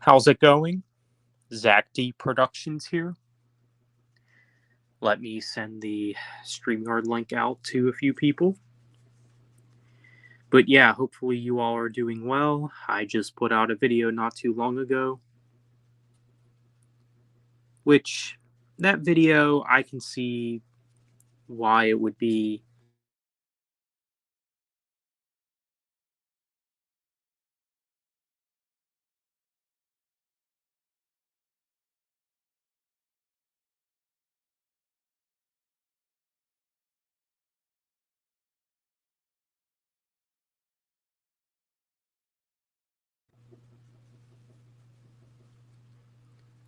How's it going? Zach D Productions here. Let me send the StreamYard link out to a few people. But yeah, hopefully you all are doing well. I just put out a video not too long ago, which that video I can see why it would be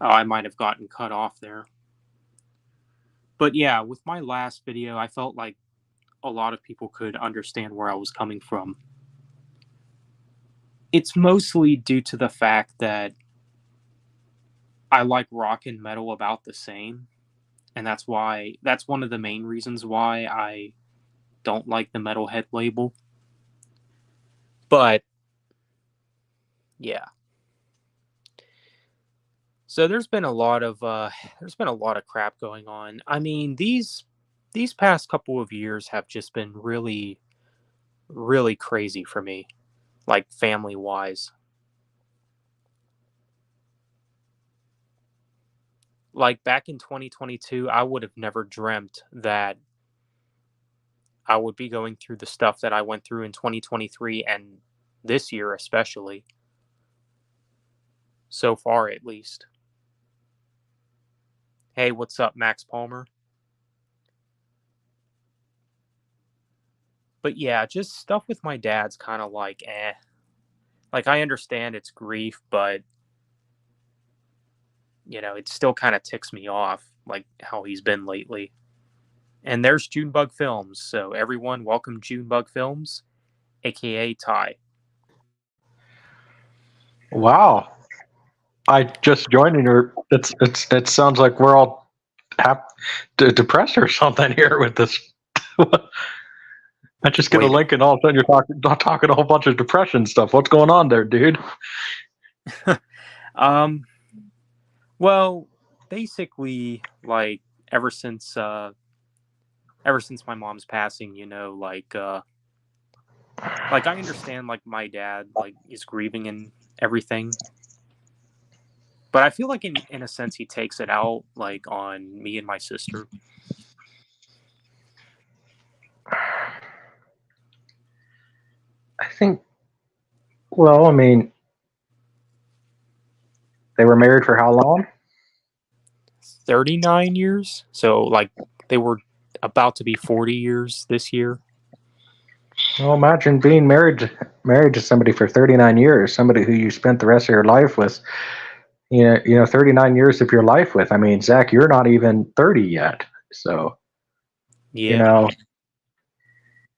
I might have gotten cut off there. But yeah, with my last video, I felt like a lot of people could understand where I was coming from. It's mostly due to the fact that I like rock and metal about the same, and that's one of the main reasons why I don't like the metalhead label. But yeah. So there's been a lot of crap going on. I mean, these past couple of years have just been really crazy for me, like family wise. Like back in 2022, I would have never dreamt that I would be going through the stuff that I went through in 2023 and this year especially. So far at least. Hey, what's up, Max Palmer? But yeah, just stuff with my dad's kind of like eh. Like I understand it's grief, but it still kind of ticks me off like how he's been lately. And there's Junebug Films. So everyone, welcome Junebug Films, aka Ty. Wow. I just joined and it sounds like we're all depressed or something here with this. I just get a Wait. link and all of a sudden you're talking a whole bunch of depression stuff. What's going on there, dude? Well, basically, like ever since my mom's passing, like I understand like my dad like is grieving and everything. But I feel like in a sense he takes it out like on me and my sister. I think, well, I mean, they were married for how long? 39 years. So like they were about to be 40 years this year. Well, imagine being married to somebody for 39 years, somebody who you spent the rest of your life with. 39 years of your life with. I mean, Zach, you're not even 30 yet. So, you Yeah. know,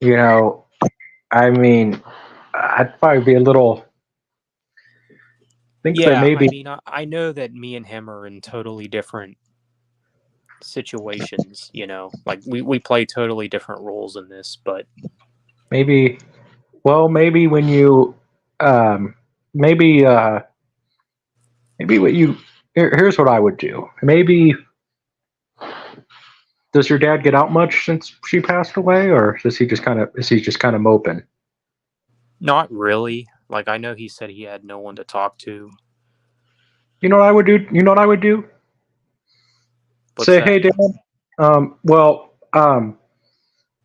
you know, I mean, I'd probably be a little. Think that Yeah, I maybe mean I know that me and him are in totally different situations, Like we play totally different roles in this, but maybe well maybe when you um maybe maybe what you here's what I would do. Maybe does your dad get out much since she passed away, or does he just kind of is he just kind of moping? not really. Like I know he said he had no one to talk to. You know what I would do? You know what I would do? What's Say, that? hey, Dad. Well,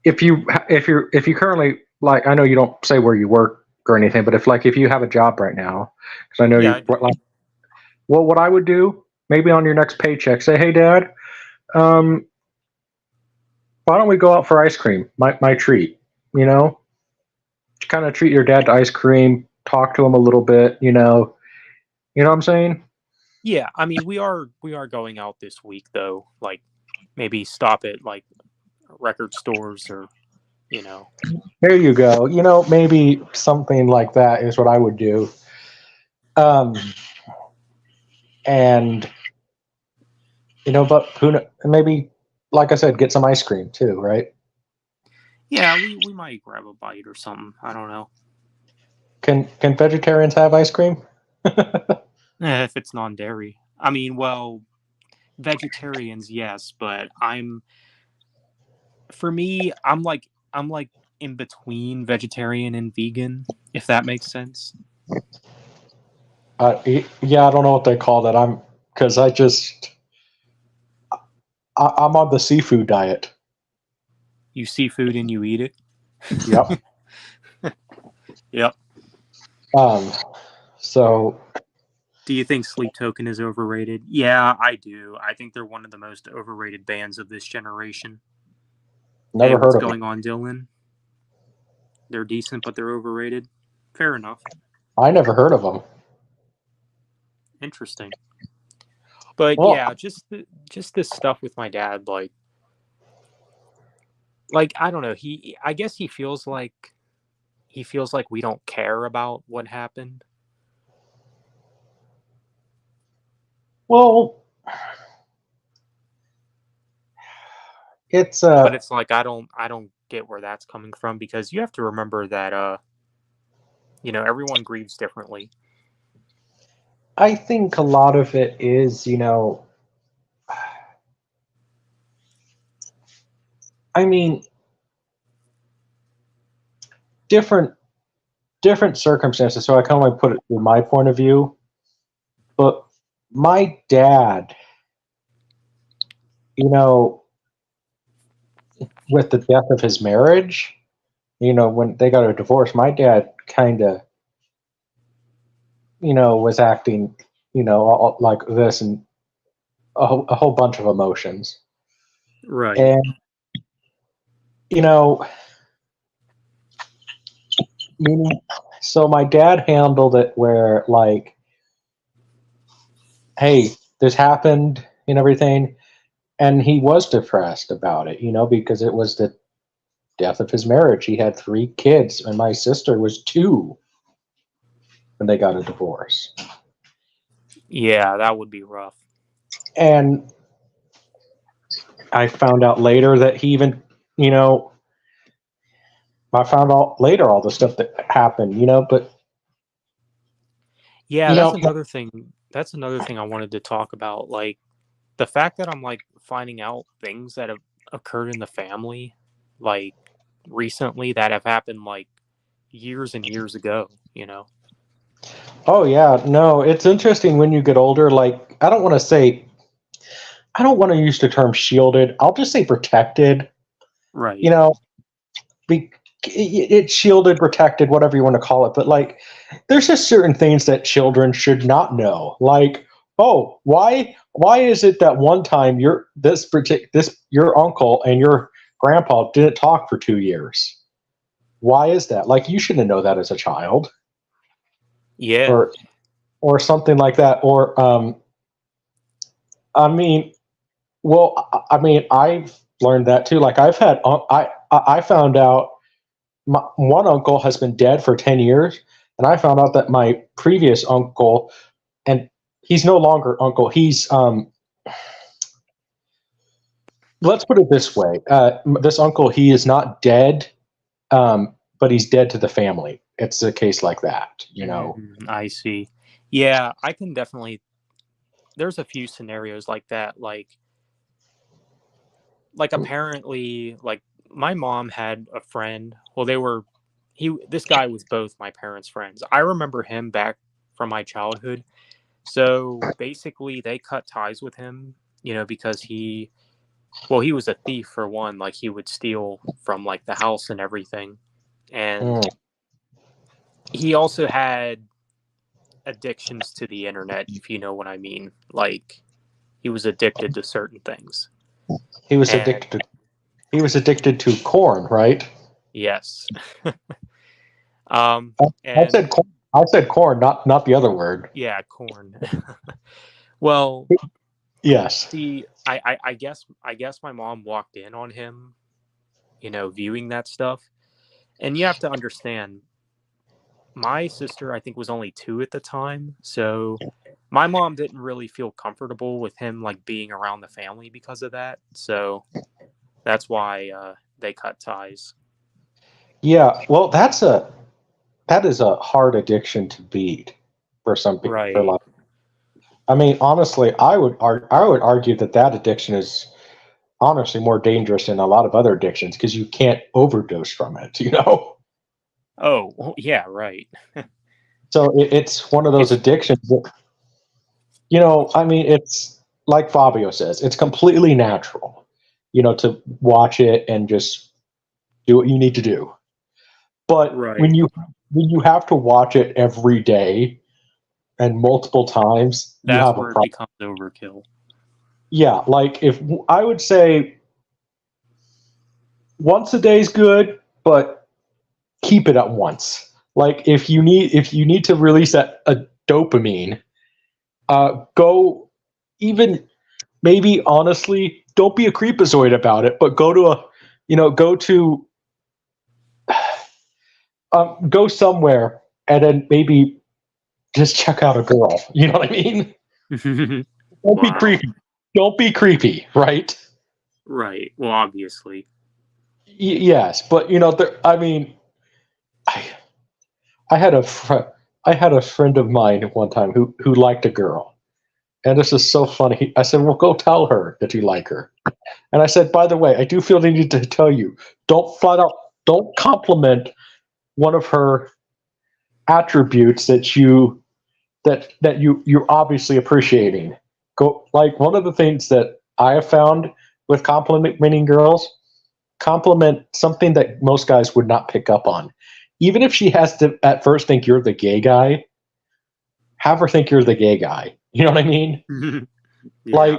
if you currently like, I know you don't say where you work or anything, but if you have a job right now, because I know Yeah, you I do. like, well, what I would do maybe on your next paycheck, say, hey, Dad, um, why don't we go out for ice cream? My treat, you know, kind of treat your dad to ice cream, talk to him a little bit, you know what I'm saying? Yeah, I mean we are going out this week though. Like maybe stop at like record stores or you know. There you go. Maybe something like that is what I would do. Um, and but maybe, like I said, get some ice cream too, right? Yeah, we might grab a bite or something. I don't know. Can vegetarians have ice cream? If it's non-dairy. I mean, well, vegetarians, yes, but for me, I'm like in between vegetarian and vegan, if that makes sense. Yeah, I don't know what they call that. Because I'm on the seafood diet. You see food and you eat it. Yep. Yep. Um, so Do you think Sleep Token is overrated? Yeah, I do. I think they're one of the most overrated bands of this generation. Hey, never what's heard of them. going on, Dylan? They're decent, but they're overrated. Fair enough. I never heard of them. Interesting. But Well, yeah, just this stuff with my dad, I don't know. I guess he feels like we don't care about what happened. well, it's But it's like I don't get where that's coming from, because you have to remember that everyone grieves differently. I think a lot of it is, I mean, different different circumstances. So I kind of like put it through my point of view. But my dad, you know, with the death of his marriage, when they got a divorce, my dad kind of, was acting, like this and a whole bunch of emotions. Right. And, you know, meaning, so my dad handled it where, like, hey, this happened and everything. And he was depressed about it, because it was the death of his marriage. He had 3 kids, and my sister was 2 when they got a divorce. Yeah, that would be rough. And I found out later that he even, you know, I found out later all the stuff that happened, but, Yeah, you that's know, another thing. That's another thing I wanted to talk about. Like the fact that I'm like finding out things that have occurred in the family, like recently, that have happened like years and years ago. oh, yeah, no, it's interesting when you get older. Like, I don't want to use the term shielded. I'll just say protected, you Right. know, it's shielded, protected, whatever you want to call it. But like, there's just certain things that children should not know. Like, oh, why is it that one time your uncle and your grandpa didn't talk for 2 years? Why is that? Like, you shouldn't know that as a child, Yeah. or something like that. Or I mean, well, I mean, I've learned that too. Like, I found out one uncle has been dead for 10 years, and I found out that my previous uncle, and he's no longer uncle, let's put it this way, this uncle, he is not dead, but he's dead to the family. It's a case like that. I see. Yeah, I can definitely. There's a few scenarios like that. Like apparently, like my mom had a friend. Well, this guy was both my parents' friends. I remember him back from my childhood. So basically, they cut ties with him, because he was a thief for one. Like he would steal from like the house and everything, and Mm. he also had addictions to the internet, if you know what I mean. Like he was addicted to certain things. he was And addicted he was addicted to corn, right? yes. um I said and corn. I said corn, not the other word. yeah, corn. Well, Yes. see, I guess my mom walked in on him, viewing that stuff. And you have to understand, my sister I think was only 2 at the time, so my mom didn't really feel comfortable with him like being around the family because of that. So that's why they cut ties. Yeah, well, that is a hard addiction to beat for some people, for a Right. lot. I mean, honestly, I would argue that that addiction is honestly more dangerous than a lot of other addictions because you can't overdose from it, you know? Oh, well, yeah, right. So it's one of those It's addictions that, you know, I mean, it's like Fabio says, it's completely natural, you know, to watch it and just do what you need to do. But right. when you have to watch it every day and multiple times, you That's have a where it problem. becomes overkill. Yeah, like if I would say once a day is good, but keep it at once. Like if you need to release that a dopamine, go even maybe honestly, don't be a creepazoid about it, but go to a you know go to go somewhere and then maybe just check out a girl. You know what I mean? Don't be Wow. creepy. Don't be creepy, right? Right. Well, obviously. Yes, but you know, I mean, I, I had I had a friend of mine one time who liked a girl, and this is so funny. I said, "Well, go tell her that you like her." And I said, "By the way, I do feel the need to tell you, don't flat out, don't compliment one of her attributes that you're obviously appreciating. Go like one of the things that I have found with complimenting girls, compliment something that most guys would not pick up on. Even if she has to at first think you're the gay guy, have her think you're the gay guy. You know what I mean? Yeah.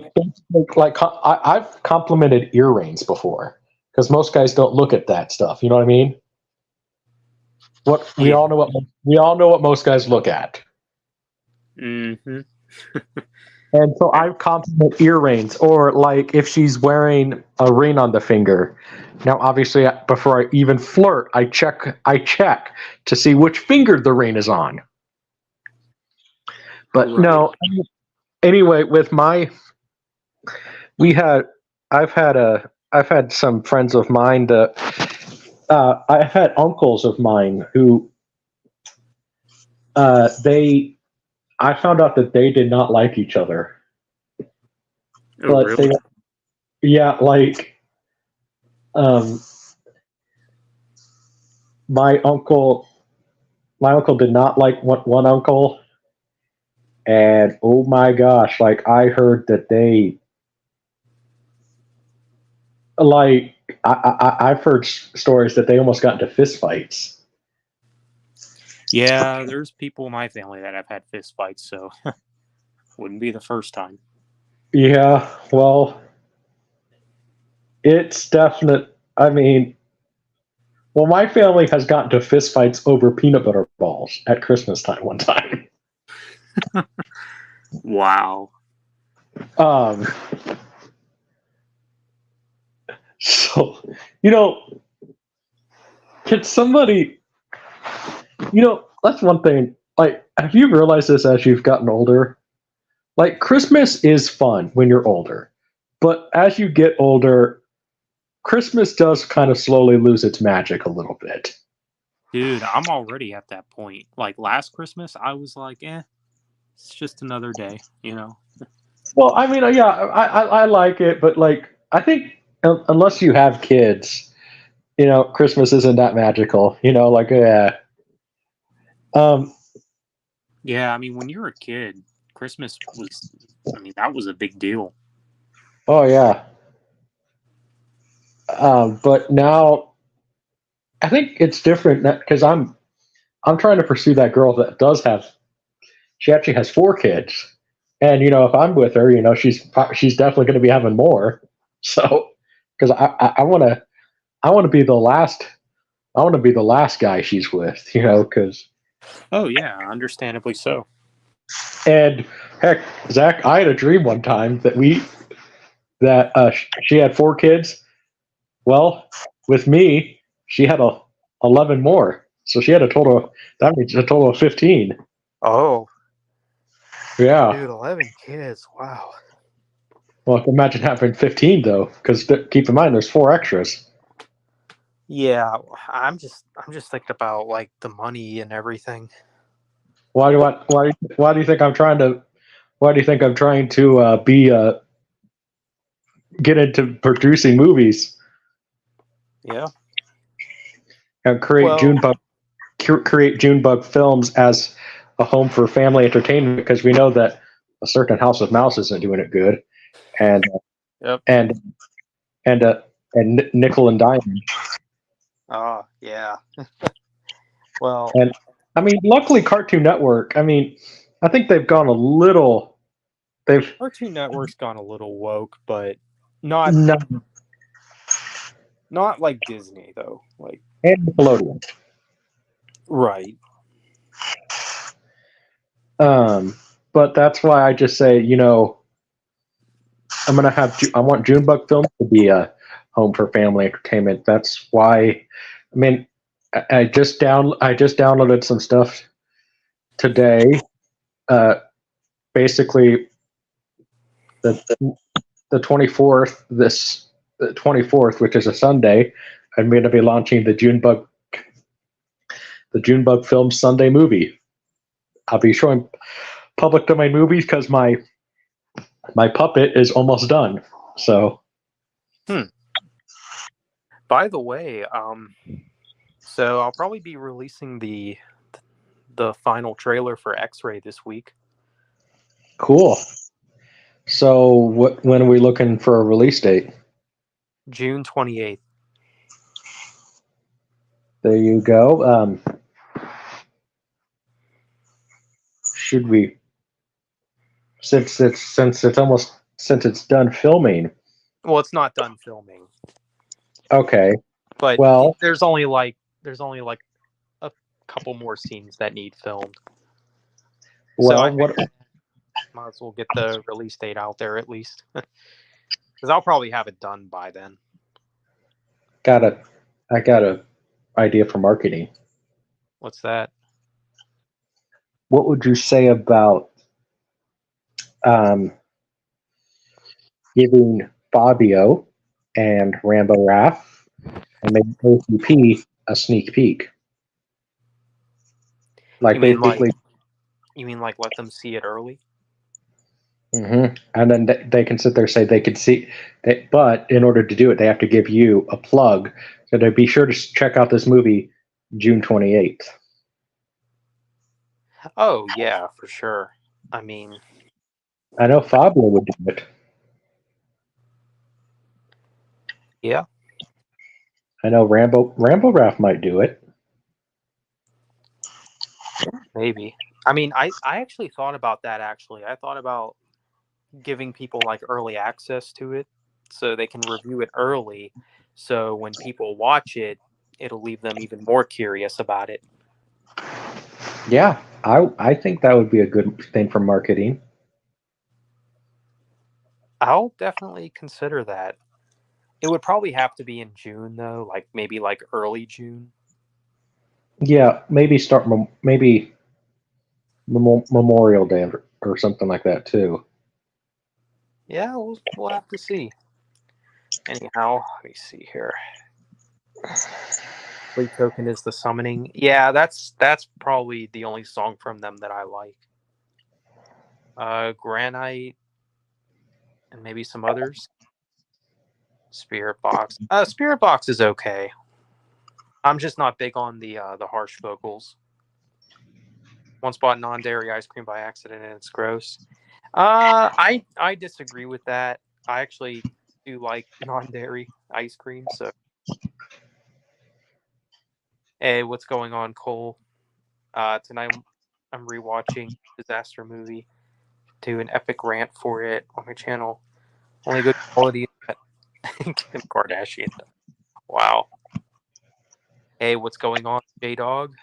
Like, I've complimented earrings before because most guys don't look at that stuff. You know what I mean? What Yeah. we all know what most guys look at. Hmm. And so I compliment earrings, or like if she's wearing a ring on the finger. Now, obviously, before I even flirt, I check to see which finger the ring is on. But Right. no, anyway, with my we had I've had some friends of mine that I've had uncles of mine who they I found out that they did not like each other, Oh, but really? they yeah like um my uncle my uncle did not like one uncle, and oh my gosh, like I heard that they like I've heard stories that they almost got into fistfights. Yeah, there's people in my family that have had fist fights, so wouldn't be the first time. Yeah, well, it's definite. I mean, well, my family has gotten to fistfights over peanut butter balls at Christmas time one time. Wow. Um, so you know, can somebody, you know, that's one thing. Like, have you realized this as you've gotten older? Like, Christmas is fun when you're older, but as you get older, Christmas does kind of slowly lose its magic a little bit. Dude, I'm already at that point. Like last Christmas, I was like, it's just another day, you know? Well, I mean, yeah, I like it, but like, I think unless you have kids, you know, Christmas isn't that magical. You know, like, yeah, um, Yeah, I mean, when you're a kid, Christmas was, I mean, that was a big deal. oh yeah, but now I think it's different because I'm trying to pursue that girl that does have. She actually has 4 kids, and you know, if I'm with her, you know, she's definitely going to be having more. So, because I want to be the last I want to be the last guy she's with, you know, because Oh, yeah, understandably so. and heck, Zach, I had a dream one time that she had 4 kids. Well, with me, she had 11 more, so she had a total. That means a total of 15. Oh, Yeah. dude, 11 kids. Wow. Well, imagine having 15 though, because keep in mind there's 4 extras. Yeah, I'm just thinking about like the money and everything. Why do you think I'm trying to? Why do you think I'm trying to get into producing movies Yeah. and create Junebug Films as a home for family entertainment? Because we know that a certain House of Mouse isn't doing it good, and Yep. and and Nickel and Diamond. Oh, yeah. Well, And I mean, luckily, Cartoon Network. I mean, I think they've gone a little. They've Cartoon Network's gone a little woke, but not no, not like Disney though. Like, and Nickelodeon. right. But that's why I just say, I'm gonna have. I want Junebug Films to be a home for family entertainment. That's why. I mean, I just downloaded some stuff today. Basically, the 24th, the 24th, which is a Sunday, I'm going to be launching the Junebug Film Sunday movie. I'll be showing public domain movies because my puppet is almost done. So, By the way, so I'll probably be releasing the final trailer for X-Ray this week. cool. So, when are we looking for a release date? June 28th. There you go. Should we, since it's done filming? Well, it's not done filming. Okay. But well, there's only like a couple more scenes that need filmed. Well, so might as well get the release date out there at least, because I'll probably have it done by then. I got a idea for marketing. What's that? What would you say about giving Fabio and Rambo Raff and maybe OCP a sneak peek? Like basically, you mean like let them see it early? Mm-hmm. And then they can sit there and say they could see, but in order to do it, they have to give you a plug. So to be sure to check out this movie June 28th. Oh, yeah, for sure. I mean, I know Fabio would do it. Yeah. I know Rambo Raff might do it. Maybe. I mean, I actually thought about that, actually. I thought about giving people like early access to it so they can review it early. So when people watch it, it'll leave them even more curious about it. Yeah, I think that would be a good thing for marketing. I'll definitely consider that. It would probably have to be in June, though, like maybe like early June. Yeah, maybe Memorial Day or something like that too. Yeah, we'll have to see. Anyhow, let me see here. Flea Token is the Summoning. Yeah, that's probably the only song from them that I like. Granite and maybe some others. Spirit Box. Spirit Box is okay. I'm just not big on the harsh vocals. Once bought non-dairy ice cream by accident and it's gross. I disagree with that. I actually do like non-dairy ice cream. So, hey, what's going on, Cole? Tonight I'm rewatching Disaster Movie. Do an epic rant for it on my channel. Only good quality that Kim Kardashian. Wow. Hey, what's going on, J-Dog?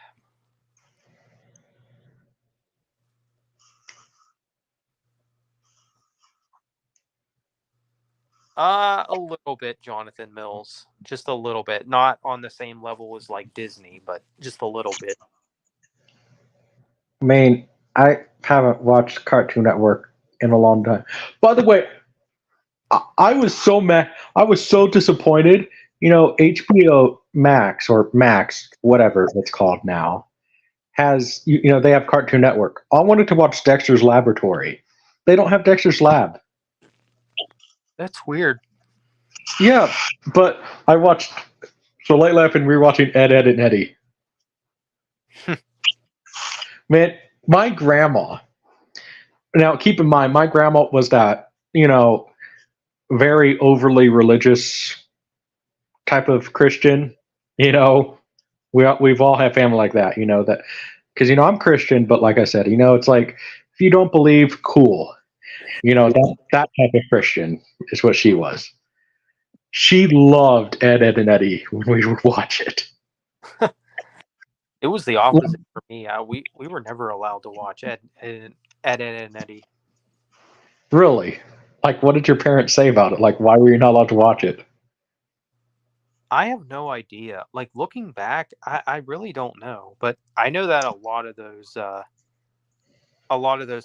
A little bit, Jonathan Mills. Just a little bit. Not on the same level as like Disney, but just a little bit. I mean, I haven't watched Cartoon Network in a long time. By the way, I was so mad. I was so disappointed. HBO Max or Max, whatever it's called now, has they have Cartoon Network. I wanted to watch Dexter's Laboratory, They don't have Dexter's Lab. That's weird. Yeah, but I watched. So lately I've been rewatching Ed, Ed, and Eddie. Man, my grandma. Now, keep in mind, my grandma was that, very overly religious type of Christian. You know, we've all had family like that. That because I'm Christian, but like I said, it's like if you don't believe, cool. That type of Christian is what she was. She loved Ed, Ed, and Eddie when we would watch it. It was the opposite for me. We were never allowed to watch Ed, and Eddie. Really? Like, what did your parents say about it? Like, why were you not allowed to watch it? I have no idea. Like, looking back, I really don't know. But I know that a lot of those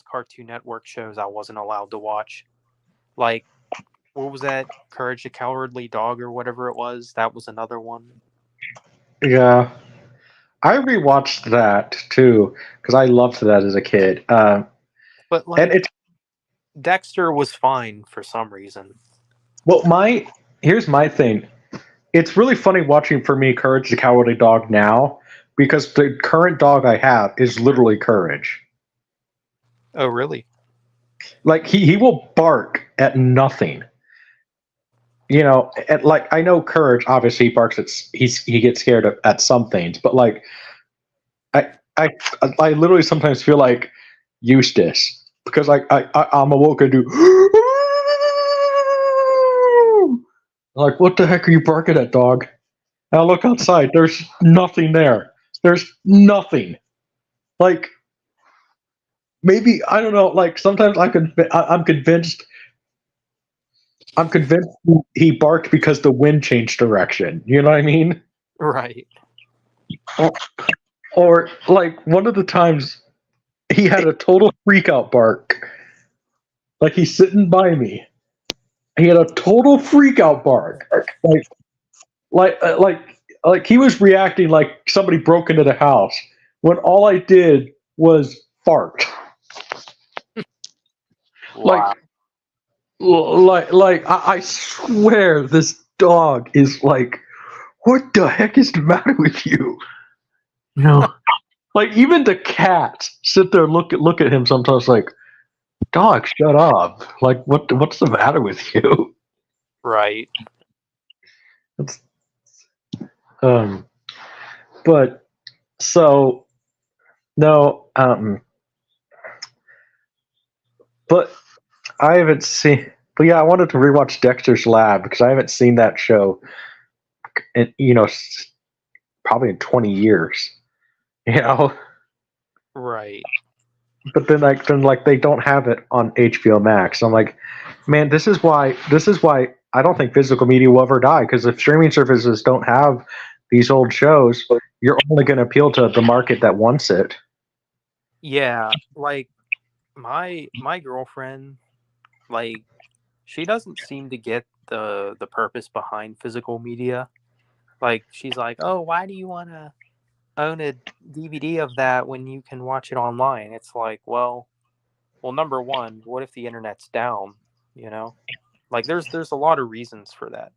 Cartoon Network shows I wasn't allowed to watch. Like, what was that? Courage the Cowardly Dog or whatever it was. That was another one. Yeah. I rewatched that too because I loved that as a kid. But like, and Dexter was fine for some reason. Well, here's my thing. It's really funny watching for me Courage the Cowardly Dog now because the current dog I have is literally Courage. Oh, really? Like he will bark at nothing. Like I know Courage obviously barks at he gets scared at some things, but like I literally sometimes feel like Eustace because like I'm awoke and do like what the heck are you barking at, dog? Now look outside. There's nothing there. There's nothing. Like maybe I don't know. Like sometimes I'm convinced. I'm convinced he barked because the wind changed direction. You know what I mean? Right. Or like one of the times he had a total freak out bark. Like he's sitting by me. He had a total freak out bark. Like he was reacting like somebody broke into the house when all I did was fart. Wow. I swear this dog is like, what the heck is the matter with you? Like even the cats sit there and look at him sometimes like, dog, shut up. Like what's the matter with you? Right. It's, but so no, but I haven't seen. But yeah, I wanted to rewatch Dexter's Lab because I haven't seen that show in probably in 20 years. Right. But then they don't have it on HBO Max. I'm like, man, this is why I don't think physical media will ever die because if streaming services don't have these old shows, you're only going to appeal to the market that wants it. Yeah, like my girlfriend, like she doesn't seem to get the purpose behind physical media. Like she's like, "Oh, why do you want to own a DVD of that when you can watch it online?" It's like, well, number one, what if the internet's down? Like there's a lot of reasons for that.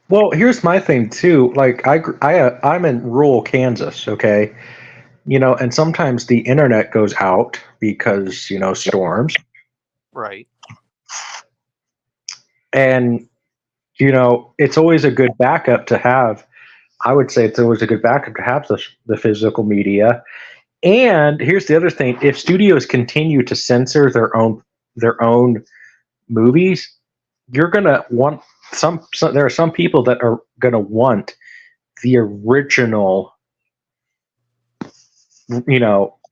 Well, here's my thing too. Like I'm in rural Kansas, okay, and sometimes the internet goes out because storms, Right. and it's always a good backup to have. I would say it's always a good backup to have the physical media. And here's the other thing: if studios continue to censor their own movies, you're gonna want some. There are some people that are gonna want the original,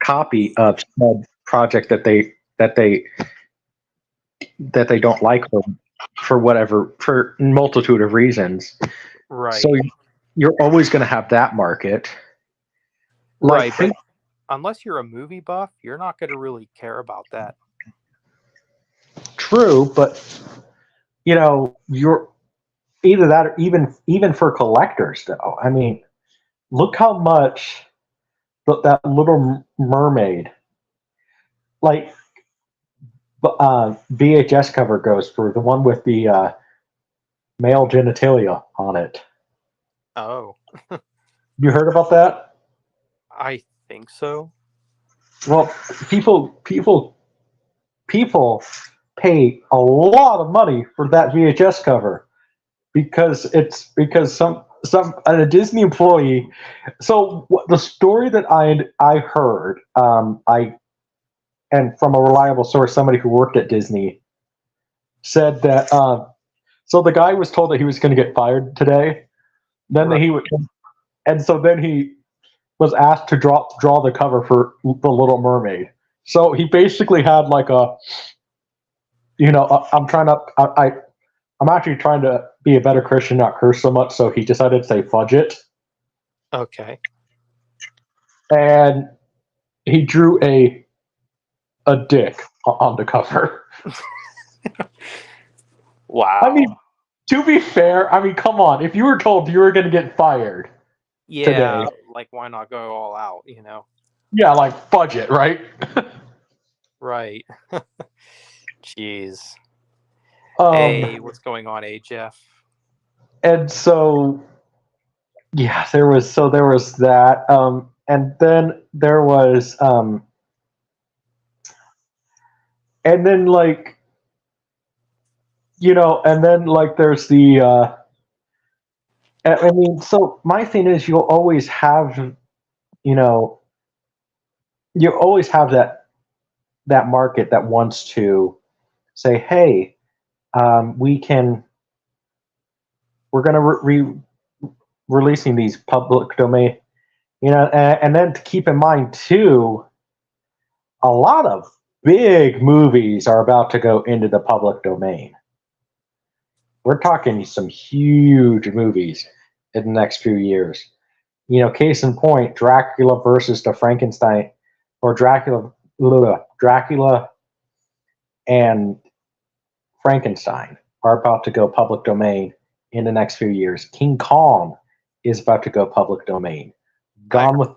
copy of some project that they don't like for multitude of reasons. Right. So you're always going to have that market. Right. But unless you're a movie buff, you're not going to really care about that. True, but you're either that or even for collectors though. I mean, look how much that Little Mermaid, like VHS cover goes for the one with the male genitalia on it. Oh, You heard about that? I think so. Well, people pay a lot of money for that VHS cover because some a Disney employee. So the story that I heard, I and from a reliable source, somebody who worked at Disney said that. So the guy was told that he was going to get fired today. Then Right. he would, and so then he was asked to draw the cover for the Little Mermaid. So he basically had like a, I'm trying to, I'm actually trying to be a better Christian, not curse so much. So he decided to say fudge it, Okay. and he drew a dick on the cover. Wow. I mean, to be fair, I mean, come on. If you were told you were going to get fired Yeah, today, like why not go all out, you know? yeah, like fudge it, right? Right. Jeez. Um, Hey, what's going on, Jeff? and so yeah, there was that, and then there was, and then like and then like there's the, I mean, so my thing is you know, you always have that market that wants to say, hey, we can, we're going to releasing these public domain, and then to keep in mind too, a lot of big movies are about to go into the public domain. We're talking some huge movies in the next few years. Case in point, Dracula versus the Frankenstein, or Dracula and Frankenstein are about to go public domain in the next few years. King Kong is about to go public domain. Gone with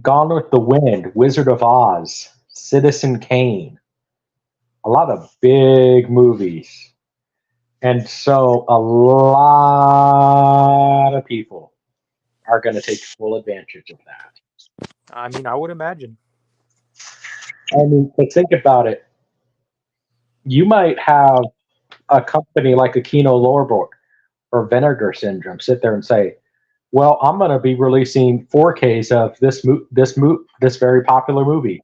Gone with the Wind, Wizard of Oz, Citizen Kane. A lot of big movies. And so a lot of people are going to take full advantage of that. I mean, I would imagine. I mean, but think about it. You might have a company like Aquino Lorber or Vinegar Syndrome sit there and say, "Well, I'm going to be releasing 4Ks of this very popular movie.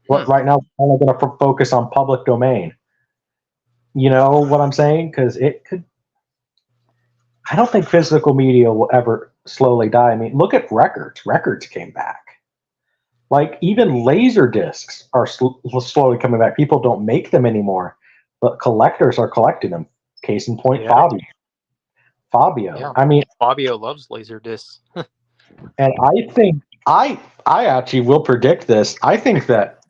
What right now? I'm only going to focus on public domain." You know what I'm saying? Because it could. I don't think physical media will ever slowly die. I mean, look at records. Records came back. Like even laser discs are slowly coming back. People don't make them anymore, but collectors are collecting them. Case in point, Yeah. Fabio. Yeah. I mean, Fabio loves laser discs. and I think I actually will predict this. I think that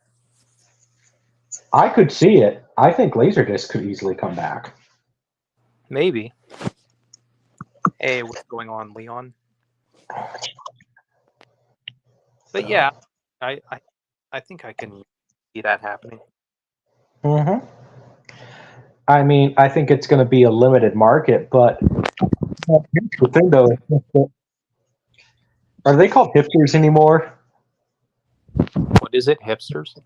I could see it. I think Laserdisc could easily come back. Maybe. Hey, what's going on, Leon? But yeah, I think I can see that happening. Mm-hmm. I mean, I think it's going to be a limited market, but here's the thing, though. Are they called hipsters anymore? What is it, hipsters?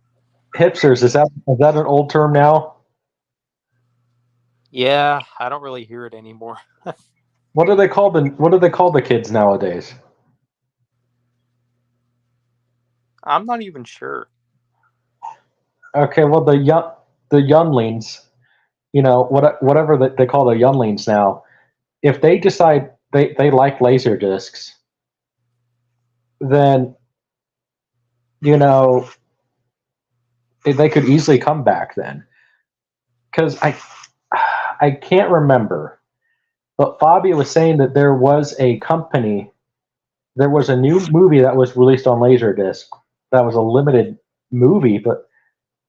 Hipsters, is that an old term now? Yeah, I don't really hear it anymore. What do they call the kids nowadays? I'm not even sure. Okay, well the younglings, whatever they call the younglings now, if they decide they like laser discs, then they could easily come back then. Because I can't remember, but Fabio was saying that there was a new movie that was released on Laserdisc. That was a limited movie, but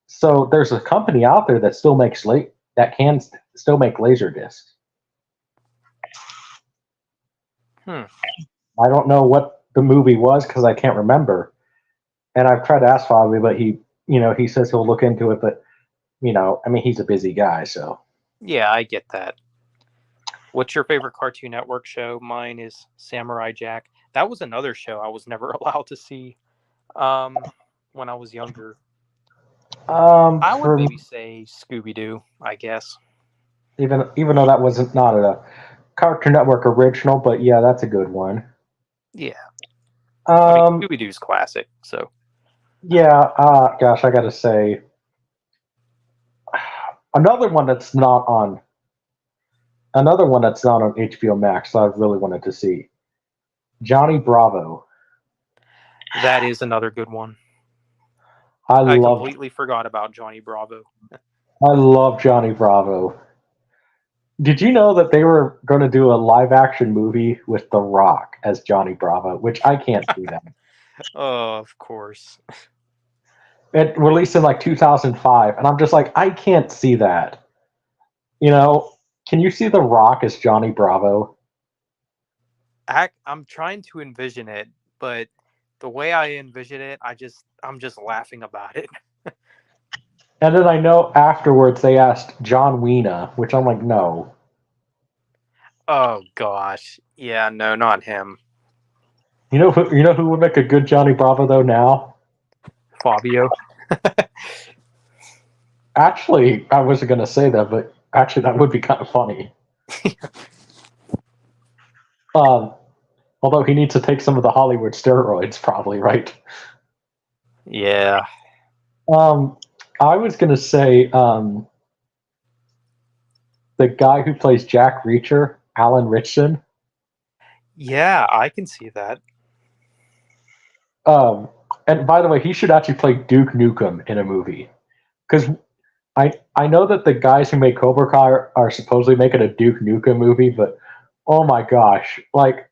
so there's a company out there that still makes that can still make Laserdiscs. I don't know what the movie was because I can't remember, and I've tried to ask Fabio, but he he says he'll look into it, but I mean, he's a busy guy, so. Yeah, I get that. What's your favorite Cartoon Network show? Mine is Samurai Jack. That was another show I was never allowed to see when I was younger. I would For maybe say Scooby Doo, I guess. even though that wasn't not a Cartoon Network original, but yeah, that's a good one. Yeah. I mean, Um, Scooby Doo's classic, so. yeah, gosh, I gotta say, another one that's not on HBO Max that I really wanted to see. Johnny Bravo. That is another good one. I I love completely forgot about Johnny Bravo. Johnny Bravo. Did you know that they were going to do a live action movie with The Rock as Johnny Bravo, which I can't see that. Oh, of course. It released in like 2005, and I'm just like, I can't see that. Can you see The Rock as Johnny Bravo? I'm trying to envision it, but the way I envision it, I'm just laughing about it. And then I know afterwards they asked John Cena, which I'm like, no. Oh gosh. Yeah, no, not him. You know who would make a good Johnny Bravo though now? Fabio. Actually, I wasn't going to say that, but actually that would be kind of funny. Although he needs to take some of the Hollywood steroids, probably, right? Yeah. I was going to say the guy who plays Jack Reacher, Alan Ritchson. Yeah, I can see that. And by the way, he should actually play Duke Nukem in a movie. Because I know that the guys who make Cobra Kai are supposedly making a Duke Nukem movie, but oh my gosh, like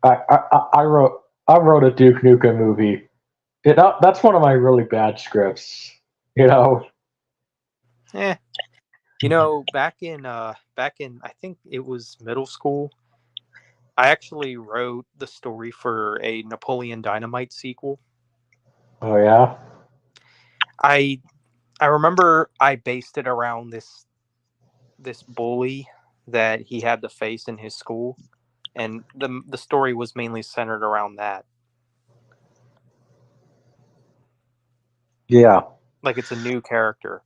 I wrote a Duke Nukem movie. That's one of my really bad scripts. Eh. Back in I think it was middle school, I actually wrote the story for a Napoleon Dynamite sequel. Oh yeah. I remember I based it around this bully that he had to face in his school, and the story was mainly centered around that. Yeah. Like it's a new character.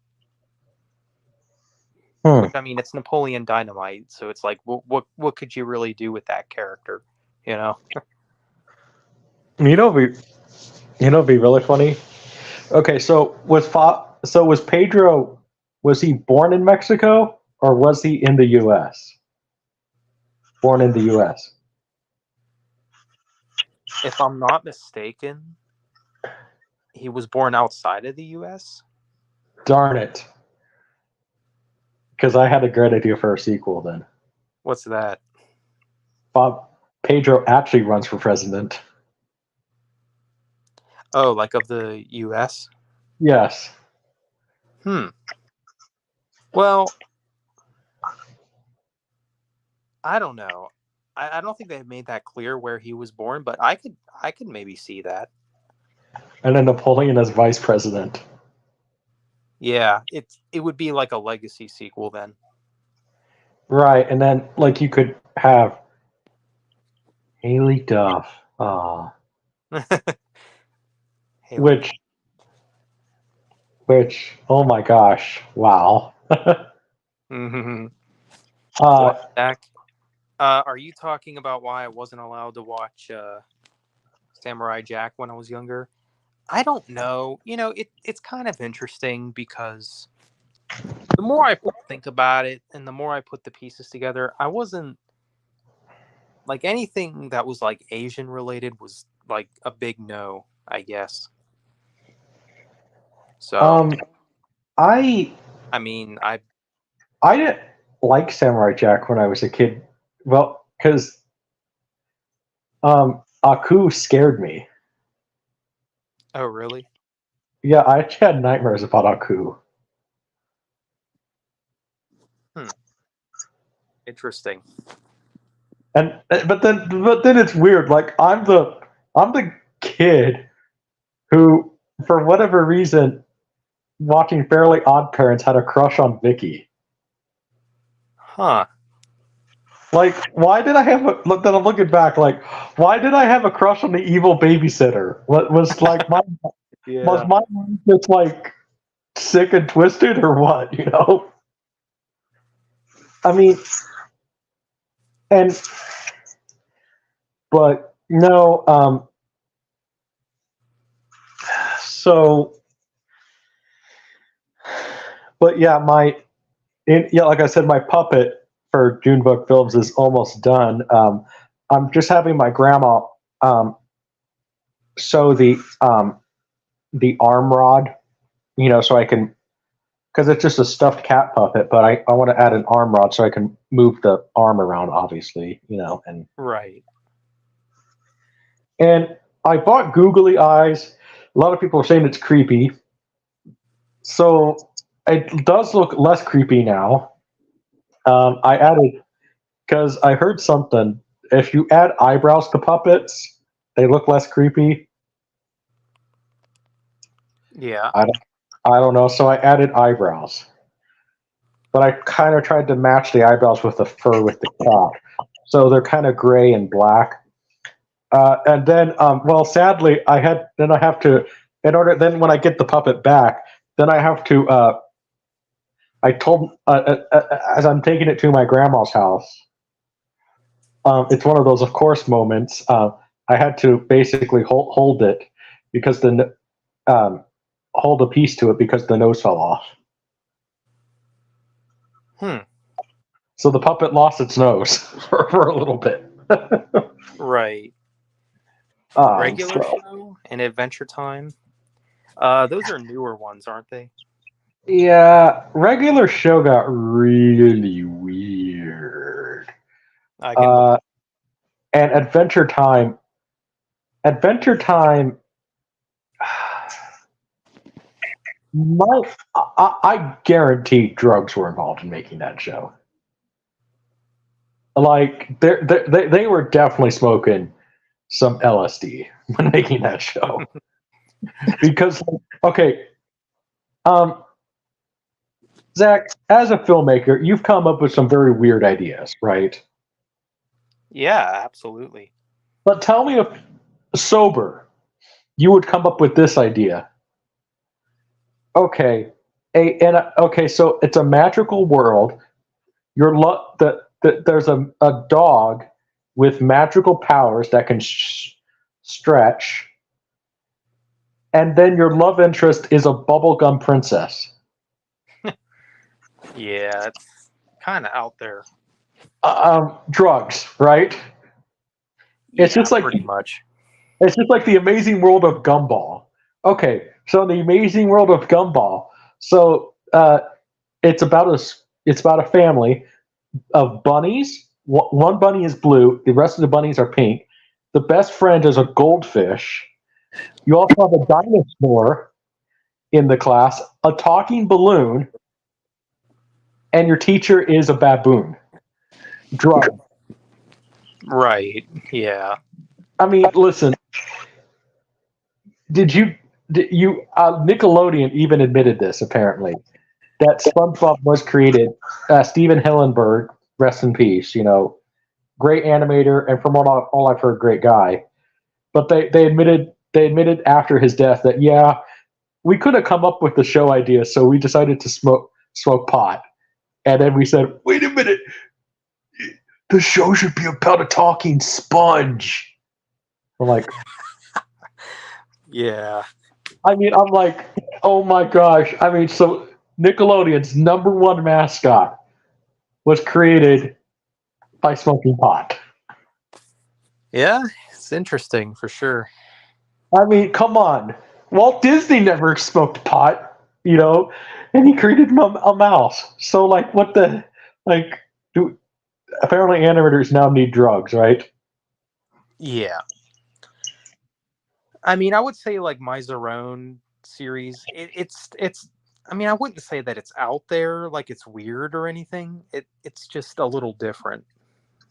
Hmm. I mean, it's Napoleon Dynamite, so it's like, what could you really do with that character? You know? You know, it'd be really funny. Okay, so was Pedro? Was he born in Mexico or was he in the U.S.? Born in the U.S. If I'm not mistaken, he was born outside of the U.S. Darn it! Because I had a great idea for a sequel. Then What's that? Bob Pedro actually runs for president. Oh, like of the U.S.? Yes. Well, I don't know. I don't think they made that clear where he was born, but I could maybe see that. And then Napoleon as vice president. Yeah, it would be like a legacy sequel then. Right, and then like you could have Haley Duff, Haley. which oh my gosh, wow. Mm-hmm. uh, Jack, are you talking about why I wasn't allowed to watch Samurai Jack when I was younger? I don't know. It's kind of interesting because the more I think about it and the more I put the pieces together, I wasn't like anything that was like Asian related was like a big no, I guess. So, I I mean, I didn't like Samurai Jack when I was a kid. Well, because Aku scared me. oh, really? Yeah, I actually had nightmares about Aku. Interesting. And but then it's weird. Like I'm the kid who, for whatever reason, watching Fairly Odd Parents, had a crush on Vicky. Huh. Like, why did I have a look? Then I'm looking back, like, why did I have a crush on the evil babysitter? What was like my was Yeah. my mind just like sick and twisted or what? You know? I mean, and but no, so but yeah, yeah, like I said, my puppet for Junebug Films is almost done. I'm just having my grandma sew the arm rod, you know, so I can, because it's just a stuffed cat puppet, but I want to add an arm rod so I can move the arm around, obviously, you know, Right. and I bought googly eyes. A lot of people are saying it's creepy, so it does look less creepy now. I added, because I heard something. If you add eyebrows to puppets, they look less creepy. Yeah. I don't know, so I added eyebrows. But I kind of tried to match the eyebrows with the fur with the cat. So they're kind of gray and black. And then, well, sadly, I have to, then when I get the puppet back, then I have to, I told, as I'm taking it to my grandma's house, it's one of those, of course, moments. I had to basically hold it because um, hold a piece to it because the nose fell off. So the puppet lost its nose for a little bit. Right. Regular So, Show and Adventure Time. Those are newer ones, aren't they? yeah, regular show got really weird. I can. And Adventure Time. I guarantee drugs were involved in making that show. Like they were definitely smoking some LSD when making that show. Because okay, um, Zach, as a filmmaker, you've come up with some very weird ideas, right? Yeah, absolutely. But tell me if sober, you would come up with this idea. Okay, okay, so it's a magical world. There's a dog with magical powers that can stretch, and then your love interest is a bubblegum princess. Yeah, it's kind of out there. Drugs, right? It's Yeah, just like pretty much. it's just like the Amazing World of Gumball. Okay, so in the Amazing World of Gumball, so it's about a family of bunnies. One bunny is blue. The rest of the bunnies are pink. The best friend is a goldfish. You also have a dinosaur in the class, a talking balloon, and your teacher is a baboon. Drug. Right. Yeah. I mean, listen. Did you? Nickelodeon even admitted this apparently that SpongeBob was created. Steven Hillenburg, rest in peace. You know, great animator, and from all I've heard, great guy. But they admitted after his death that yeah, we could have come up with the show idea, so we decided to smoke pot, and then we said, wait a minute, the show should be about a talking sponge. I'm like, Yeah. I mean, I'm like, oh my gosh. I mean, so Nickelodeon's number one mascot was created by smoking pot. Yeah, it's interesting for sure. I mean, come on. Walt Disney never smoked pot, you know, and he created a mouse. So, like, what the, like, apparently animators now need drugs, right? Yeah. I mean, I would say like my Zerone series. It's. I mean, I wouldn't say that it's out there, like it's weird or anything. It's just a little different.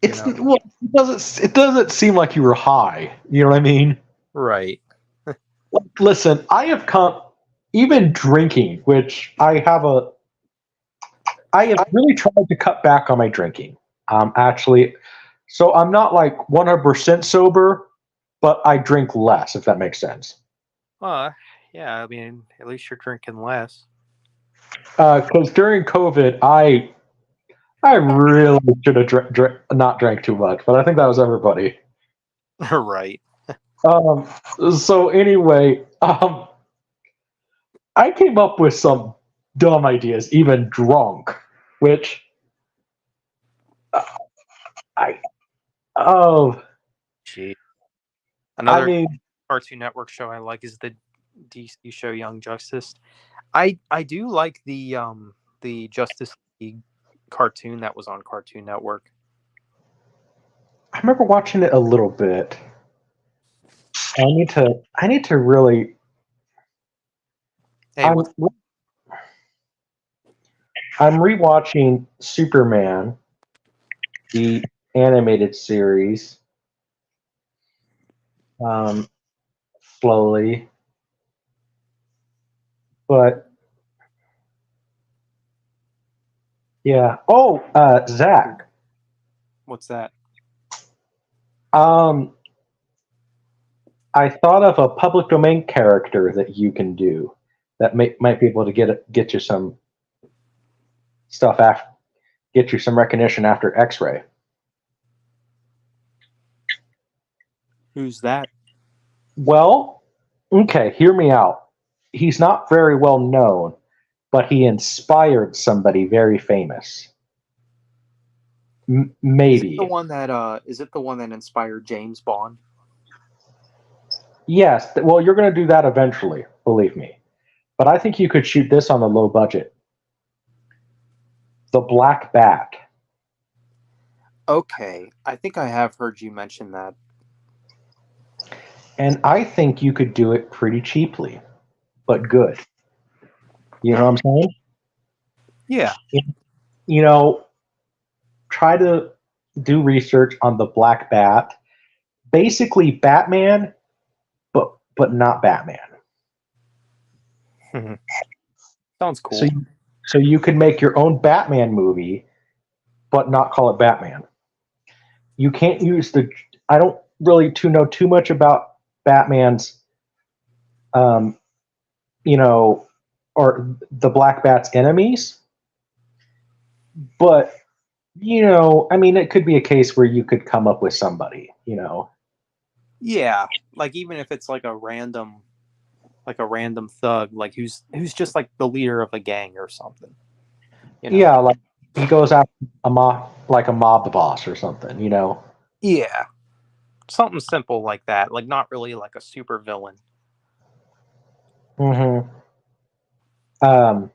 It's well, it doesn't seem like you were high. You know what I mean? Right. Listen, I have come even drinking, which I have really tried to cut back on my drinking. Actually, so I'm not like 100% sober, but I drink less, if that makes sense. Uh, yeah, I mean, at least you're drinking less. Because during COVID, I really should have not drank too much, but I think that was everybody. Right. Um, so anyway, I came up with some dumb ideas, even drunk, which I oh Gee. I Another mean Cartoon Network show I like is the DC show Young Justice. I do like the Justice League cartoon that was on Cartoon Network. I remember watching it a little bit. I need to really Hey, I'm what's I'm rewatching Superman, the animated series, um, slowly, but yeah. Oh, Zach. what's that? Um, I thought of a public domain character that you can do that might be able to get you some stuff after get you some recognition after X-ray. Who's that? Well, okay, hear me out. He's not very well known, but he inspired somebody very famous. Is it the Maybe. one that inspired James Bond? Yes. Well, you're going to do that eventually, believe me. But I think you could shoot this on a low budget. The Black Bat. Okay, I think I have heard you mention that. And I think you could do it pretty cheaply, but good. You know what I'm saying? Yeah. You know, try to do research on the Black Bat. Basically Batman, but not Batman. Sounds So cool. so you could make your own Batman movie, but not call it Batman. You can't use the. I don't really know too much about Batman's, um, you know, or the Black Bat's enemies, but I mean, it could be a case where you could come up with somebody, Yeah, like even if it's like a random thug, like who's just like the leader of a gang or something, you know? Yeah, like he goes after like a mob boss or something. Yeah, something simple like that, like not really like a super villain. hmm Um,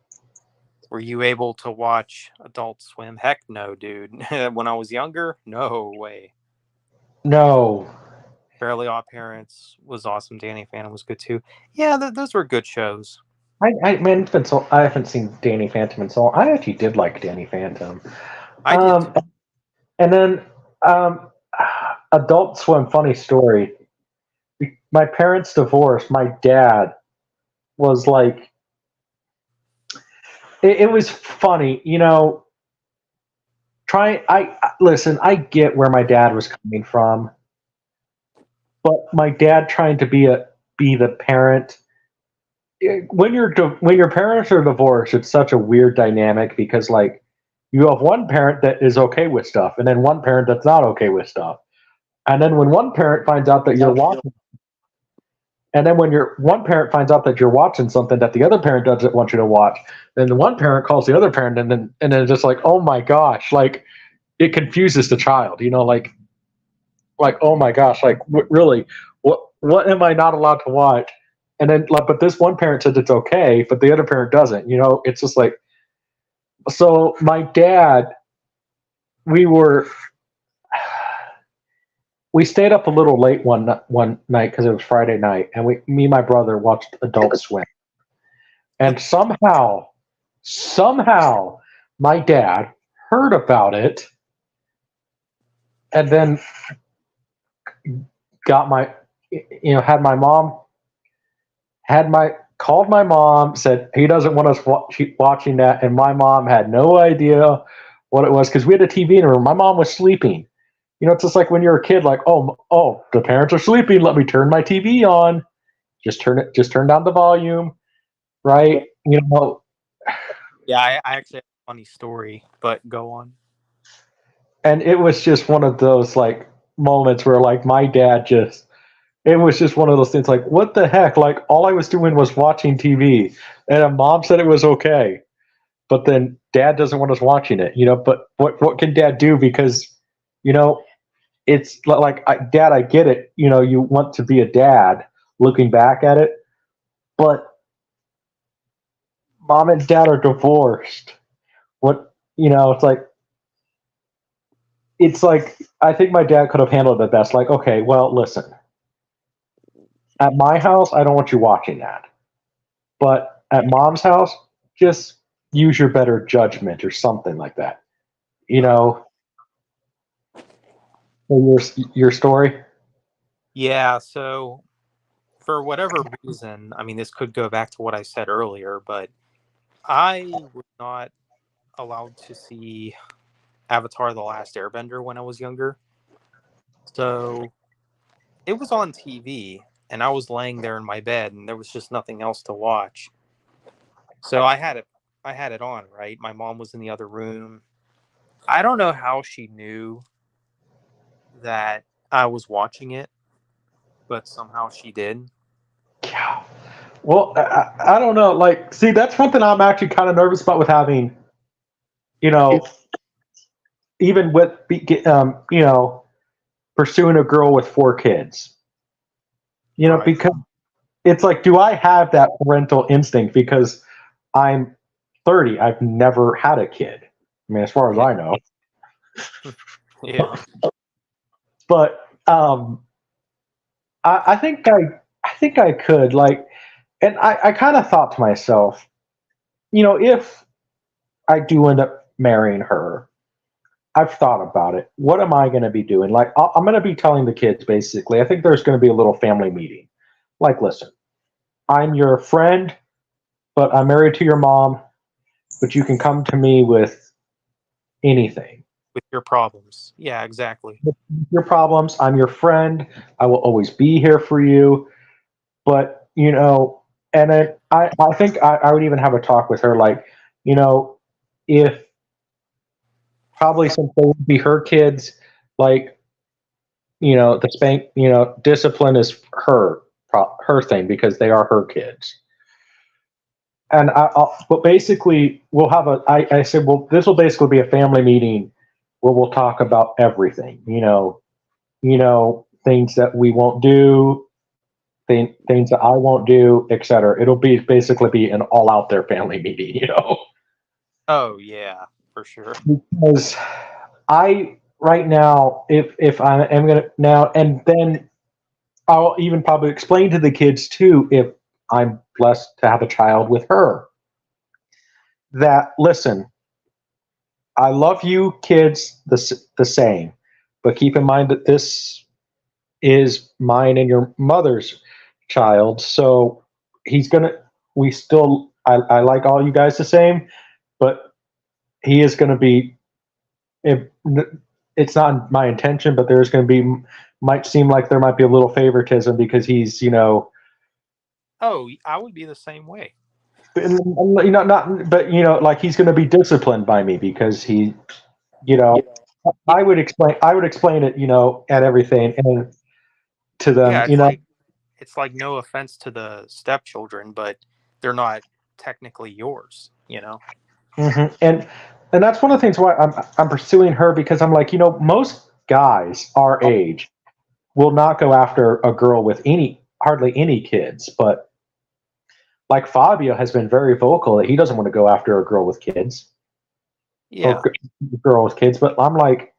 Were you able to watch Adult Swim? Heck no, dude. When I was younger, no way. no, Fairly Odd Parents was awesome. Danny Phantom was good too. Yeah, those were good shows. man, it's been so I haven't seen Danny Phantom in so long. I actually did like Danny Phantom. I did too. Um, and then um, Adult Swim. Funny story. My parents divorced. My dad was like, it was funny, listen. I get where my dad was coming from, but my dad trying to be the parent when when your parents are divorced, it's such a weird dynamic because like you have one parent that is okay with stuff, and then one parent that's not okay with stuff, and then when one parent finds out that you're watching, and then when your one parent finds out that you're watching something that the other parent doesn't want you to watch, then the one parent calls the other parent, and then it's just like, oh my gosh, like it confuses the child, like oh my gosh, like really, what am I not allowed to watch? And then like, but this one parent says it's okay, but the other parent doesn't. It's just like, so my dad, we were we stayed up a little late one night because it was Friday night, and me and my brother watched Adult Swim, and somehow my dad heard about it, and then got had my mom called my mom, said he doesn't want us watching that, and my mom had no idea what it was because we had a TV in the room. My mom was sleeping. It's just like when you're a kid, like, oh, the parents are sleeping. Let me turn my TV on. Just turn down the volume, right? Yeah, I actually have a funny story, but go on. And it was just one of those like moments where like my dad it was just one of those things like, what the heck? Like all I was doing was watching TV, and mom said it was okay, but then dad doesn't want us watching it, but what can dad do? Because, it's like, dad, I get it. You want to be a dad looking back at it, but mom and dad are divorced. It's like I think my dad could have handled it best. Like, okay, well, listen, at my house, I don't want you watching that. But at mom's house, just use your better judgment or something like that. Your story. Yeah, so for whatever reason, I mean, this could go back to what I said earlier, but I was not allowed to see Avatar: The Last Airbender when I was younger. So it was on TV, and I was laying there in my bed, and there was just nothing else to watch. So I had it on, right? My mom was in the other room. I don't know how she knew that I was watching it, but somehow she did. Yeah. Well, I don't know. Like, see, that's one thing I'm actually kind of nervous about with having, even with, pursuing a girl with 4 kids. Right. Because it's like, do I have that parental instinct? Because I'm 30, I've never had a kid. I mean, as far as I know. Yeah. But I think I could, like, and I kind of thought to myself, if I do end up marrying her, I've thought about it. What am I going to be doing? Like, I'm going to be telling the kids basically. I think there's going to be a little family meeting. Like, listen, I'm your friend, but I'm married to your mom. But you can come to me with anything. With your problems. Yeah, exactly. Your problems. I'm your friend. I will always be here for you. But, and then I think I would even have a talk with her, like, if probably since they would be her kids, like, the spank, discipline is her thing because they are her kids. And but basically we'll have I said, well, this will basically be a family meeting where we'll talk about everything, things that we won't do, things that I won't do, etc. It'll basically be an all out there family meeting, Oh yeah, for sure. Because I right now, if I am gonna now and then, I'll even probably explain to the kids too, if I'm blessed to have a child with her, that listen, I love you kids the same, but keep in mind that this is mine and your mother's child. So I like all you guys the same, but he is going to be, it's not my intention, but there's going to be, might seem like there might be a little favoritism because he's, Oh, I would be the same way. not, but like he's going to be disciplined by me because he, I would explain it, and everything, and to them, Yeah, it's like no offense to the stepchildren, but they're not technically yours, Mm-hmm. And that's one of the things why I'm pursuing her, because I'm like, most guys our age will not go after a girl with hardly any kids, but like Fabio has been very vocal that he doesn't want to go after a girl with kids. Yeah. Or girl with kids, but I'm like,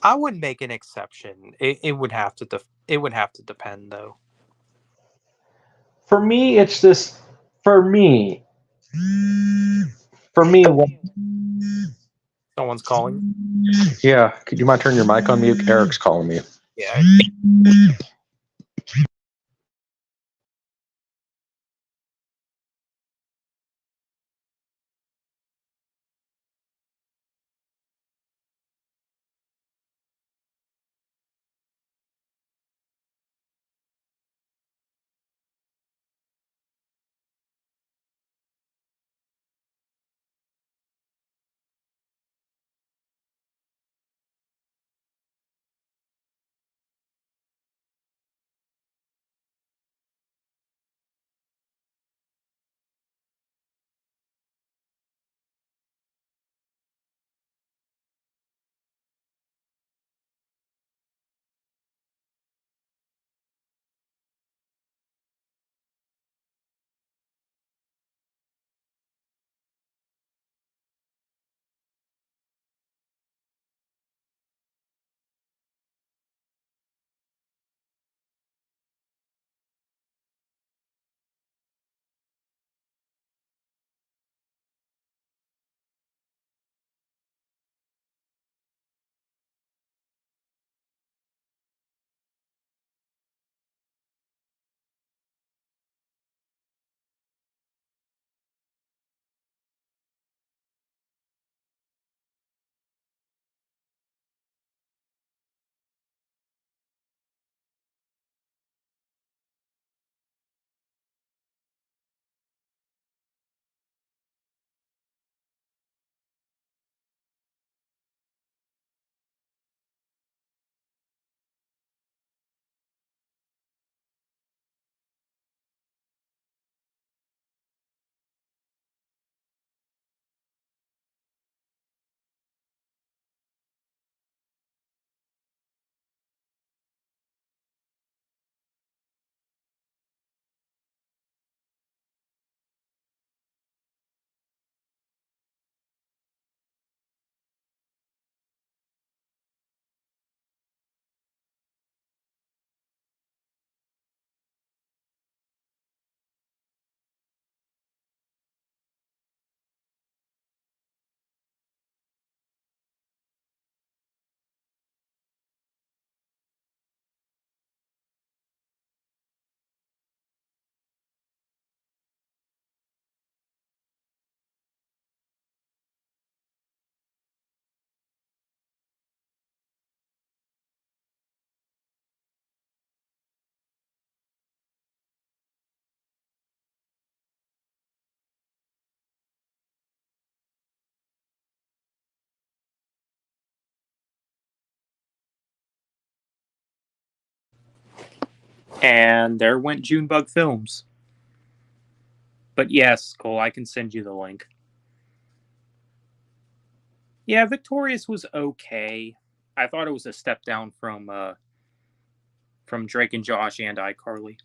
I would make an exception. It would have to depend though. For me, it's just for me. Someone's calling. Yeah, could you mind turn your mic on mute? Eric's calling me. Yeah. And there went Junebug Films. But yes, Cole, I can send you the link. Yeah, Victorious was okay. I thought it was a step down from Drake and Josh and iCarly.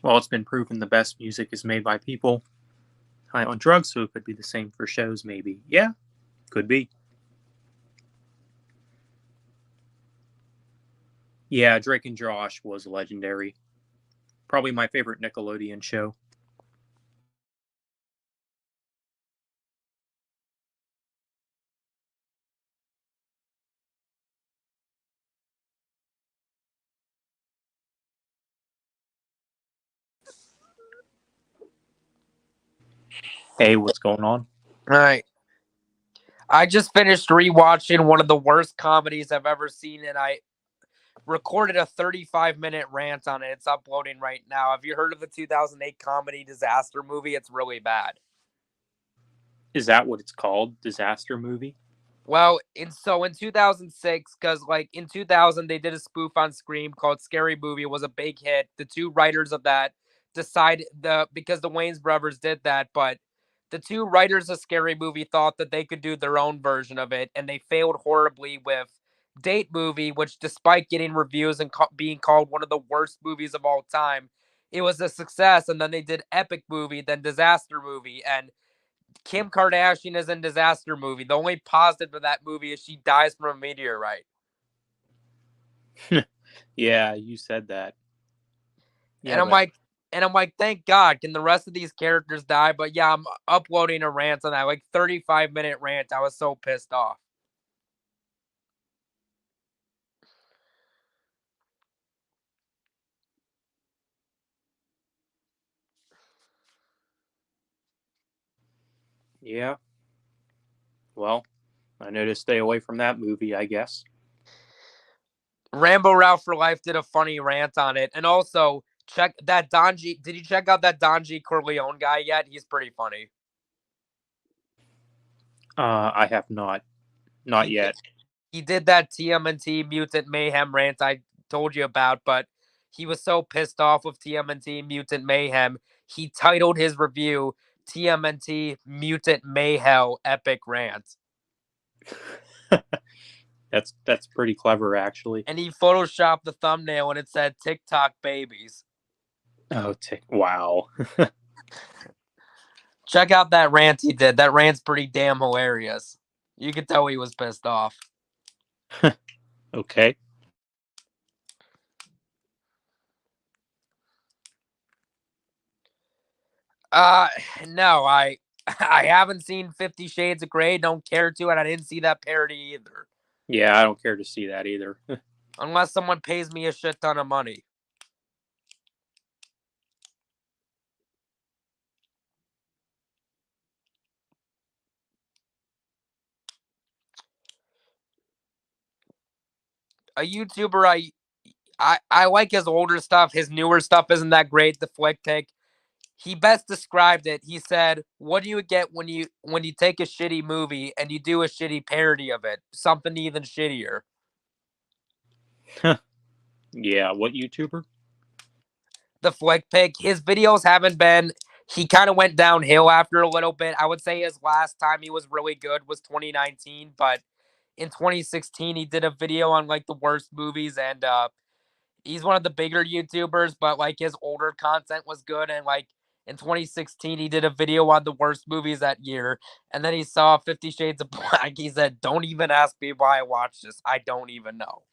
Well, it's been proven the best music is made by people high on drugs, so it could be the same for shows, maybe. Yeah, could be. Yeah, Drake and Josh was legendary. Probably my favorite Nickelodeon show. Hey, what's going on? All right. I just finished rewatching one of the worst comedies I've ever seen, and I recorded a 35-minute rant on it. It's uploading right now. Have you heard of the 2008 comedy Disaster Movie? It's really bad. Is that what it's called? Disaster movie? Well, in 2006, because like in 2000 they did a spoof on Scream called Scary Movie. It was a big hit. The two writers of that decided because the Wayans brothers did that, but the two writers of Scary Movie thought that they could do their own version of it, and they failed horribly with Date Movie, which despite getting reviews and being called one of the worst movies of all time, it was a success. And then they did Epic Movie, then Disaster Movie, and Kim Kardashian is in Disaster Movie. The only positive of that movie is she dies from a meteorite. Yeah, you said that. And Yeah, I'm but like, thank God. Can the rest of these characters die? But yeah, I'm uploading a rant on that, like 35-minute rant. I was so pissed off. yeah, well, I know to stay away from that movie, I guess. Rambo Ralph for Life did a funny rant on it, and also check that Donji. Did you check out that Donji Corleone guy yet? He's pretty funny. I have not. Not He did, yet. he did that TMNT Mutant Mayhem rant I told you about, but he was so pissed off with TMNT Mutant Mayhem, he titled his review TMNT Mutant Mayhem Epic Rant. That's pretty clever, actually. And he photoshopped the thumbnail and it said TikTok babies. Oh, wow. Check out that rant he did. That rant's pretty damn hilarious. You could tell he was pissed off. Okay. Uh no, I haven't seen 50 Shades of Grey, don't care to, and I didn't see that parody either. Yeah, I don't care to see that either. Unless someone pays me a shit ton of money. A YouTuber I like his older stuff. His newer stuff isn't that great. The Flick Pick. He best described it. He said, "What do you get when you take a shitty movie and you do a shitty parody of it? Something even shittier." Yeah, what YouTuber? The Flick Pick. His videos haven't been. He kind of went downhill after a little bit. I would say his last time he was really good was 2019, but in 2016 he did a video on like the worst movies, and he's one of the bigger YouTubers, but like his older content was good. And like in 2016, he did a video on the worst movies that year. And then he saw 50 Shades of Black. He said, "Don't even ask me why I watched this. I don't even know."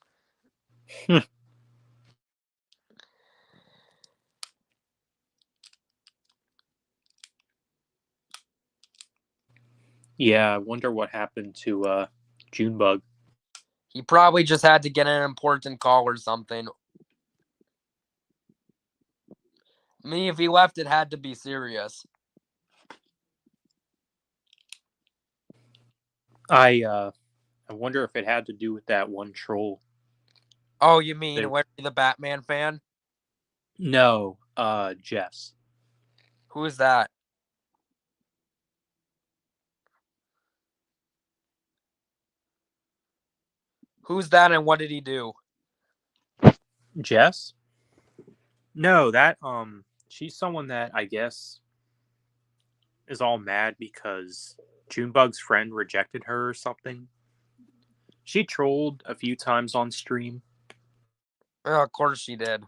Yeah, I wonder what happened to Junebug. He probably just had to get an important call or something. I mean, if he left, it had to be serious. I wonder if it had to do with that one troll. Oh, you mean They- Larry the Batman fan? No, Jess. Who is that? Who's that and what did he do? Jess? No, that she's someone that I guess is all mad because Junebug's friend rejected her or something. She trolled a few times on stream. Oh, of course she did.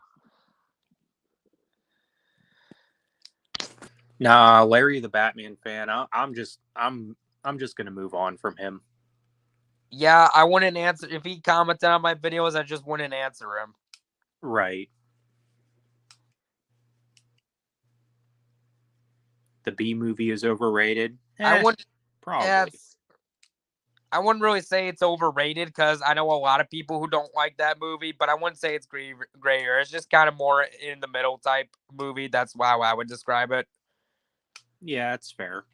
Nah, Larry the Batman fan. I'm just gonna move on from him. Yeah, I wouldn't answer if he commented on my videos. I just wouldn't answer him. Right. The B movie is overrated. I wouldn't. Probably. I wouldn't really say it's overrated because I know a lot of people who don't like that movie, but I wouldn't say it's grayer. It's just kind of more in the middle type movie. That's how I would describe it. Yeah, that's fair.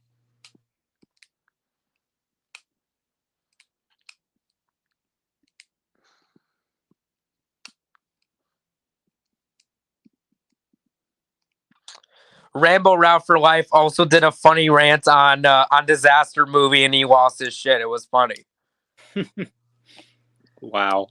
Rambo Route for Life also did a funny rant on Disaster Movie, and he lost his shit. It was funny. Wow.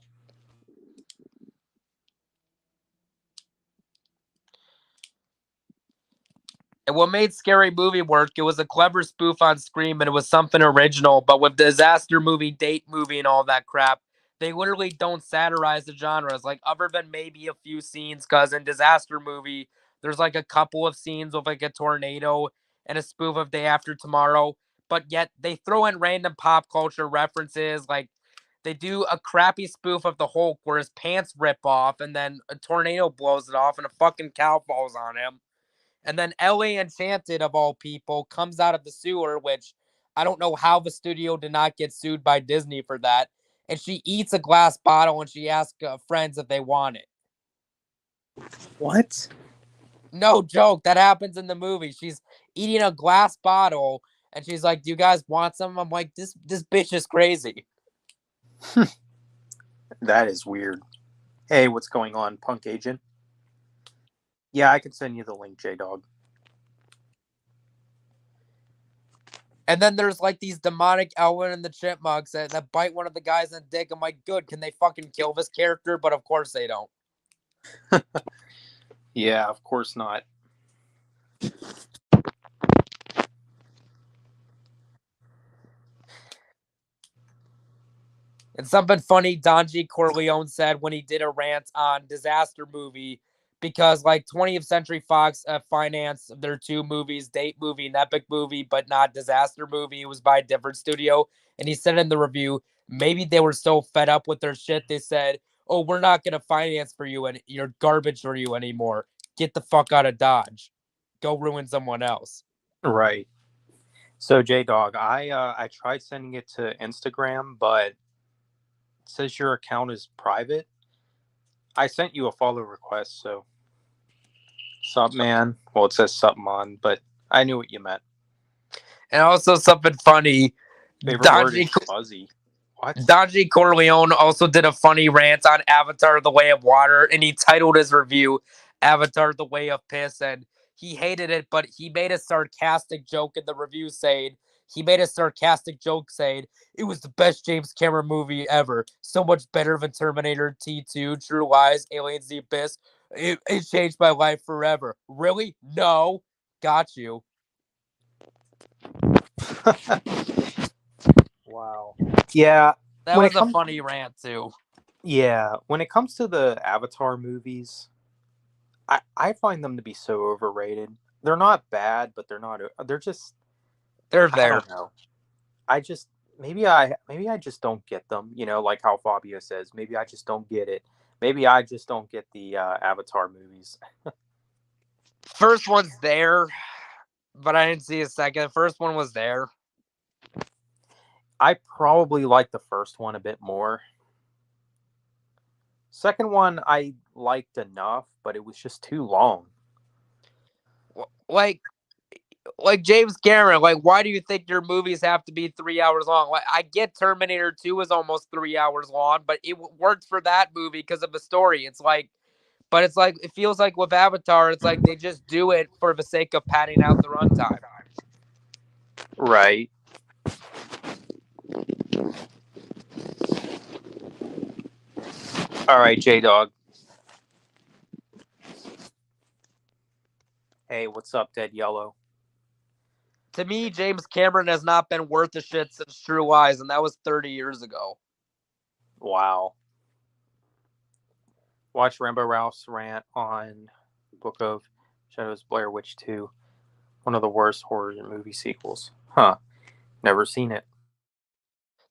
And what made Scary Movie work, it was a clever spoof on Scream, and it was something original. But with Disaster Movie, Date Movie, and all that crap, they literally don't satirize the genres. Like, other than maybe a few scenes, because in Disaster Movie, there's like a couple of scenes with like a tornado and a spoof of Day After Tomorrow. But yet they throw in random pop culture references. Like, they do a crappy spoof of the Hulk where his pants rip off, and then a tornado blows it off, and a fucking cow falls on him. And then Ellie Enchanted, of all people, comes out of the sewer, which I don't know how the studio did not get sued by Disney for that. And she eats a glass bottle and she asks friends if they want it. What? No joke. That happens in the movie. She's eating a glass bottle and she's like, "Do you guys want some?" I'm like, this bitch is crazy. That is weird. Hey, what's going on, Punk Agent? Yeah, I can send you the link, J-Dog. And then there's like these demonic Alvin and the Chipmunks that bite one of the guys in the dick. I'm like, good. Can they fucking kill this character? But of course they don't. Yeah, of course not. And something funny Don G. Corleone said when he did a rant on Disaster Movie, because like 20th Century Fox financed their two movies, Date Movie and Epic Movie, but not Disaster Movie. It was by a different studio. And he said in the review, maybe they were so fed up with their shit, they said, "Oh, we're not going to finance for you and you're garbage for you anymore. Get the fuck out of Dodge. Go ruin someone else." Right. So, J-Dog, I tried sending it to Instagram, but it says your account is private. I sent you a follow request, so sup, man. Well, it says sup, man, but I knew what you meant. And also something funny, Favorite word is fuzzy. What? Don G. Corleone also did a funny rant on Avatar: The Way of Water, and he titled his review Avatar: The Way of Piss, and he hated it, but he made a sarcastic joke in the review saying, it was the best James Cameron movie ever. So much better than Terminator, T2, True Lies, Aliens: The Abyss. It changed my life forever. Really? No. Got you. Wow. Yeah. That was a funny rant, too. Yeah. When it comes to the Avatar movies, I find them to be so overrated. They're not bad, but they're just They're I there. don't know. I just maybe I just don't get them. You know, like how Fabio says, maybe I just don't get it. Maybe I just don't get the Avatar movies. First one's there, but I didn't see a second. The first one was there. I probably like the first one a bit more. Second one I liked enough, but it was just too long. Like James Cameron, like, why do you think your movies have to be 3 hours long? Like, I get Terminator 2 is almost 3 hours long, but it worked for that movie because of the story. It's like, but it's like, it feels like with Avatar, it's like they just do it for the sake of padding out the runtime. Right. All right, J-Dog. Hey, what's up, Dead Yellow? To me, James Cameron has not been worth a shit since True Lies, and that was 30 years ago. Wow. Watch Rambo Ralph's rant on Book of Shadows, Blair Witch 2. One of the worst horror movie sequels. Huh. Never seen it.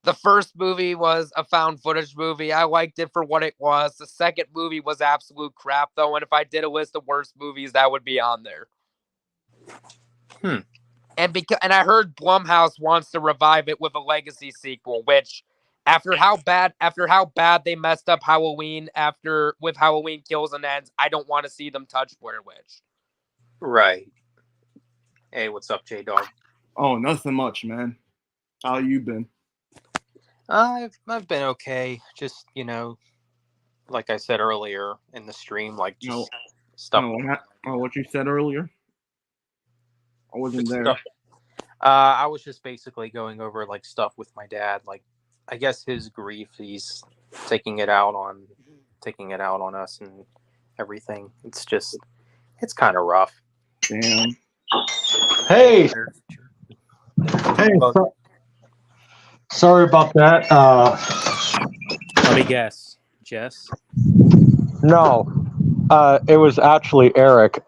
The first movie was a found footage movie. I liked it for what it was. The second movie was absolute crap, though, and if I did a list of worst movies, that would be on there. And I heard Blumhouse wants to revive it with a legacy sequel, which after how bad they messed up Halloween with Halloween Kills and Ends, I don't want to see them touch Blair Witch. Right. Hey, what's up, J-Dog? Oh, nothing much, man. How you been? I've been okay. Just, like I said earlier in the stream, like just stuff. What you said earlier? I wasn't there. Stuff. I was just basically going over like stuff with my dad. Like, I guess his grief, he's taking it out on us and everything. It's kind of rough. Damn. Hey, sorry about that. Let me guess, Jess. No, it was actually Eric.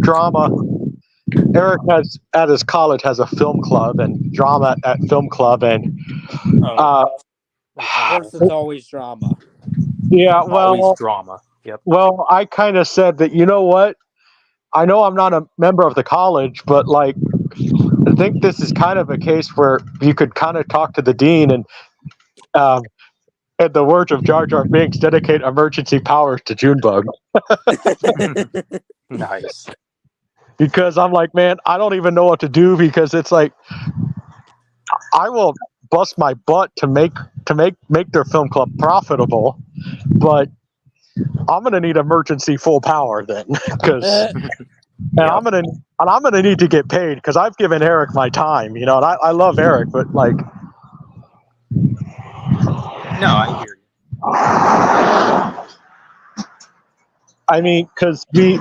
Drama. Eric at his college has a film club and drama at film club, and Of course, it's always drama. Yeah, well, always drama. Yep. Well, I kind of said that, you know what? I know I'm not a member of the college, but like, I think this is kind of a case where you could kind of talk to the dean and, in the words of Jar Jar Binks, dedicate emergency powers to Junebug. Nice. Because I'm like, man, I don't even know what to do, because it's like, I will bust my butt to make their film club profitable, but I'm gonna need emergency full power then, because I'm gonna need to get paid, because I've given Eric my time, and I love Eric, but like, no, I hear you. I mean, because we've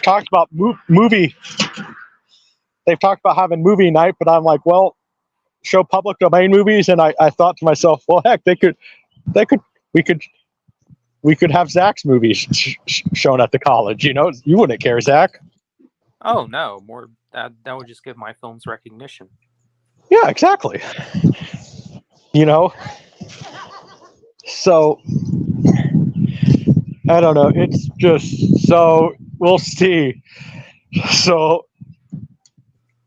talked about movie. They've talked about having movie night, but I'm like, well, show public domain movies, and I thought to myself, well, heck, we could have Zach's movies shown at the college. You wouldn't care, Zach. Oh no, more that would just give my films recognition. Yeah, exactly. So I don't know. It's just so we'll see. So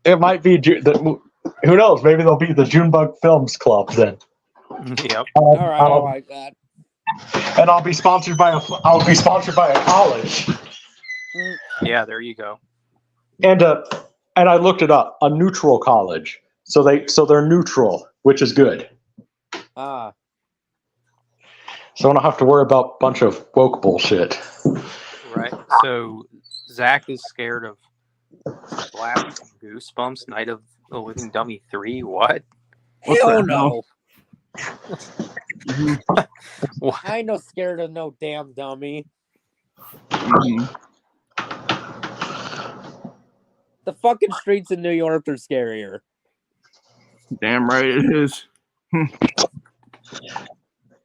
it might be who knows? Maybe they'll be the Junebug Films Club then. Yep. All right, I like that. And I'll be sponsored by a college. Yeah, there you go. And I looked it up, a neutral college. So they're neutral, which is good. Ah. So I don't have to worry about a bunch of woke bullshit. Right. So Zach is scared of Blast from Goosebumps, Night of the Living Dummy 3. What? Hell no. What? I ain't no scared of no damn dummy. Mm-hmm. The fucking streets in New York are scarier. Damn right it is.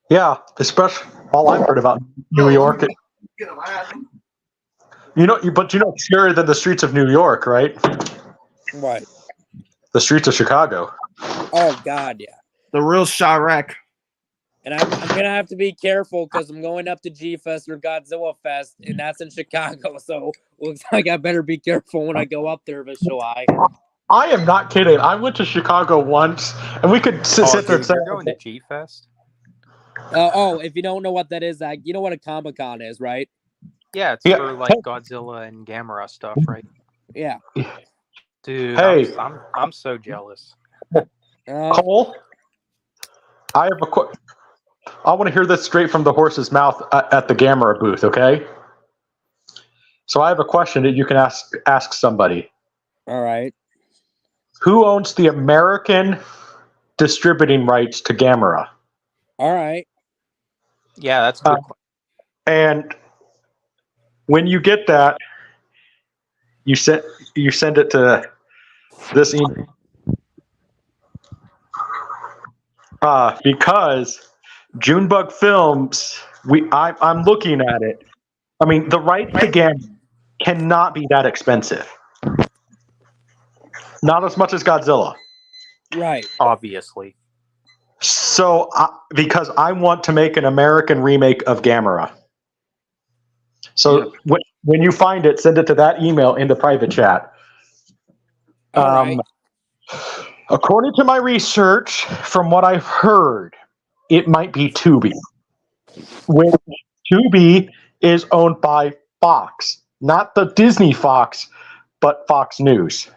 Yeah, especially all I've heard about New York. But it's scarier than the streets of New York, right? What? The streets of Chicago. Oh God, yeah. The real Chirac. And I'm gonna have to be careful because I'm going up to G Fest or Godzilla Fest, and that's in Chicago. So looks like I better be careful when I go up there, Visual. I am not kidding. I went to Chicago once, and we could sit there and dude, say, you're going to G Fest? If you don't know what that is, Zach, you know what a Comic-Con is, right? Yeah, it's for like Godzilla and Gamera stuff, right? Yeah. Dude, Hey. I'm so jealous. Cole, I have I want to hear this straight from the horse's mouth at the Gamera booth, okay? So I have a question that you can ask somebody. All right. Who owns the American distributing rights to Gamera? All right. Yeah, that's a good question. And when you get that, you send it to this email. Because Junebug Films, I'm looking at it. I mean, the rights to Gamera cannot be that expensive. Not as much as Godzilla. Right. Obviously. So, because I want to make an American remake of Gamera. So, when you find it, send it to that email in the private chat. All right. According to my research, from what I've heard, it might be Tubi. Which Tubi is owned by Fox. Not the Disney Fox, but Fox News.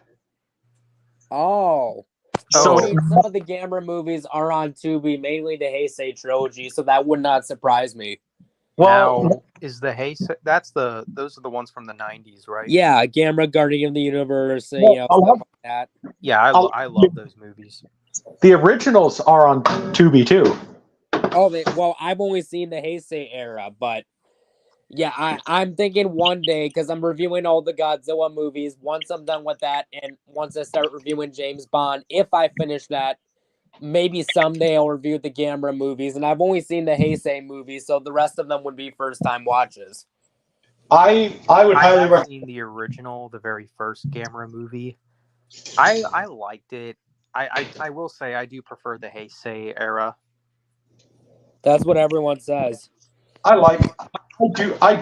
Oh. So Some of the Gamera movies are on Tubi, mainly the Heisei trilogy, so that would not surprise me. Well, now, is the Heisei? Those are the ones from the 90s, right? Yeah, Gamera, Guardian of the Universe, stuff like that. Yeah, I love those movies. The originals are on Tubi too. Oh, I've only seen the Heisei era, but yeah, I'm thinking one day, because I'm reviewing all the Godzilla movies, once I'm done with that, and once I start reviewing James Bond, if I finish that, maybe someday I'll review the Gamera movies, and I've only seen the Heisei movies, so the rest of them would be first-time watches. I would highly recommend seen the original, the very first Gamera movie. I liked it. I will say I do prefer the Heisei era. That's what everyone says. I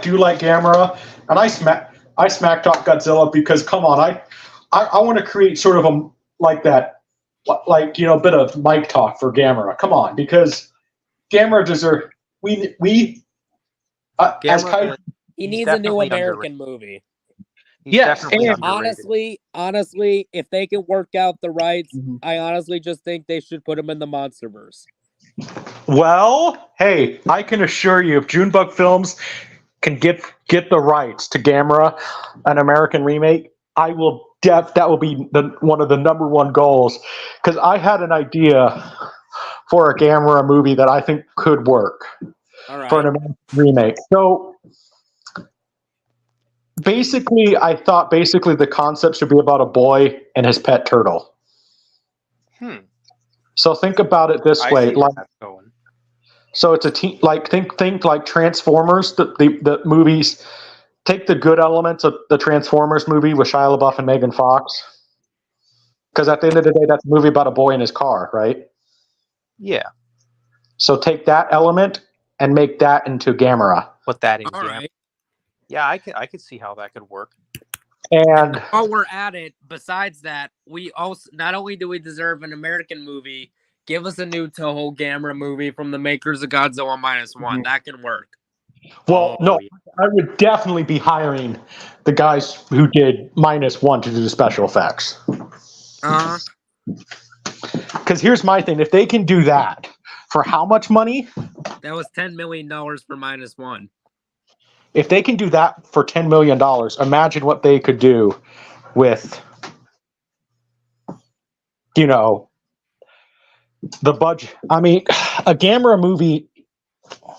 do like Gamera, and I smack talk Godzilla because come on, I want to create sort of a bit of mic talk for Gamera. Come on, because Gamera deserves he needs a new American movie. Yes, and honestly, if they can work out the rights, I honestly just think they should put him in the MonsterVerse. Well, hey, I can assure you, if Junebug Films can get the rights to Gamera, an American remake, I will. That will be one of the number one goals, because I had an idea for a Gamera movie that I think could work for an American remake. So basically, I thought the concept should be about a boy and his pet turtle. So think about it this way, so it's a team, think like Transformers, the movies. Take the good elements of the Transformers movie with Shia LaBeouf and Megan Fox, because at the end of the day, that's a movie about a boy in his car, right? Yeah. So take that element and make that into Gamera. Put that in Gamera. Right. Yeah, I could see how that could work. And while we're at it, besides that, we also not only do we deserve an American movie, give us a new Toho Gamera movie from the makers of Godzilla -1. That can work. Well, no, I would definitely be hiring the guys who did -1 to do the special effects. Because here's my thing: if they can do that for how much money? That was $10 million for -1. If they can do that for $10 million, imagine what they could do with, the budget. I mean, a Gamera movie.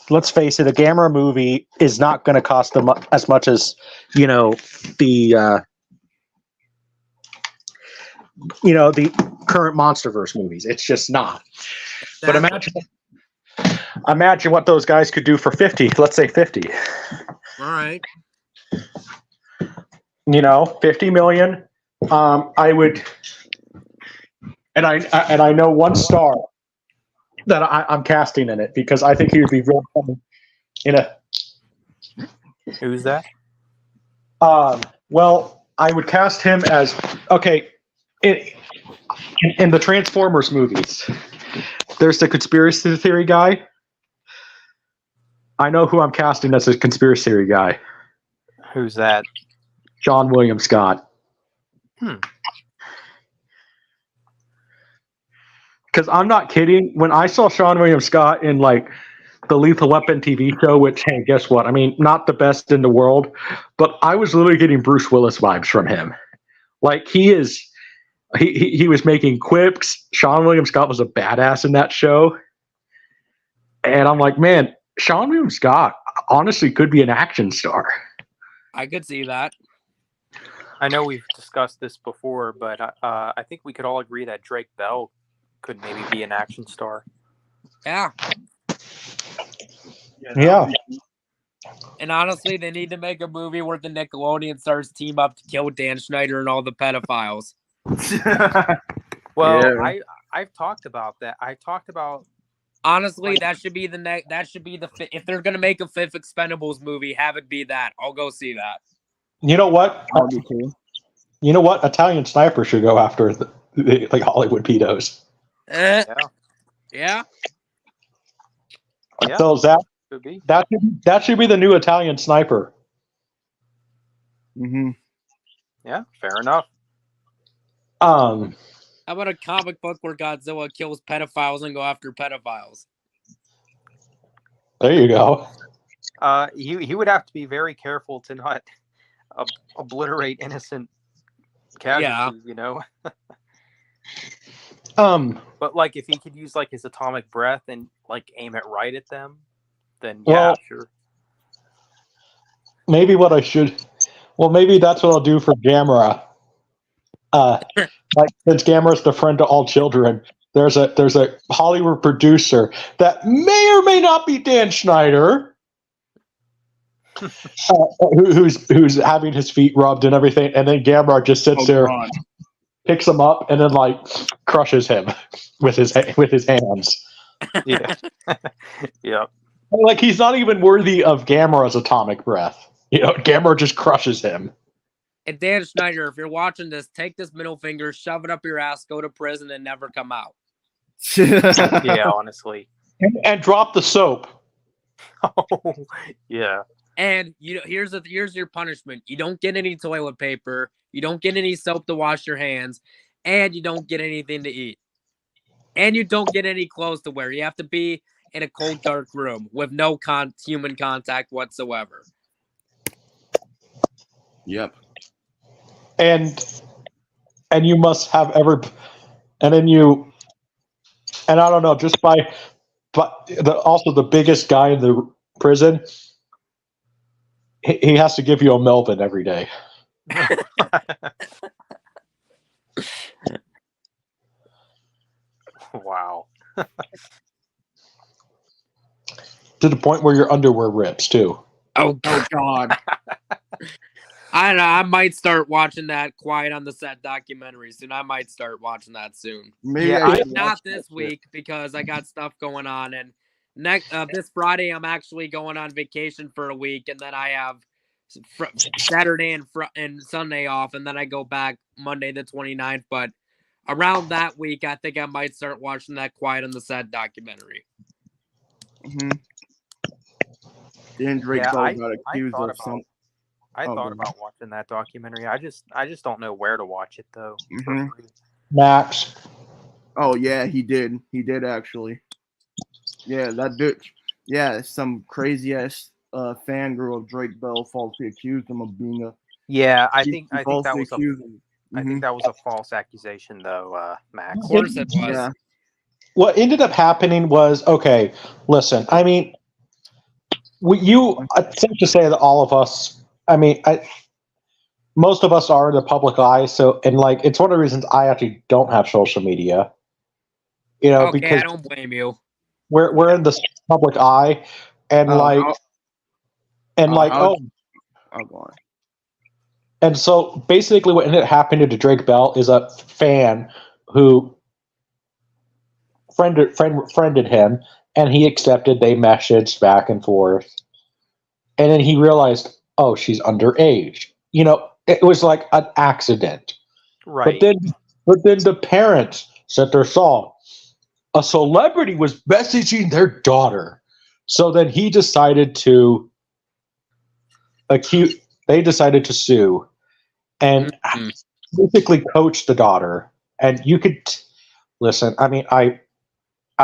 Let's face it, a Gamera movie is not going to cost them as much as, the current MonsterVerse movies. It's just not. But imagine what those guys could do for 50. Let's say 50. All right. 50 million. I would, and I know one star that I'm casting in it because I think he would be real funny in a. Who's that? Well, I would cast him as okay. In the Transformers movies, there's the conspiracy theory guy. I know who I'm casting as a conspiracy theory guy. Who's that? John William Scott. Because I'm not kidding. When I saw Sean William Scott in like the Lethal Weapon TV show, which, hey, guess what? I mean, not the best in the world, but I was literally getting Bruce Willis vibes from him. Like he was making quips. Sean William Scott was a badass in that show. And I'm like, man, Sean William Scott honestly could be an action star. I could see that. I know we've discussed this before, but I think we could all agree that Drake Bell could maybe be an action star. Yeah. Yeah. And honestly, they need to make a movie where the Nickelodeon stars team up to kill Dan Schneider and all the pedophiles. Well, Yeah. I've talked about that. I talked about Honestly, that should be if they're gonna make a fifth Expendables movie, have it be that. I'll go see that. You know what? That'd be cool. You know what? Italian Sniper should go after the like Hollywood pedos. Yeah. yeah, So Zach, could be. that should be the new Italian Sniper. Mm-hmm. Yeah, fair enough. How about a comic book where Godzilla kills pedophiles and go after pedophiles? There you go. He would have to be very careful to not obliterate innocent casualties, you know. But like, if he could use like his atomic breath and like aim it right at them, then yeah, Well, sure. maybe what I should. Well, maybe that's what I'll do for Gamera. Like since Gamera's the friend to all children, there's a Hollywood producer that may or may not be Dan Schneider, who's having his feet rubbed and everything, and then Gamera just sits there, God. picks him up, and then like crushes him with his hands. Yeah, yeah. Like he's not even worthy of Gamera's atomic breath. You know, Gamera just crushes him. And Dan Schneider, if you're watching this, take this middle finger, shove it up your ass, go to prison, and never come out. Yeah, honestly. And drop the soap. Oh, yeah. And here's your punishment. You don't get any toilet paper, you don't get any soap to wash your hands, and you don't get anything to eat. And you don't get any clothes to wear. You have to be in a cold, dark room with no human contact whatsoever. Yep. And you must have and I don't know, just but also the biggest guy in the prison, he has to give you a Melvin every day. Wow. To the point where your underwear rips too. Oh God. I don't know. I might start watching that Quiet on the Set documentary soon. I might start watching that soon. Maybe Yeah, I should Not watch this that week because I got stuff going on. And this Friday, I'm actually going on vacation for a week, and then I have Saturday and Sunday off, and then I go back Monday the 29th. But around that week, I think I might start watching that Quiet on the Set documentary. Mm-hmm. Dan Drake Yeah, Bell I got accused thought of about- something. I Oh, thought go about watching that documentary. I just don't know where to watch it though. for Mhm. free. Max. Oh yeah, he did. He did actually. Yeah, that dude. Yeah, some crazy ass fangirl of Drake Bell falsely accused him of being a. Yeah, I think that falsely was accused him. I Mhm. think that was a false accusation though, Max. Of course it was. Yeah. What ended up happening was, okay, listen, I mean, it's safe to say that all of us, I mean, most of us are in the public eye, so, and like, it's one of the reasons I actually don't have social media, you know, Okay, because I don't blame you. we're in the public eye, and Oh, like, oh, go on. and so basically what ended up happening to Drake Bell is a fan who friended him, and he accepted. They messaged back and forth, and then he realized, oh, she's underage. It was like an accident. Right. But then the parents said they saw a celebrity was messaging their daughter. So then he decided to they decided to sue and basically coach the daughter. And you could listen, I mean, I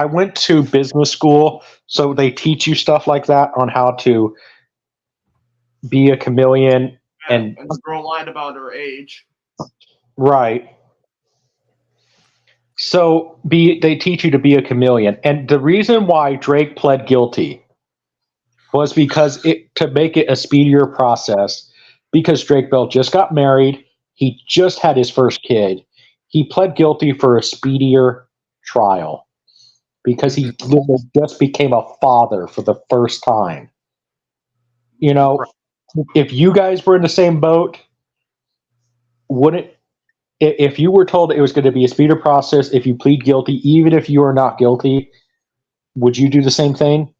went to business school, so they teach you stuff like that on how to be a chameleon. And the girl lied about her age. Right. So they teach you to be a chameleon. And the reason why Drake pled guilty was because to make it a speedier process, because Drake Bell just got married, he just had his first kid. He pled guilty for a speedier trial because he literally just became a father for the first time. If you guys were in the same boat, if you were told it was going to be a speedier process, if you plead guilty, even if you are not guilty, would you do the same thing?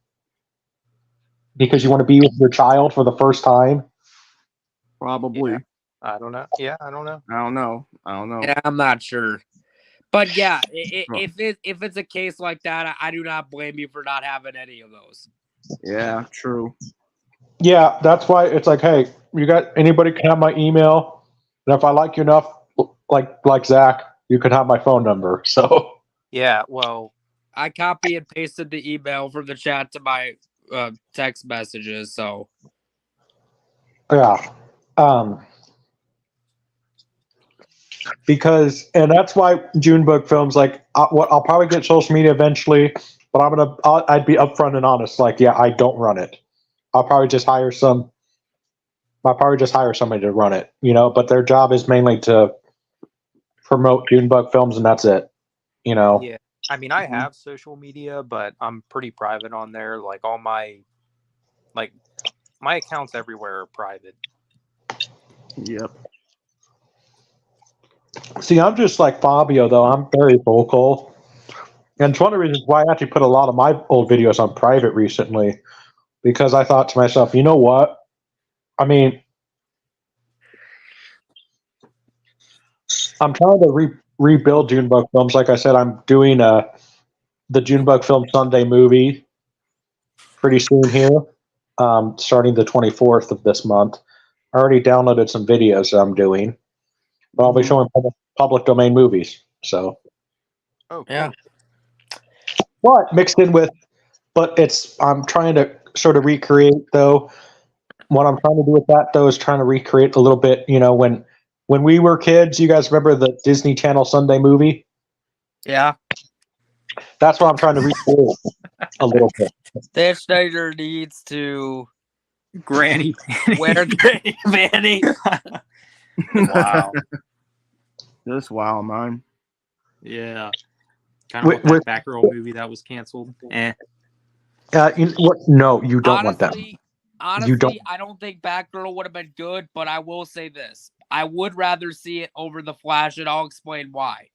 Because you want to be with your child for the first time? Probably. Yeah. I don't know. Yeah, I don't know. I don't know. Yeah, I'm not sure. But yeah, if it's a case like that, I do not blame you for not having any of those. Yeah, true. Yeah, that's why it's like, hey, you got anybody can have my email, and if I like you enough, like Zach, you can have my phone number. So Yeah, well, I copy and pasted the email from the chat to my text messages. So yeah, because and that's why Junebug Films I'll probably get social media eventually, but I'd be upfront and honest. Like, yeah, I don't run it. I'll probably just hire somebody to run it, but their job is mainly to promote Junebug Films, and that's it, Yeah. I mean, I have social media, but I'm pretty private on there. Like all my accounts everywhere are private. Yep. See, I'm just like Fabio, though. I'm very vocal. And it's one of the reasons why I actually put a lot of my old videos on private recently, because I thought to myself, you know what? I mean, I'm trying to rebuild Junebug Films. Like I said, I'm doing the Junebug Film Sunday movie pretty soon here, starting the 24th of this month. I already downloaded some videos that I'm doing, but I'll be showing public domain movies. So, Oh, cool. yeah. But mixed in with, I'm trying to sort of recreate, though. What I'm trying to do with that, though, is trying to recreate a little bit, when we were kids. You guys remember the Disney Channel Sunday movie? Yeah. That's what I'm trying to recreate a little bit. Dan Schneider needs to Granny wear Granny Vanny. Wow. This wow, man. Yeah. Kind of like that Batgirl movie that was canceled. You know what? No, you don't want that. Honestly, I don't think Batgirl would have been good, but I will say this. I would rather see it over The Flash, and I'll explain why.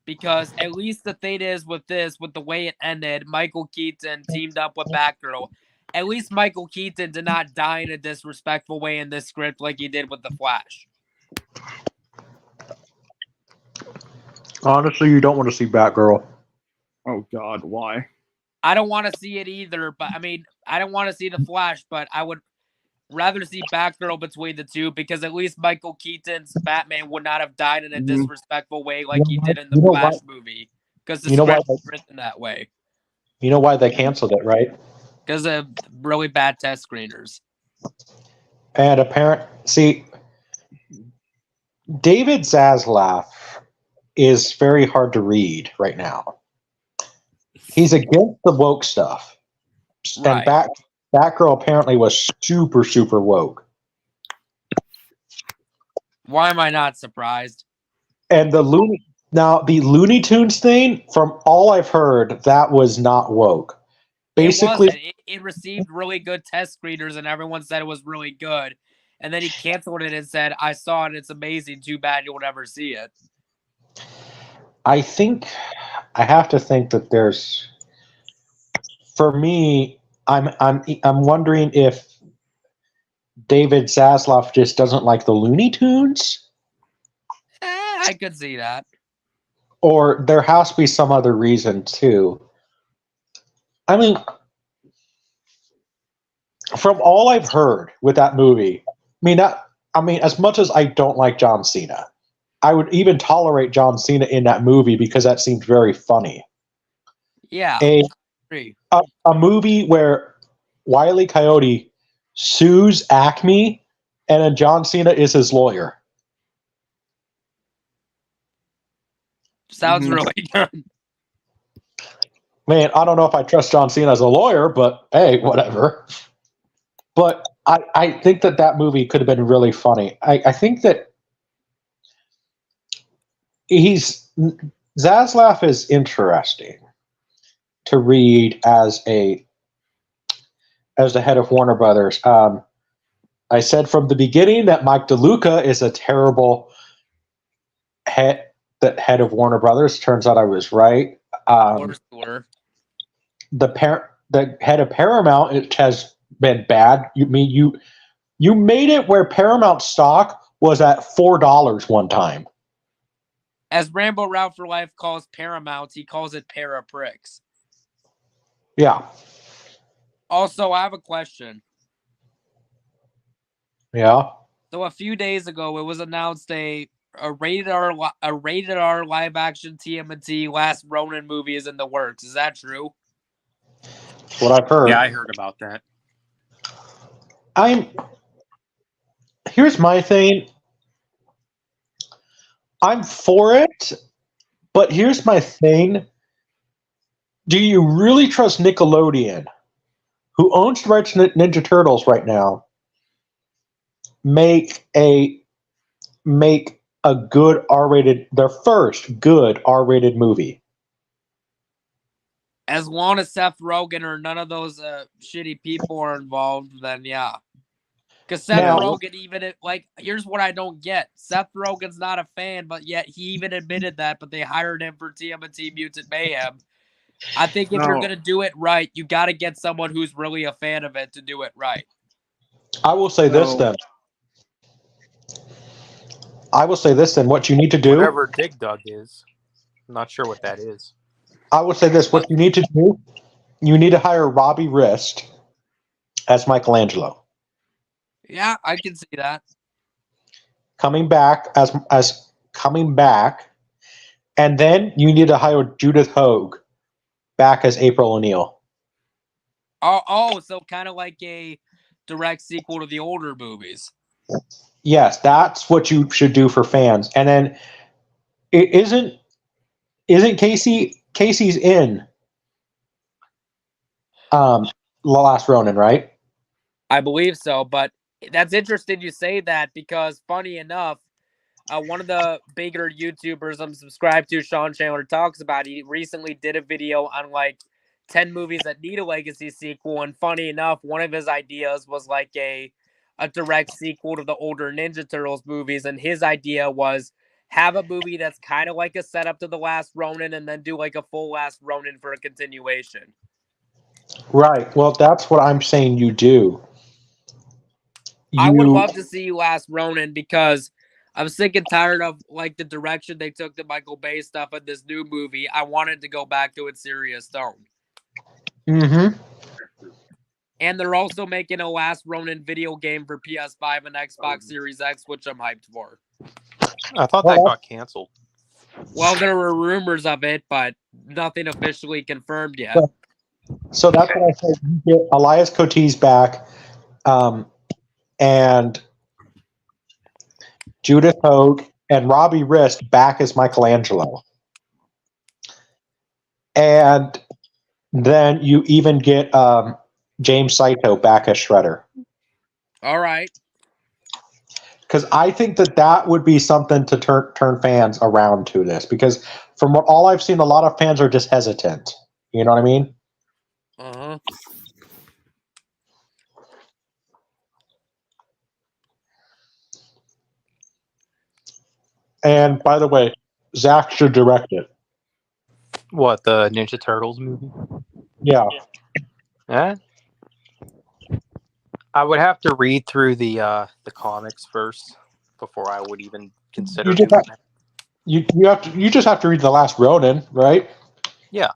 Because at least the thing is with the way it ended, Michael Keaton teamed up with Batgirl. At least Michael Keaton did not die in a disrespectful way in this script like he did with The Flash. Honestly, you don't want to see Batgirl. Oh, God, why? I don't want to see it either, but I mean, I don't want to see The Flash, but I would rather see Batgirl between the two, because at least Michael Keaton's Batman would not have died in a disrespectful way like he did in the Flash movie, because the script was written that way. You know why they canceled it, right? Because of really bad test screeners. And David Zaslav is very hard to read right now. He's against the woke stuff. Right. And Batgirl apparently was super, super woke. Why am I not surprised? And the Looney Tunes thing, from all I've heard, that was not woke. Basically, it received really good test screeners, and everyone said it was really good. And then he canceled it and said, "I saw it. It's amazing. Too bad you'll never see it." I think I have to think that there's. For me, I'm wondering if David Zaslav just doesn't like the Looney Tunes, I could see that. or there has to be some other reason too. I mean, from all I've heard with that movie, as much as I don't like John Cena, I would even tolerate John Cena in that movie because that seemed very funny. Yeah. A Agree. a movie where Wile E. Coyote sues Acme, and then John Cena is his lawyer. Sounds Mhm. really good. Man, I don't know if I trust John Cena as a lawyer, but hey, whatever. But I think that movie could have been really funny. I think that Zaslav is interesting to read as the head of Warner Brothers. I said from the beginning that Mike DeLuca is a terrible head of Warner Brothers. Turns out I was right. Sure. The head of Paramount, it has been bad. You made it where Paramount stock was at $4 one time. As Rambo Route for Life calls Paramount, he calls it Parapricks. Yeah. Also, I have a question. Yeah. So a few days ago, it was announced a rated R live action TMNT Last Ronin movie is in the works. Is that true? That's what I've heard. Yeah, I heard about that. Here's my thing. I'm for it, but here's my thing. Do you really trust Nickelodeon, who owns the rights to Ninja Turtles right now, make a good R-rated, their first good R-rated movie? As long as Seth Rogen or none of those shitty people are involved, then yeah. Because Seth Rogen here's what I don't get. Seth Rogen's not a fan, but yet he even admitted that, but they hired him for TMNT Mutant Mayhem. I think if you're going to do it right, you got to get someone who's really a fan of it to do it right. I will say this then. What you need to do. Whatever Dig Dug is. I'm not sure what that is. I will say this. What you need to do, you need to hire Robbie Rist as Michelangelo. Yeah, I can see that. Coming back, and then you need to hire Judith Hoag back as April O'Neil. Oh, so kind of like a direct sequel to the older movies. Yes, that's what you should do for fans. And then it isn't Casey's in The Last Ronin, right? I believe so, but that's interesting you say that because funny enough, one of the bigger YouTubers I'm subscribed to, Sean Chandler, talks about, he recently did a video on like 10 movies that need a legacy sequel. And funny enough, one of his ideas was like a direct sequel to the older Ninja Turtles movies. And his idea was have a movie that's kind of like a setup to The Last Ronin and then do like a full Last Ronin for a continuation. Right. Well, that's what I'm saying you do. I would love to see Last Ronin because I'm sick and tired of like the direction they took the Michael Bay stuff in this new movie. I wanted to go back to its serious tone. Mm-hmm. And they're also making a Last Ronin video game for PS5 and Xbox Series X, which I'm hyped for. I thought that got canceled. Well, there were rumors of it, but nothing officially confirmed yet. So that's what I said. You get Elias Cotis back, and Judith Hoag and Robbie Rist back as Michelangelo. And then you even get James Saito back as Shredder. All right. Because I think that would be something to turn fans around to this. Because from what all I've seen, a lot of fans are just hesitant. You know what I mean? Uh-huh. And by the way, Zach should direct it. What, the Ninja Turtles movie? Yeah. Eh? I would have to read through the comics first before I would even consider You just doing have, that. you just have to read The Last Ronin, right? Yeah.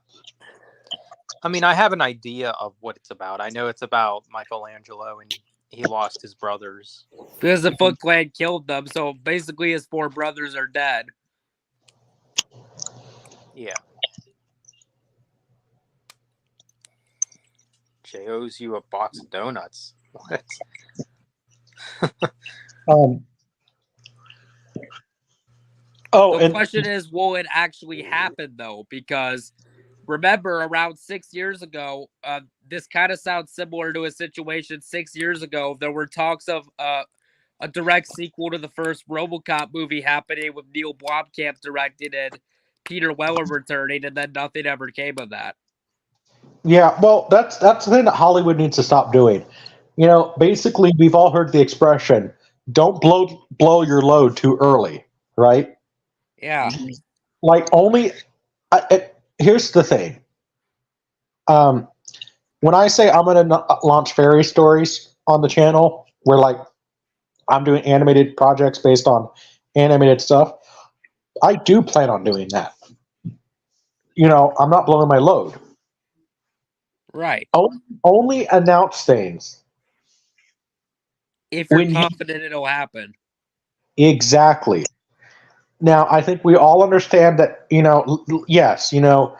I mean, I have an idea of what it's about. I know it's about Michelangelo and he lost his brothers. Because the Foot Clan killed them, so basically his 4 brothers are dead. Yeah. Jay owes you a box of donuts. What? Oh, The and question is, will it actually happen though? Because remember, around 6 years ago, this kind of sounds similar to a situation 6 years ago. There were talks of a direct sequel to the first RoboCop movie happening with Neil Blomkamp directing and Peter Weller returning, and then nothing ever came of that. yeah, well, that's the thing that Hollywood needs to stop doing. You know, basically, we've all heard the expression, "Don't blow your load too early," right? Yeah. Like, here's the thing. When I say I'm going to launch fairy stories on the channel, where like I'm doing animated projects based on animated stuff, I do plan on doing that. You know, I'm not blowing my load. Right. Only announce things. If you're When you- confident it'll happen. Exactly. Now, I think we all understand that, you know, yes, you know,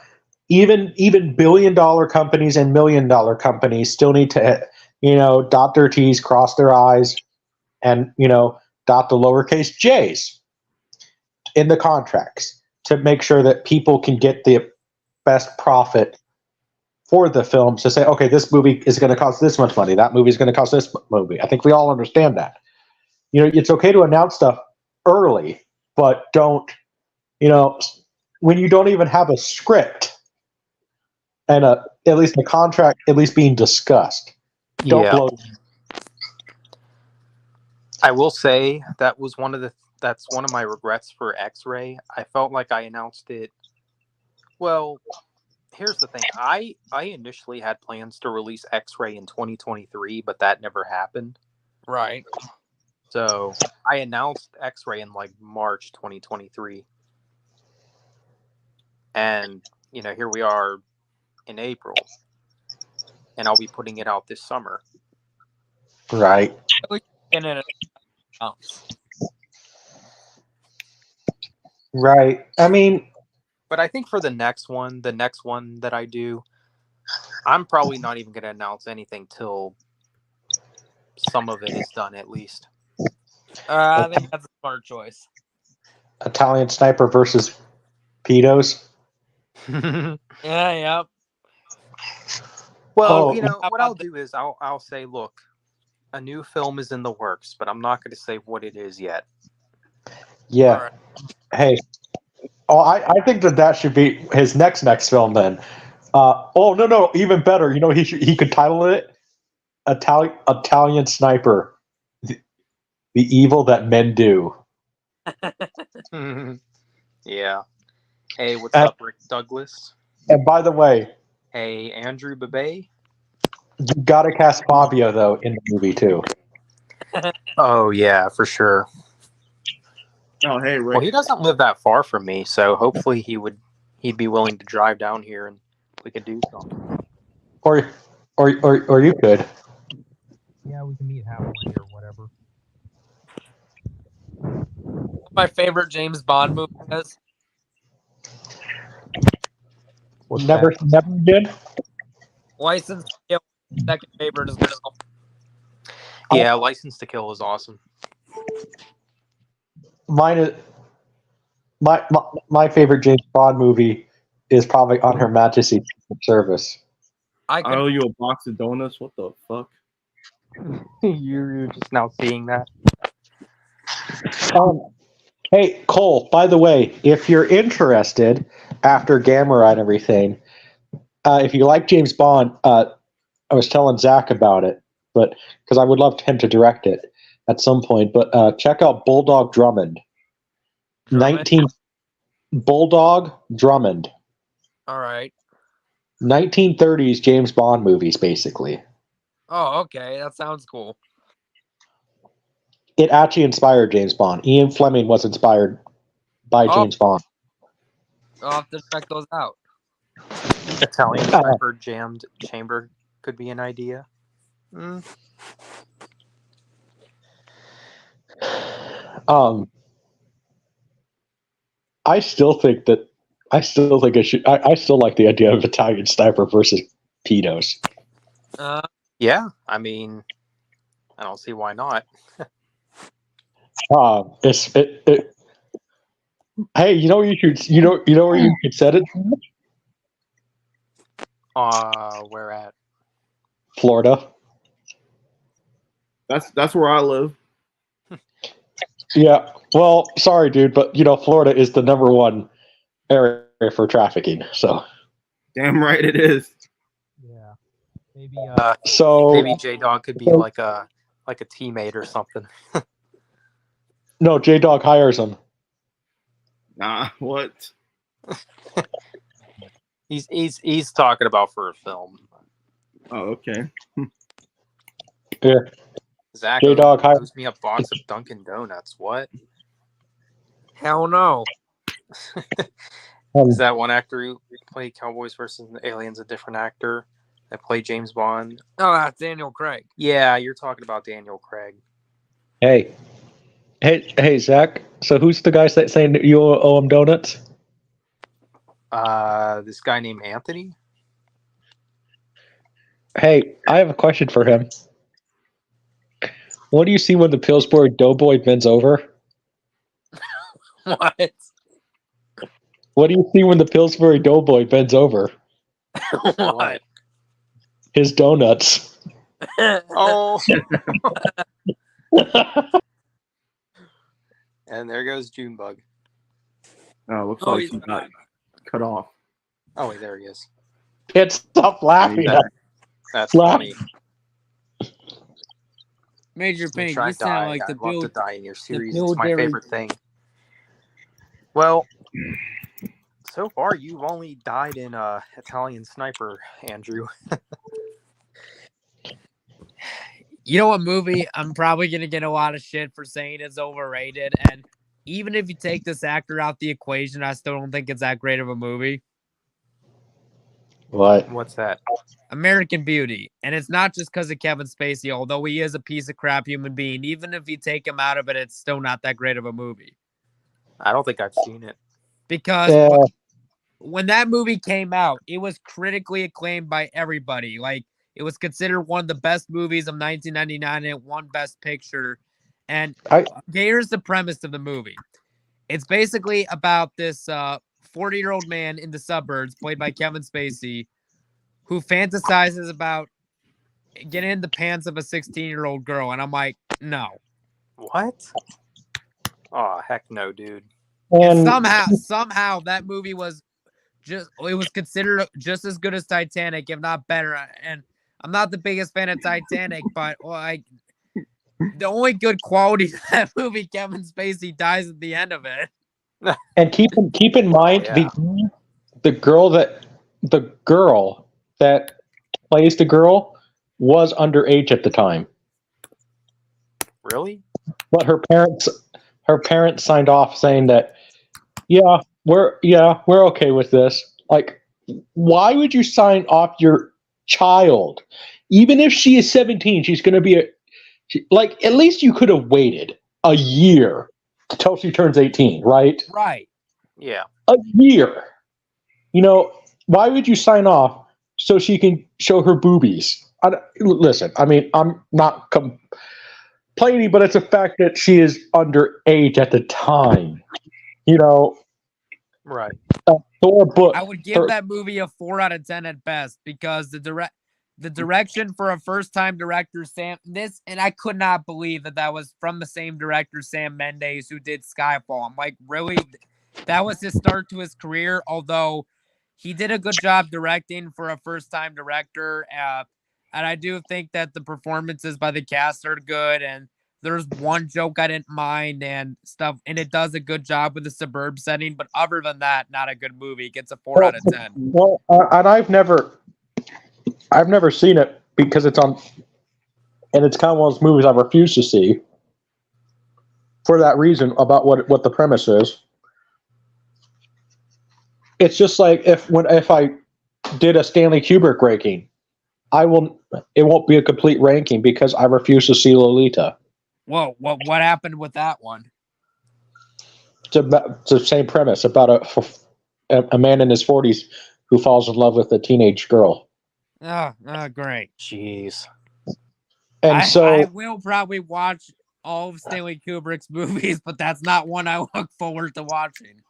even billion-dollar companies and million-dollar companies still need to, you know, dot their T's, cross their I's, and, you know, dot the lowercase j's in the contracts to make sure that people can get the best profit for the film. To say, okay, this movie is going to cost this much money, that movie is going to cost this movie. I think we all understand that. You know, it's okay to announce stuff early, but don't, you know, when you don't even have a script and at least a contract at least being discussed. Don't Yeah. blow. I will say that's one of my regrets for X-Ray. I felt like I announced it. Well, here's the thing. I initially had plans to release X-Ray in 2023, but that never happened. Right. So I announced X-Ray in like March 2023. And, you know, here we are in April. And I'll be putting it out this summer. Right. Right. I mean, but I think for the next one that I do, I'm probably not even going to announce anything till some of it is done at least. I think that's a smart choice. Italian Sniper versus pedos. Yeah. Well, you know, what I'll do is I'll say, look, a new film is in the works, but I'm not going to say what it is yet. Yeah. Right. Hey. Oh, I think that should be his next film then. No, even better. You know, he could title it Italian Sniper, the evil that men do. Yeah. Hey, what's up, Rick Douglas? And by the way, hey, Andrew Bebe. You gotta cast Fabio though in the movie too. Oh yeah, for sure. Oh hey, Rick. Well, he doesn't live that far from me, so hopefully he'd be willing to drive down here and we could do something. Or you could. Yeah, we can meet halfway or whatever. My favorite James Bond movie is. Never did. License to Kill. Second favorite as well. Yeah, License to Kill is awesome. Mine is my favorite James Bond movie is probably On Her Majesty's Secret Service. I owe you a box of donuts. What the fuck? You're just now seeing that. Hey Cole, by the way, if you're interested after Gamera and everything, if you like James Bond, I was telling Zach about it, but because I would love him to direct it at some point. But check out Bulldog Drummond. 19 Bulldog Drummond. All right. 1930s James Bond movies, basically. Oh, okay. That sounds cool. It actually inspired James Bond. Ian Fleming was inspired by Oh. James Bond. I'll have to check those out. Italian sniper jammed chamber could be an idea. I still think it should. I still like the idea of Italian sniper versus pedos. Yeah, I mean, I don't see why not. Hey, you know where you could set it? Where at? Florida. That's where I live. Yeah. Well, sorry, dude, but Florida is the number one area for trafficking. So. Damn right it is. Yeah. Maybe. Maybe J Dog could be like a teammate or something. No, J Dog hires him. Nah, what? He's talking about for a film. Oh, okay. Yeah. Zach J-Dog owes me a box of Dunkin' Donuts. What? Hell no. Is that one actor who played Cowboys versus Aliens a different actor that played James Bond? Oh, that's Daniel Craig. Yeah, you're talking about Daniel Craig. Hey, Zach. So who's the guy saying that you owe him donuts? This guy named Anthony. Hey, I have a question for him. What do you see when the Pillsbury Doughboy bends over? What? What do you see when the Pillsbury Doughboy bends over? What? His donuts. Oh. And there goes Junebug. Oh, looks like he got cut off. Oh, wait, there he is. Can't stop laughing. That's funny. Major Pink, you I'd sound like the I'd love to build. die in your series. build It's my Jerry- favorite thing. Well, so far you've only died in Italian Sniper, Andrew. You know what movie I'm probably going to get a lot of shit for saying is overrated? And even if you take this actor out the equation, I still don't think it's that great of a movie. What? What's that? American Beauty. And it's not just because of Kevin Spacey, although he is a piece of crap human being. Even if you take him out of it, it's still not that great of a movie. I don't think I've seen it. Because when that movie came out, it was critically acclaimed by everybody. Like, it was considered one of the best movies of 1999 and it won Best Picture. And here's the premise of the movie. It's basically about this 40-year-old man in the suburbs, played by Kevin Spacey, who fantasizes about getting in the pants of a 16-year-old girl. And I'm like, no. What? Oh, heck no, dude. And somehow that movie was considered just as good as Titanic, if not better. And I'm not the biggest fan of Titanic, but the only good quality of that movie, Kevin Spacey dies at the end of it. And keep in mind the girl that plays the girl was underage at the time. Really? But her parents signed off saying that we're okay with this. Like, why would you sign off your child? Even if she is 17, she's going to be at least you could have waited a year until she turns 18, right? Right. Yeah. A year. Why would you sign off so she can show her boobies? Listen, I mean, I'm not complaining, but it's a fact that she is underage at the time. Right. I would give that movie a 4 out of 10 at best because the direction for a first-time director, and I could not believe that was from the same director, Sam Mendes, who did Skyfall. I'm like, really? That was his start to his career, although he did a good job directing for a first-time director. And I do think that the performances by the cast are good, and there's one joke I didn't mind and stuff, and it does a good job with the suburb setting. But other than that, not a good movie. It gets a 4 out of 10. Well, and I've never seen it because it's on, and it's kind of one of those movies I refuse to see for that reason about what the premise is. It's just like if I did a Stanley Kubrick ranking, it won't be a complete ranking because I refuse to see Lolita. Whoa, what happened with that one? It's the same premise about a man in his 40s who falls in love with a teenage girl. Oh, great. Jeez. And I will probably watch all of Stanley Kubrick's movies, but that's not one I look forward to watching.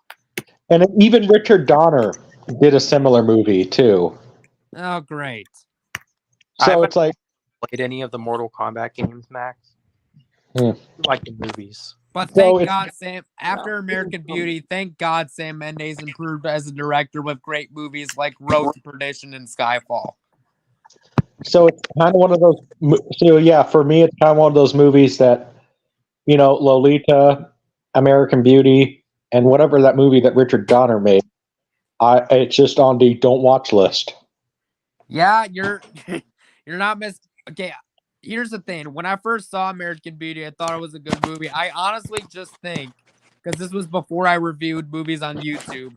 And even Richard Donner did a similar movie too. Oh, great. So it's like, Played any of the Mortal Kombat games, Max? Hmm. Like the movies. But So thank God, Sam, after American Beauty, thank God Sam Mendes improved as a director with great movies like Road to Perdition and Skyfall. so it's kind of one of those. So yeah, for me, it's kind of one of those movies that, Lolita, American Beauty, and whatever that movie that Richard Donner made. It's just on the don't watch list. Yeah, you're not Okay, here's the thing. When I first saw American Beauty, I thought it was a good movie. I honestly just think, because this was before I reviewed movies on YouTube,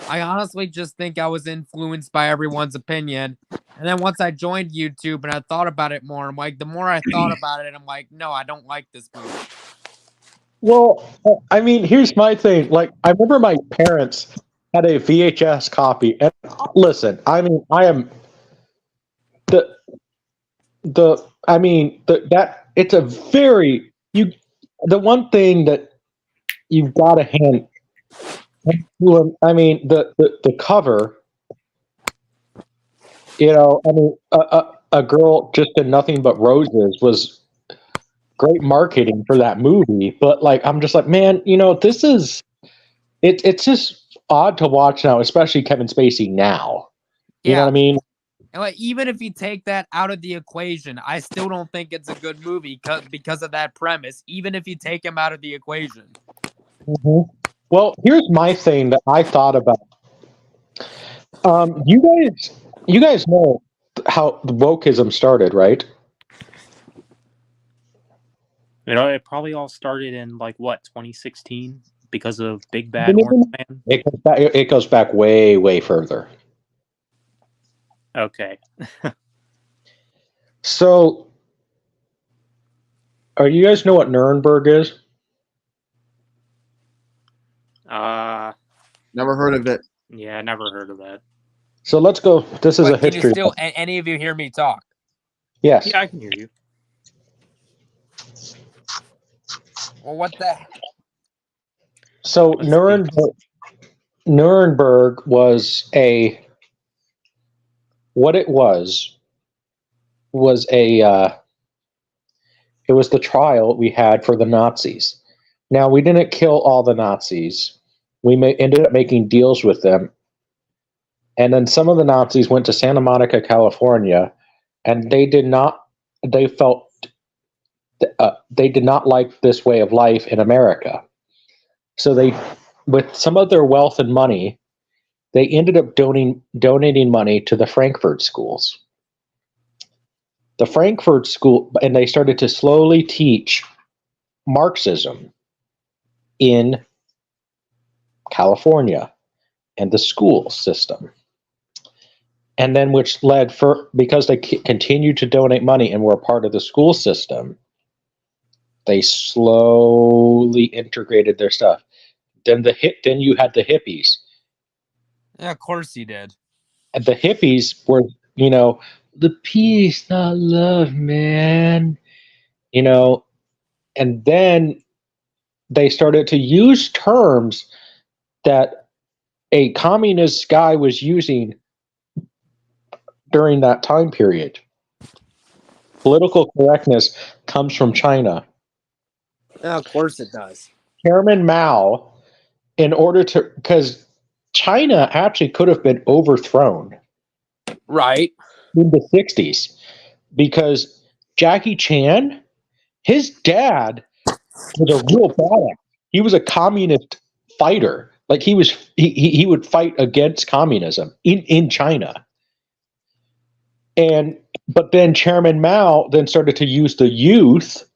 I honestly just think I was influenced by everyone's opinion. And then once I joined YouTube and I thought about it more, I'm like, the more I thought about it, I'm like, no, I don't like this movie. Well, I mean, here's my thing. Like, I remember my parents had a VHS copy, and listen, I mean, I am it's a very the one thing that you've got to hand. I mean, the cover. A girl just in nothing but roses was great marketing for that movie. But like, I'm just like, man, this is it's just odd to watch now, especially Kevin Spacey now. You know what I mean? And like, even if you take that out of the equation, I still don't think it's a good movie because of that premise. Even if you take him out of the equation. Mm-hmm. Well, here's my thing that I thought about. You guys know how the wokeism started, right? It probably all started in 2016 because of Big Bad Orange Man. It goes back way, way further. Okay. So, you guys know what Nuremberg is? Never heard of it. Yeah, never heard of that. So let's go. This is a Can history. you any of you hear me talk? Yes. Yeah, I can hear you. Well, what the? So Nuremberg was what it was it was the trial we had for the Nazis. Now, we didn't kill all the Nazis. We ended up making deals with them. And then some of the Nazis went to Santa Monica, California, and they did not like this way of life in America. So with some of their wealth and money, they ended up donating money to the Frankfurt schools. The Frankfurt school, and they started to slowly teach Marxism in California and the school system. And then because they continued to donate money and were part of the school system, they slowly integrated their stuff. Then you had the hippies. Yeah, of course he did. And the hippies were, the peace, not love, man. And then they started to use terms that a communist guy was using during that time period. Political correctness comes from China. Yeah, of course it does. Chairman Mao, because China actually could have been overthrown. Right. In the 60s, because Jackie Chan, His dad was a real badass. He was a communist fighter. Like he would fight against communism in China. But then Chairman Mao then started to use the youth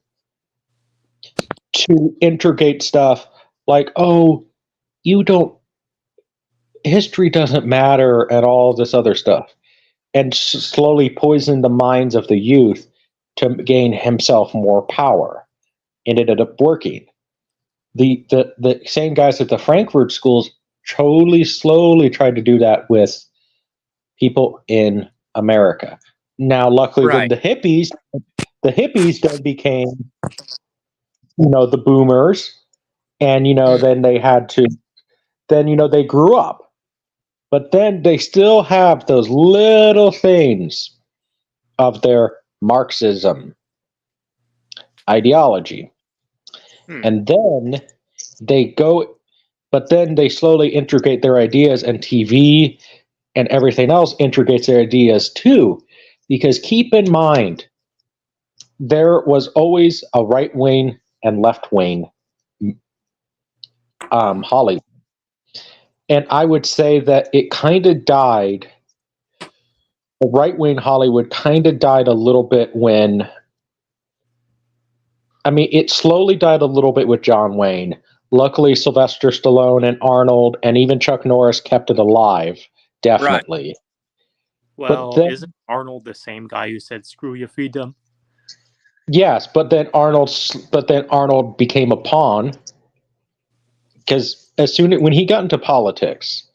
to integrate stuff like, oh, history doesn't matter and all this other stuff, and slowly poison the minds of the youth to gain himself more power. And it ended up working. The same guys at the Frankfurt schools slowly tried to do that with people in America. Now, luckily, Right. then the hippies then became, the boomers, and then they had to, then they grew up, but then they still have those little things of their Marxism ideology. And then they slowly integrate their ideas, and TV and everything else integrates their ideas too. Because keep in mind, there was always a right wing and left wing Hollywood. And I would say that it kind of died. The right wing Hollywood kind of died a little bit it slowly died a little bit with John Wayne. Luckily, Sylvester Stallone and Arnold and even Chuck Norris kept it alive, definitely. Right. Well, isn't Arnold the same guy who said "screw your freedom"? Yes, but then Arnold became a pawn, because when he got into politics,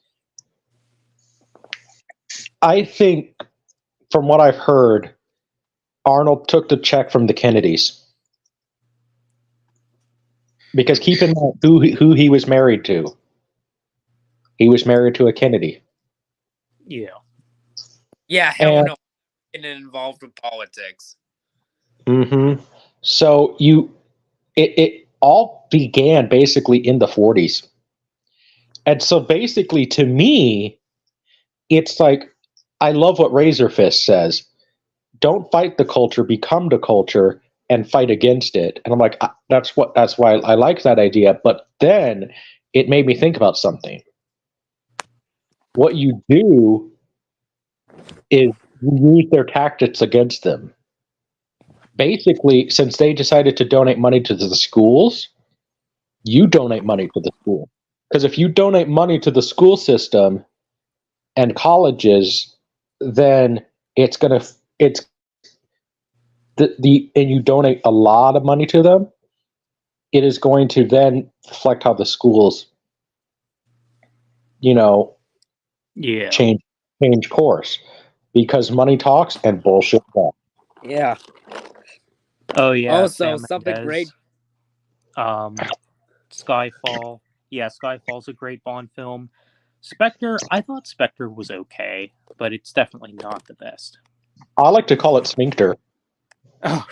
I think, from what I've heard, Arnold took the check from the Kennedys. Because keep in mind who he was married to. He was married to a Kennedy. Yeah. Yeah, hell no. Getting involved with politics. Mm-hmm. So it all began basically in the 40s. And so basically, to me, it's like, I love what Razor Fist says. Don't fight the culture, become the culture, and fight against it. And I'm like, that's why I like that idea. But then it made me think about something. What you do is you use their tactics against them. Basically, since they decided to donate money to the schools, you donate money to the school. Because if you donate money to the school system and colleges, then and you donate a lot of money to them, it is going to then reflect how the schools, change course, because money talks and bullshit talks. Yeah. Oh yeah. Also, something great. Skyfall. Yeah, Skyfall's a great Bond film. Spectre. I thought Spectre was okay, but it's definitely not the best. I like to call it Sphincter. Oh.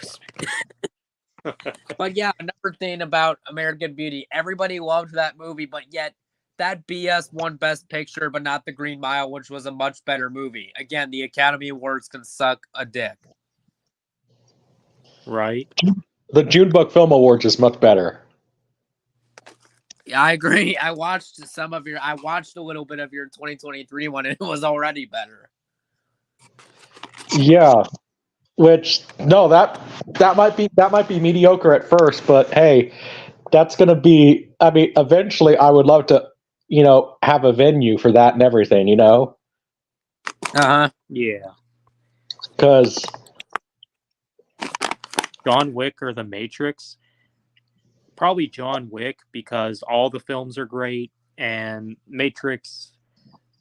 But yeah, another thing about American Beauty, everybody loved that movie, but yet that BS won Best Picture, but not The Green Mile, which was a much better movie. Again, the Academy Awards can suck a dick. Right. The Junebug Film Awards is much better. Yeah, I agree. I watched a little bit of your 2023 one, and it was already better. Yeah. That might be mediocre at first, but hey, that's going to be, eventually I would love to, have a venue for that and everything, Uh-huh. Yeah. Because John Wick or The Matrix? Probably John Wick, because all the films are great, and Matrix,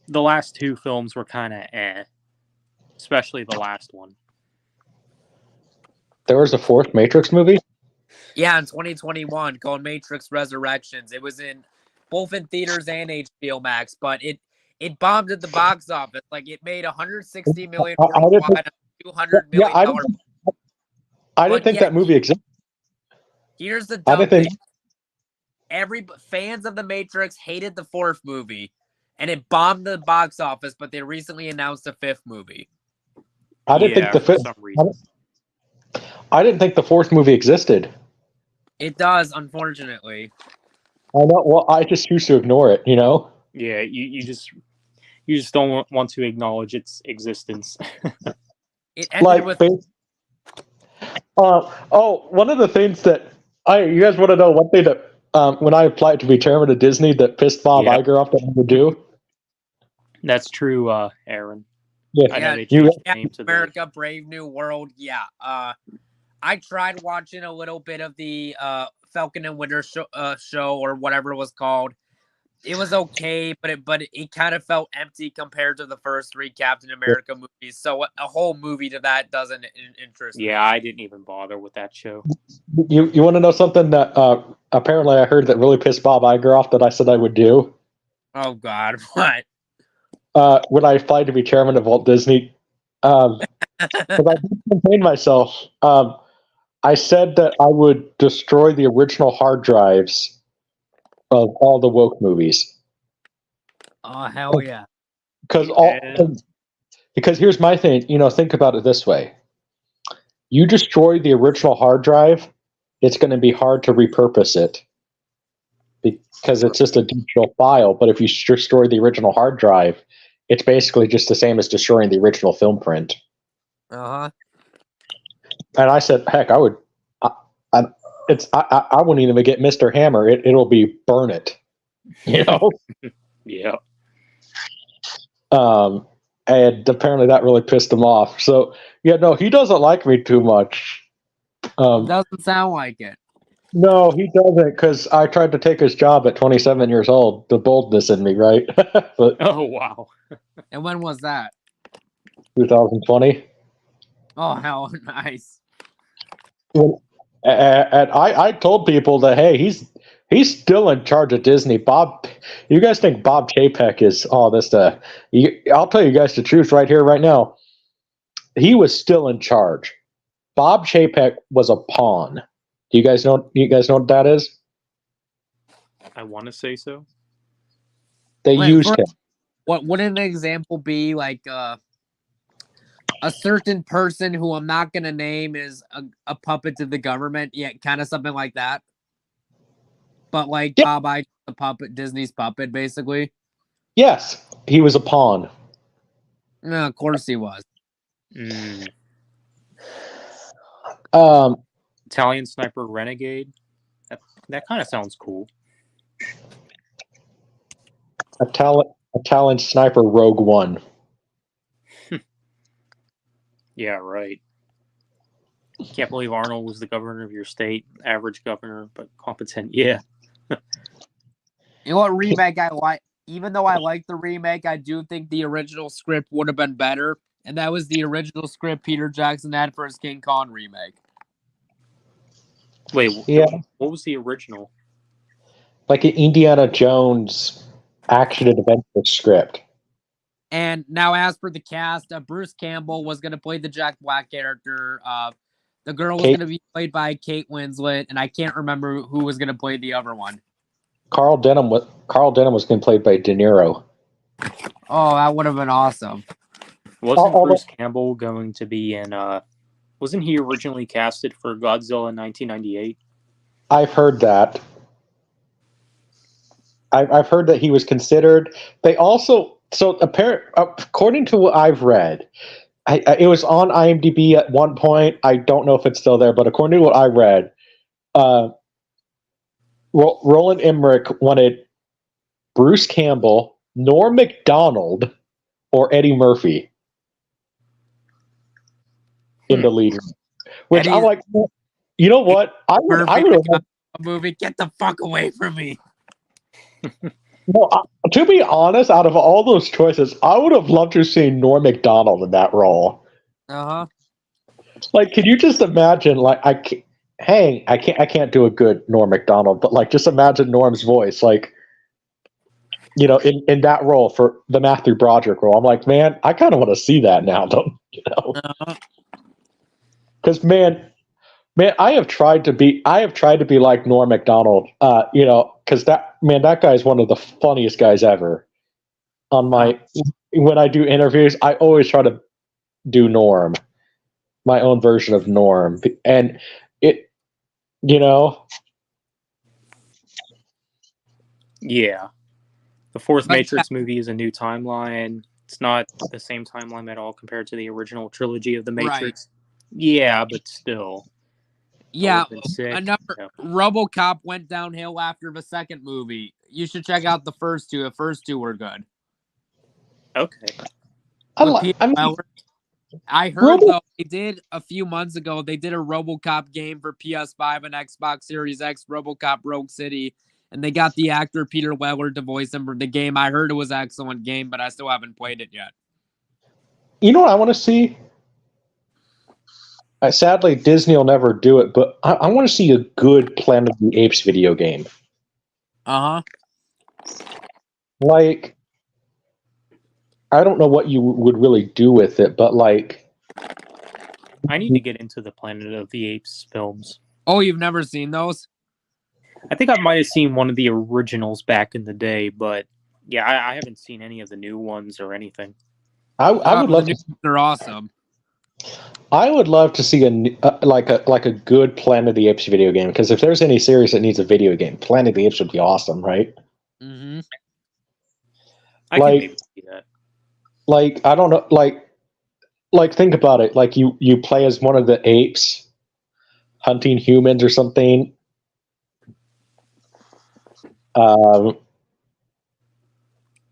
the last two films were kind of especially the last one. There was a fourth Matrix movie? Yeah, in 2021 called Matrix Resurrections. It was both in theaters and HBO Max, but it bombed at the box office. Like, it made $160 million worldwide, $200 million. I didn't think that movie existed. Here's the dumb thing. Fans of The Matrix hated the fourth movie, and it bombed the box office, but they recently announced a fifth movie. I didn't think the fifth. I didn't think the fourth movie existed. It does, unfortunately. I know. Well, I just choose to ignore it. You know. Yeah, you just don't want to acknowledge its existence. It ended with one of the things that you guys want to know one thing that when I applied to be chairman of Disney that pissed Bob Yep. Iger off that I would do. That's true, Aaron. Yeah, I know Yeah, they changed the name to the America Brave New World. Yeah. I tried watching a little bit of the Falcon and Winter show or whatever it was called. It was okay, but it kind of felt empty compared to the first three Captain America movies. So a whole movie to that doesn't interest me. Yeah, I didn't even bother with that show. You want to know something that apparently I heard that really pissed Bob Iger off that I said I would do? Oh God, what? When I applied to be chairman of Walt Disney, because I did campaign myself, I said that I would destroy the original hard drives of all the woke movies. Oh hell yeah! Because here's my thing. Think about it this way: you destroy the original hard drive, it's going to be hard to repurpose it because it's just a digital file. But if you destroy the original hard drive, it's basically just the same as destroying the original film print. Uh-huh. And I said, heck, I would. I wouldn't even get Mr. Hammer. It'll be burn it. Yeah. And apparently that really pissed him off. So yeah, no, he doesn't like me too much. Doesn't sound like it. No, he doesn't, because I tried to take his job at 27 years old. The boldness in me, right? But Oh wow. And when was that? 2020. Oh hell, nice. And I told people that, hey, he's still in charge of Disney. Bob, you guys think Bob Chapek is all this? I'll tell you guys the truth right here, right now. He was still in charge. Bob Chapek was a pawn. Do you guys know? You guys know what that is? I want to say so. They used him. What would an example be? Like a certain person who I'm not going to name is a puppet to the government. Yeah, kind of something like that. But like Bob Iger, the puppet, Disney's puppet, basically. Yes, he was a pawn. No, of course he was. Italian Sniper Renegade. That kind of sounds cool. Italian Sniper Rogue One. Yeah, right. Can't believe Arnold was the governor of your state. Average governor, but competent. Yeah. You know what remake I like? Even though I like the remake, I do think the original script would have been better. And that was the original script Peter Jackson had for his King Kong remake. Wait, yeah. What was the original? Like an Indiana Jones action adventure script. And now, as for the cast, Bruce Campbell was going to play the Jack Black character. The girl was going to be played by Kate Winslet, and I can't remember who was going to play the other one. Carl Denham was going to be played by De Niro. Oh, that would have been awesome. Wasn't Bruce Campbell going to be in? Wasn't he originally casted for Godzilla in 1998? I've heard that. I've heard that he was considered. They also, according to what I've read, it was on IMDb at one point. I don't know if it's still there, but according to what I read, Roland Emmerich wanted Bruce Campbell, Norm Macdonald, or Eddie Murphy in the lead. Which I'm like, you know what? I would have a movie. Get the fuck away from me. Well, to be honest, out of all those choices, I would have loved to see Norm Macdonald in that role. Uh-huh. Like, can you just imagine? Like, I can't do a good Norm Macdonald, but like, just imagine Norm's voice, like, in that role for the Matthew Broderick role. I'm like, man, I kind of want to see that now, don't you know? Because man, I have tried to be like Norm Macdonald, because that guy is one of the funniest guys ever. When I do interviews, I always try to do Norm. my own version of Norm, and it, you know, Yeah. The fourth But Matrix movie is a new timeline. It's not the same timeline at all compared to the original trilogy of the Right. Matrix. Yeah, but still. yeah, Been sick. another Yeah. RoboCop went downhill after the second movie. You should check out the first two. The first two were good. Okay. With Peter Weller. I heard though they did a few months ago. They did a RoboCop game for PS5 and Xbox Series X, RoboCop Rogue City, and they got the actor Peter Weller to voice him for the game. I heard it was an excellent game, but I still haven't played it yet. You know what I want to see? Sadly, Disney will never do it, but I want to see a good Planet of the Apes video game. Uh-huh. Like, I don't know what you would really do with it, but like, I need to get into the Planet of the Apes films. Oh, you've never seen those? I think I might have seen one of the originals back in the day, but yeah, I haven't seen any of the new ones or anything. I would love to. They're awesome. I would love to see like a good Planet of the Apes video game, because if there's any series that needs a video game, Planet of the Apes would be awesome, right? Mm-hmm. I can maybe see that. Like, I don't know, like think about it. Like you play as one of the apes hunting humans or something.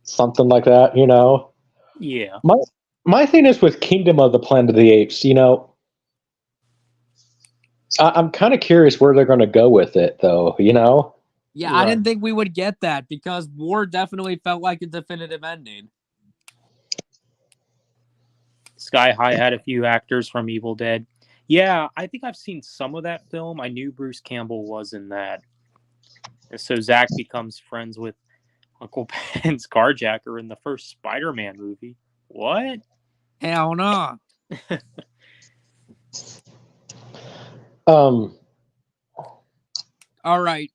Something like that, you know? Yeah. My thing is with Kingdom of the Planet of the Apes, you know, I'm kind of curious where they're going to go with it, though, you know? Yeah, I didn't think we would get that, because War definitely felt like a definitive ending. Sky High had a few actors from Evil Dead. Yeah, I think I've seen some of that film. I knew Bruce Campbell was in that. And so Zach becomes friends with Uncle Ben's carjacker in the first Spider-Man movie. What? Hell no. Um. All right.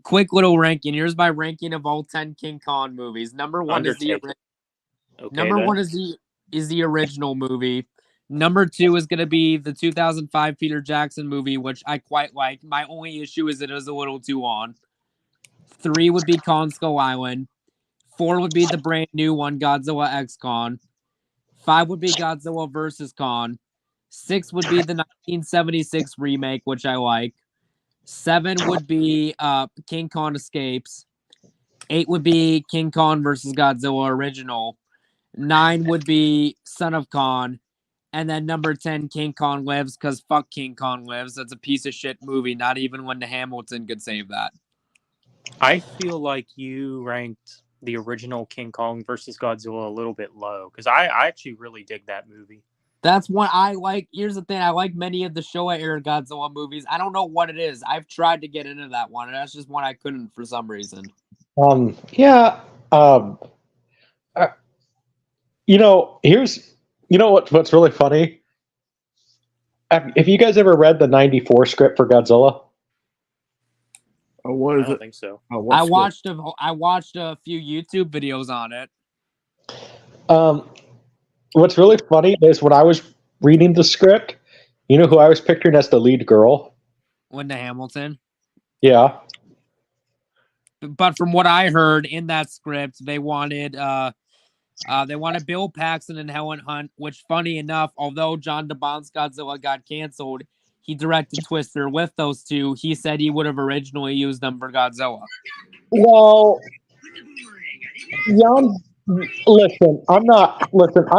Quick little ranking. Here's my ranking of all 10 King Kong movies. Number one is the original movie. Number two is going to be the 2005 Peter Jackson movie, which I quite like. My only issue is it is a little too long. 3 would be Kong Skull Island. 4 would be the brand new one, Godzilla X Kong. 5 would be Godzilla vs. Kong. 6 would be the 1976 remake, which I like. 7 would be King Kong Escapes. 8 would be King Kong vs. Godzilla original. 9 would be Son of Kong. And then number 10, King Kong Lives, because fuck King Kong Lives. That's a piece of shit movie. Not even Linda Hamilton could save that. I feel like you ranked the original King Kong versus Godzilla a little bit low, because I actually really dig that movie. That's one I like. Here's the thing. I like many of the Showa era Godzilla movies. I don't know what it is. I've tried to get into that one, and that's just one I couldn't for some reason. Yeah. You know, what's really funny? Have you guys ever read the 94 script for Godzilla? Oh, what is I don't it? think so. Oh, I watched a few YouTube videos on it. What's really funny is when I was reading the script, you know who I was picturing as the lead girl? Linda Hamilton. Yeah. But from what I heard in that script, they wanted Bill Paxton and Helen Hunt, which, funny enough, although John DeBon's Godzilla got canceled, he directed Twister with those two. He said he would have originally used them for Godzilla. Well, listen, I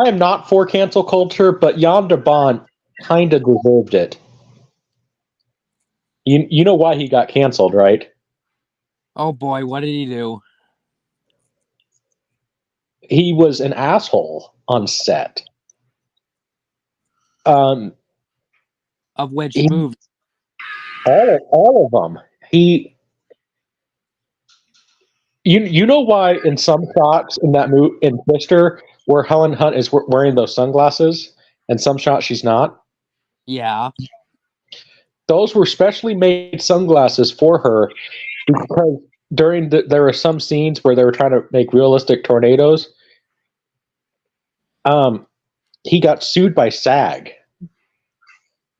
am not for cancel culture, but Jan de Bont kind of deserved it. You know why he got canceled, right? Oh boy, what did he do? He was an asshole on set. Of which movie? All of them. You know why in some shots in that movie in Twister where Helen Hunt is wearing those sunglasses, and some shots she's not? Yeah. Those were specially made sunglasses for her because there were some scenes where they were trying to make realistic tornadoes. He got sued by SAG.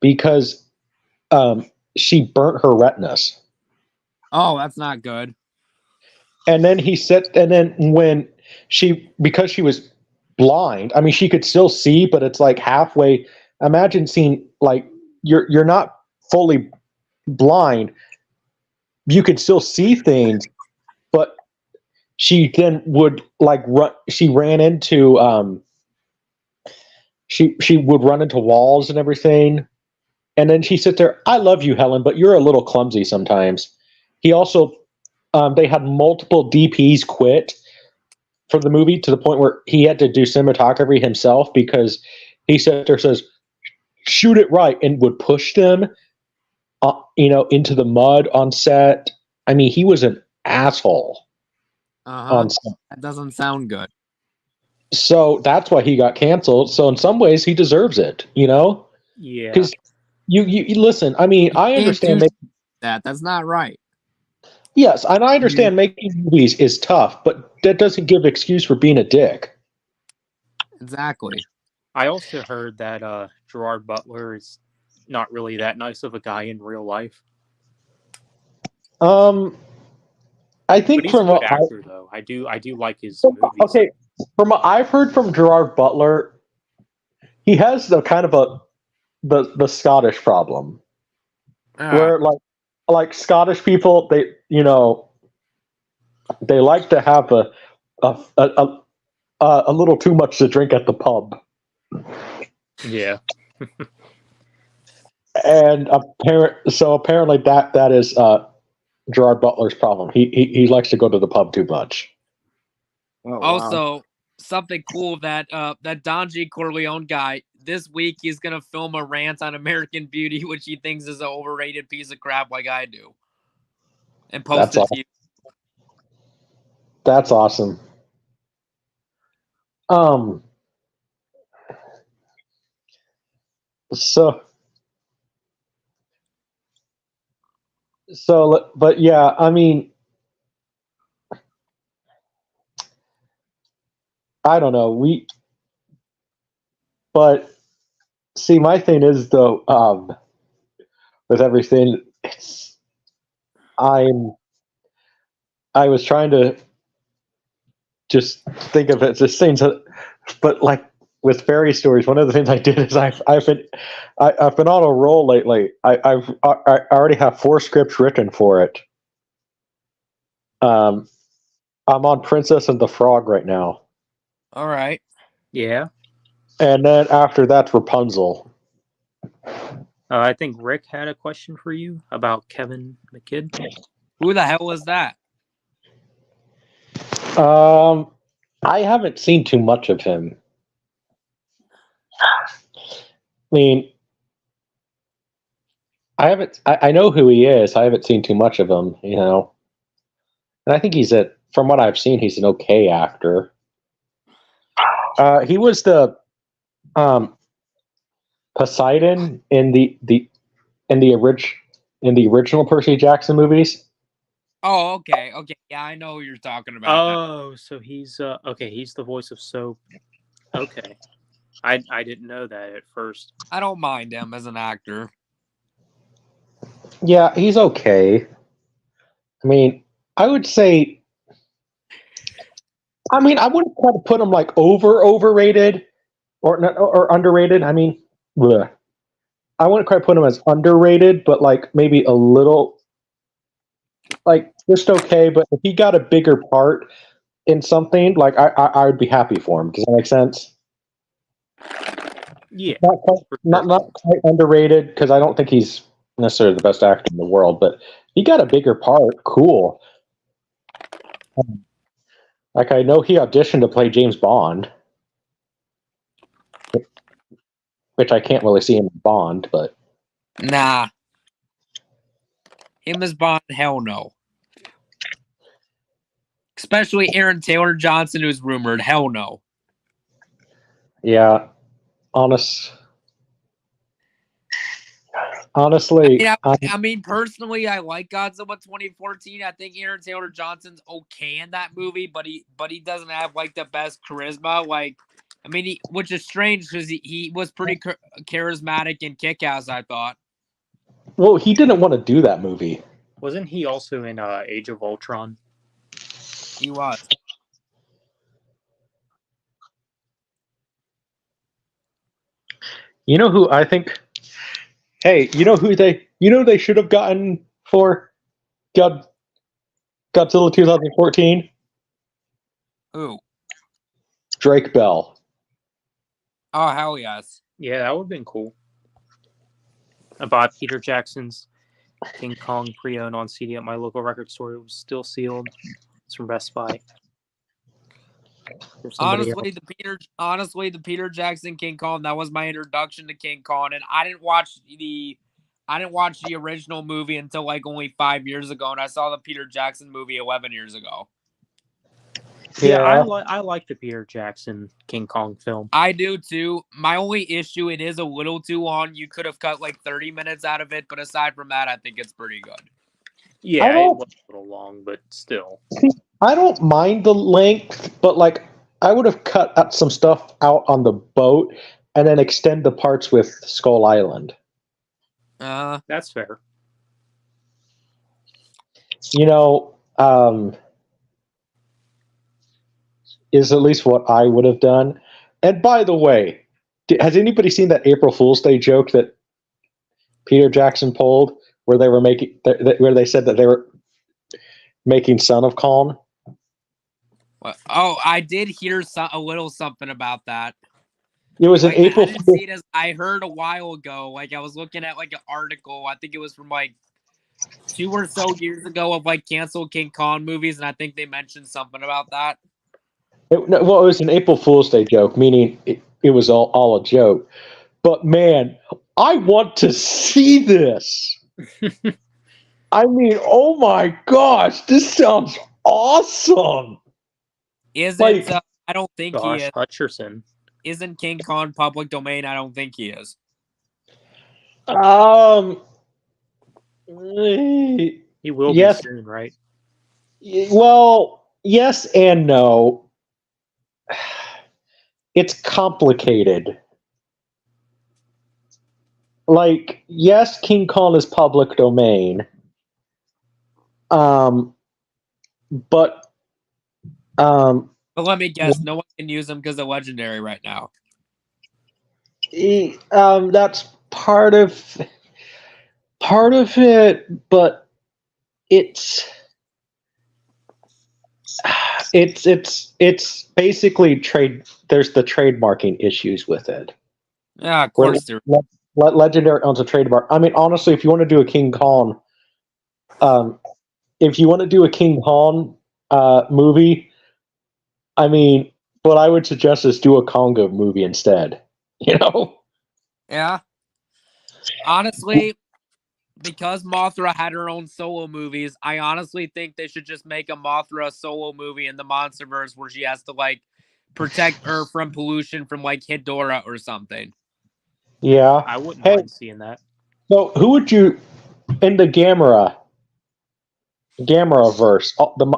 because she burnt her retinas. Oh, that's not good. And then when because she was blind, I mean, she could still see, but it's like halfway. Imagine seeing, like, you're not fully blind. You could still see things, but she then would like run. She ran into she would run into walls and everything. And then she sit there. I love you, Helen, but you're a little clumsy sometimes. He also, they had multiple DPs quit for the movie to the point where he had to do cinematography himself because he sat there, says, shoot it right, and would push them, into the mud on set. I mean, he was an asshole on set. That doesn't sound good. So that's why he got canceled. So in some ways, he deserves it, Yeah. Because you listen. I mean, I understand that's not right. Yes, and I understand making movies is tough, but that doesn't give excuse for being a dick. Exactly. I also heard that Gerard Butler is not really that nice of a guy in real life. I think But he's a good actor, though. I do like his movies. Okay, I've heard from Gerard Butler, he has the kind of the Scottish problem, where like Scottish people, they like to have a little too much to drink at the pub. Yeah. And apparently that is Gerard Butler's problem. He likes to go to the pub too much. Oh, wow. Also, something cool that Don G. Corleone guy, this week he's gonna film a rant on American Beauty, which he thinks is an overrated piece of crap, like I do, and post it to you. That's awesome. But yeah, I mean, I don't know. But see, my thing is though, with everything, I was trying to just think of it as things but like with fairy stories, one of the things I did is I've been on a roll lately. I already have 4 scripts written for it. I'm on Princess and the Frog right now. All right. Yeah. And then after that's Rapunzel. I think Rick had a question for you about Kevin McKidd. Who the hell is that? I haven't seen too much of him. I mean, I know who he is. I haven't seen too much of him, And I think from what I've seen, he's an okay actor. He was the Poseidon in the original Percy Jackson movies. Oh, okay. Yeah, I know who you're talking about. Oh, so he's he's the voice of Soap. Okay. I didn't know that at first. I don't mind him as an actor. Yeah, he's okay. I mean, I would say. I mean, I wouldn't try to put him like overrated or underrated. I mean, bleh. I wouldn't quite put him as underrated, but like maybe a little, like just okay. But if he got a bigger part in something, like I would be happy for him. Does that make sense? Yeah. Not quite underrated, because I don't think he's necessarily the best actor in the world, but he got a bigger part. Cool. Like, I know he auditioned to play James Bond, which I can't really see him in Bond, but Nah. Him as Bond, hell no. Especially Aaron Taylor Johnson, who's rumored, hell no. Yeah, honestly, I mean, personally, I like Godzilla 2014. I think Aaron Taylor Johnson's okay in that movie, but he doesn't have like the best charisma. Like I mean, which is strange because he was pretty charismatic and kick-ass, I thought. Well, he didn't want to do that movie. Wasn't he also in Age of Ultron? He was. You know who I think? Hey, you know who they should have gotten for Godzilla 2014? Who? Drake Bell. Oh, hell yes. Yeah, that would have been cool. I bought Peter Jackson's King Kong pre-owned on CD at my local record store. It was still sealed. It's from Best Buy. Honestly, the Peter Jackson King Kong, that was my introduction to King Kong, and I didn't watch the original movie until like only 5 years ago, and I saw the Peter Jackson movie 11 years ago. Yeah, I like the Peter Jackson King Kong film. I do too. My only issue, it is a little too long. You could have cut like 30 minutes out of it, but aside from that, I think it's pretty good. Yeah, it was a little long, but still. I don't mind the length, but like I would have cut some stuff out on the boat and then extend the parts with Skull Island. That's fair. You know, is at least what I would have done. And by the way, has anybody seen that April Fool's Day joke that Peter Jackson pulled, where they were where they said that they were making Son of Kong? Oh, I did hear a little something about that. It was an April. I didn't see it I heard a while ago. Like I was looking at like an article. I think it was from like 2 or so years ago of like canceled King Kong movies, and I think they mentioned something about that. It was an April Fool's Day joke, meaning it was all a joke. But man, I want to see this. I mean, oh my gosh, this sounds awesome. Is it? I don't think Josh he is. Hutcherson. Isn't King Kong public domain? I don't think he is. He will be soon, right? Well, yes and no. It's complicated. Like, yes, King Kong is public domain. But let me guess, no one can use them because they're legendary right now. That's part of it, but it's basically trade. There's the trademarking issues with it. Yeah, of course there. Legendary owns a trademark. I mean, honestly, if you want to do a King Kong, movie, I mean, what I would suggest is do a Congo movie instead. You know? Yeah. Honestly, because Mothra had her own solo movies, I honestly think they should just make a Mothra solo movie in the Monsterverse where she has to like protect her from pollution from like Hedorah or something. Yeah, I wouldn't mind seeing that. So, who would you in the Gamera verse?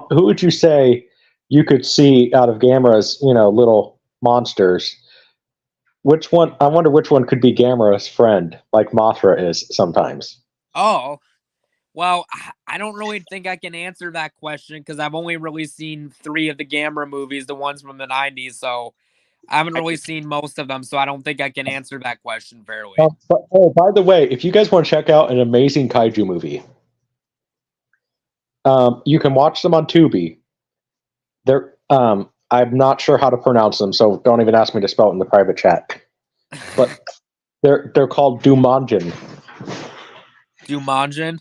Who would you say you could see out of Gamera's, little monsters? Which one? I wonder which one could be Gamera's friend, like Mothra is sometimes. Oh, well, I don't really think I can answer that question because I've only really seen 3 of the Gamera movies, the ones from the 90s. So I haven't really seen most of them, so I don't think I can answer that question fairly. By the way, if you guys want to check out an amazing kaiju movie, you can watch them on Tubi. I'm not sure how to pronounce them, so don't even ask me to spell it in the private chat. But they're called Dumanjin. Dumanjin?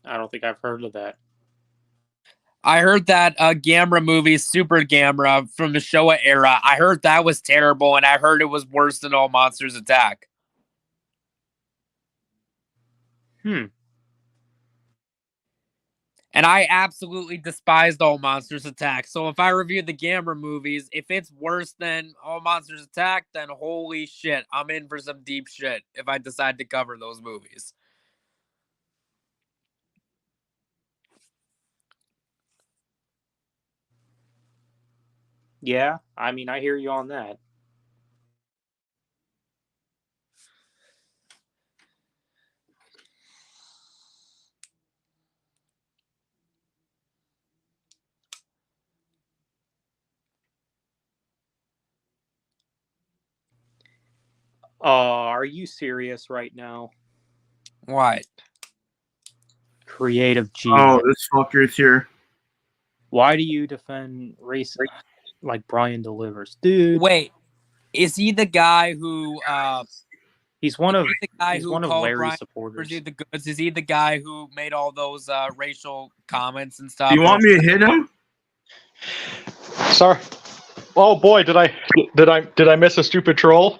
I don't think I've heard of that. I heard that Gamera movie, Super Gamera from the Showa era, I heard that was terrible, and I heard it was worse than All Monsters Attack. And I absolutely despised All Monsters Attack. So if I review the Gamera movies, if it's worse than All Monsters Attack, then holy shit, I'm in for some deep shit if I decide to cover those movies. Yeah, I mean, I hear you on that. Are you serious right now? What? Creative genius. Oh, this fucker's here. Why do you defend race like Brian Delivers, dude? Wait, is he the guy who? He's one of the guy he's who one of called Larry's Brian supporters. Delivers the goods? Is he the guy who made all those racial comments and stuff? Do you want me to hit him? Sorry. Oh boy, did I miss a stupid troll?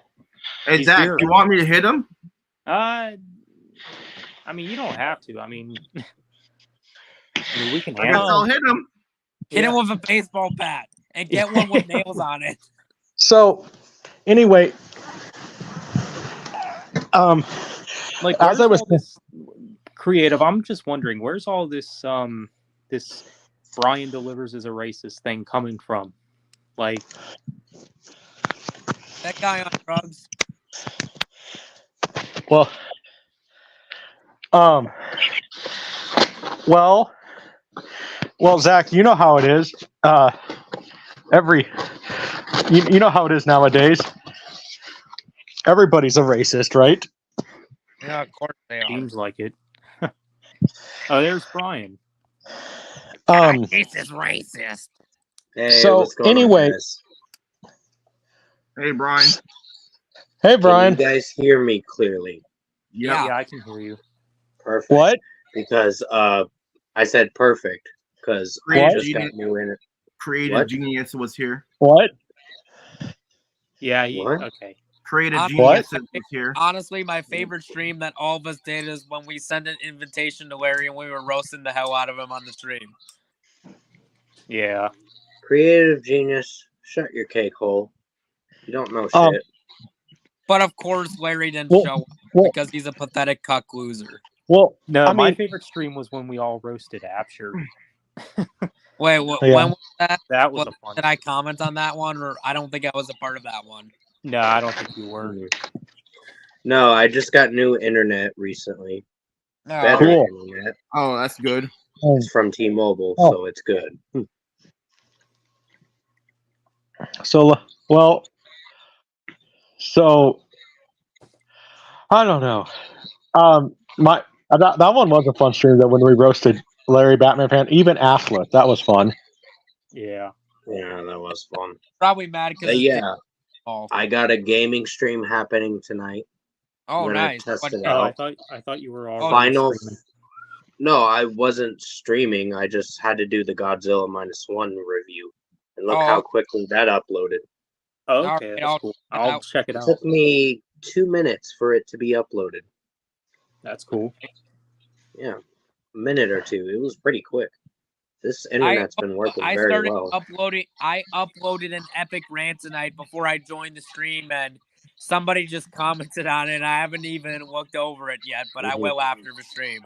Hey, He's Zach, here. do you want me to hit him? I mean, you don't have to. I mean, we can I guess handle I'll it. hit him. Hit him with a baseball bat and get one with nails on it. So, anyway, Like, as I was this creative, I'm just wondering, where's all this this Brian Delivers is a racist thing coming from? Like, That guy on drugs. well, Zach, you know how it is. You know how it is nowadays. Everybody's a racist, right? Yeah, of course they are. seems like it. Oh, there's Brian. This is racist. Hey, So, what's going on, anyway- guys? Hey, Brian. Hey, Brian. Can you guys hear me clearly? Yeah. Yeah, I can hear you. Perfect. What? Because I said perfect because I What? just got new in it. Creative What? Genius was here. What? Yeah, What? okay. Creative What? Genius was here. Honestly, my favorite stream that all of us did is when we sent an invitation to Larry and we were roasting the hell out of him on the stream. Yeah. Creative genius, shut your cake hole. You don't know Um, shit. But of course, Larry didn't Well- show up well- because he's a pathetic cuck loser. Well, No, I my mean- favorite stream was when we all roasted Apsher. Wait, Yeah. when was that? That was What, a fun. did I comment on that one? Or I don't think I was a part of that one. No, I don't think you were. No, I just got new internet recently. Better Cool. internet. Oh, that's good. It's from T-Mobile, Oh. so it's good. So I don't know. That one was a fun stream. That when we roasted Larry Batman fan, even Affleck, that was fun. Yeah. Yeah, that was fun. Probably mad because Yeah, I got a gaming stream happening tonight. Oh, We're gonna nice. test What- it Oh, out. I thought you were Oh, already Final. streaming. No, I wasn't streaming. I just had to do the Godzilla -1 review, and look Oh. how quickly that uploaded. Oh, All okay, right, that's I'll cool. check it I'll out. check it It out. took me 2 minutes for it to be uploaded. That's cool. Yeah, a minute or two. It was pretty quick. This internet's been working I very started well. uploading. I uploaded an epic rant tonight before I joined the stream, and somebody just commented on it. I haven't even looked over it yet, but I Mhm. will after the stream.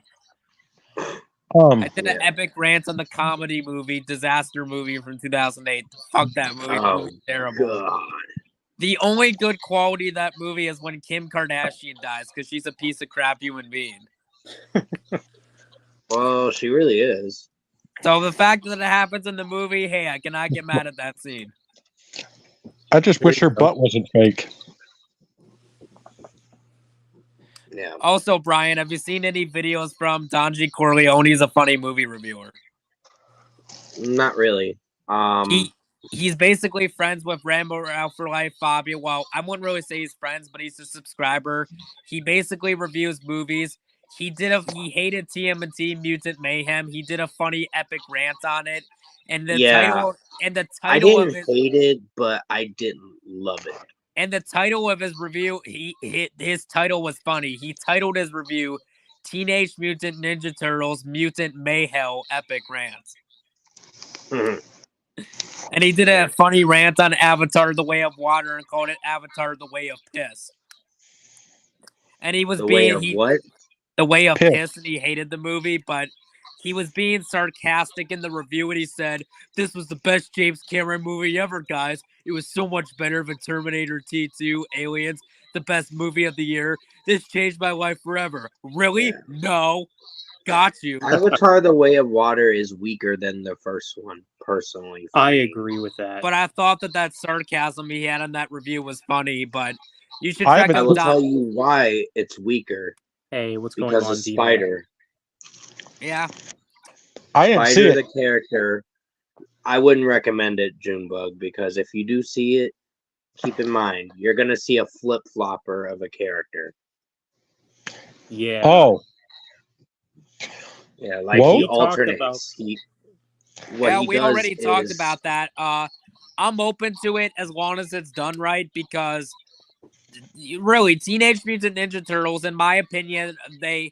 Um, I did an Yeah. epic rant on the comedy movie, Disaster Movie from 2008. Fuck that movie. That Oh, movie's terrible. God. The only good quality of that movie is when Kim Kardashian dies, because she's a piece of crap human being. Well, she really is. So the fact that it happens in the movie, hey, I cannot get mad at that scene. I just wish her butt wasn't fake. Yeah. Also, Brian, have you seen any videos from Donji Corleone? He's a funny movie reviewer. Not really. He's basically friends with Rambo Ralph for Life Fabio. Well, I wouldn't really say he's friends, but he's a subscriber. He basically reviews movies. He hated TMNT Mutant Mayhem. He did a funny epic rant on it. And the Yeah. I title of didn't it hate it, but I didn't love it. and the title of his review, his title was funny. He titled his review Teenage Mutant Ninja Turtles Mutant Mayhell Epic Rant. And he did a funny rant on Avatar The Way of Water and called it Avatar The Way of Piss. And he was The way of being what? The Way of Piss. Piss, and he hated the movie, but he was being sarcastic in the review, and he said, "This was the best James Cameron movie ever, guys. It was so much better than Terminator T2, Aliens, the best movie of the year. This changed my life forever." Really? Yeah. No. Got you. Avatar: The Way of Water is weaker than the first one, personally. for I me. agree with that. But I thought that sarcasm he had in that review was funny, but you should I check haven't- I out will Doc. tell you why it's weaker. Hey, what's going Because on, of D-Man? Spider. Yeah. I didn't see Spider, it. the character, I wouldn't recommend it, Junebug, because if you do see it, keep in mind, you're going to see a flip-flopper of a character. Yeah. Oh, Yeah, like Whoa. he We talked about- alternates. What Yeah, he we does already talked is- about that. I'm open to it as long as it's done right, because really, Teenage Mutant Ninja Turtles, in my opinion, the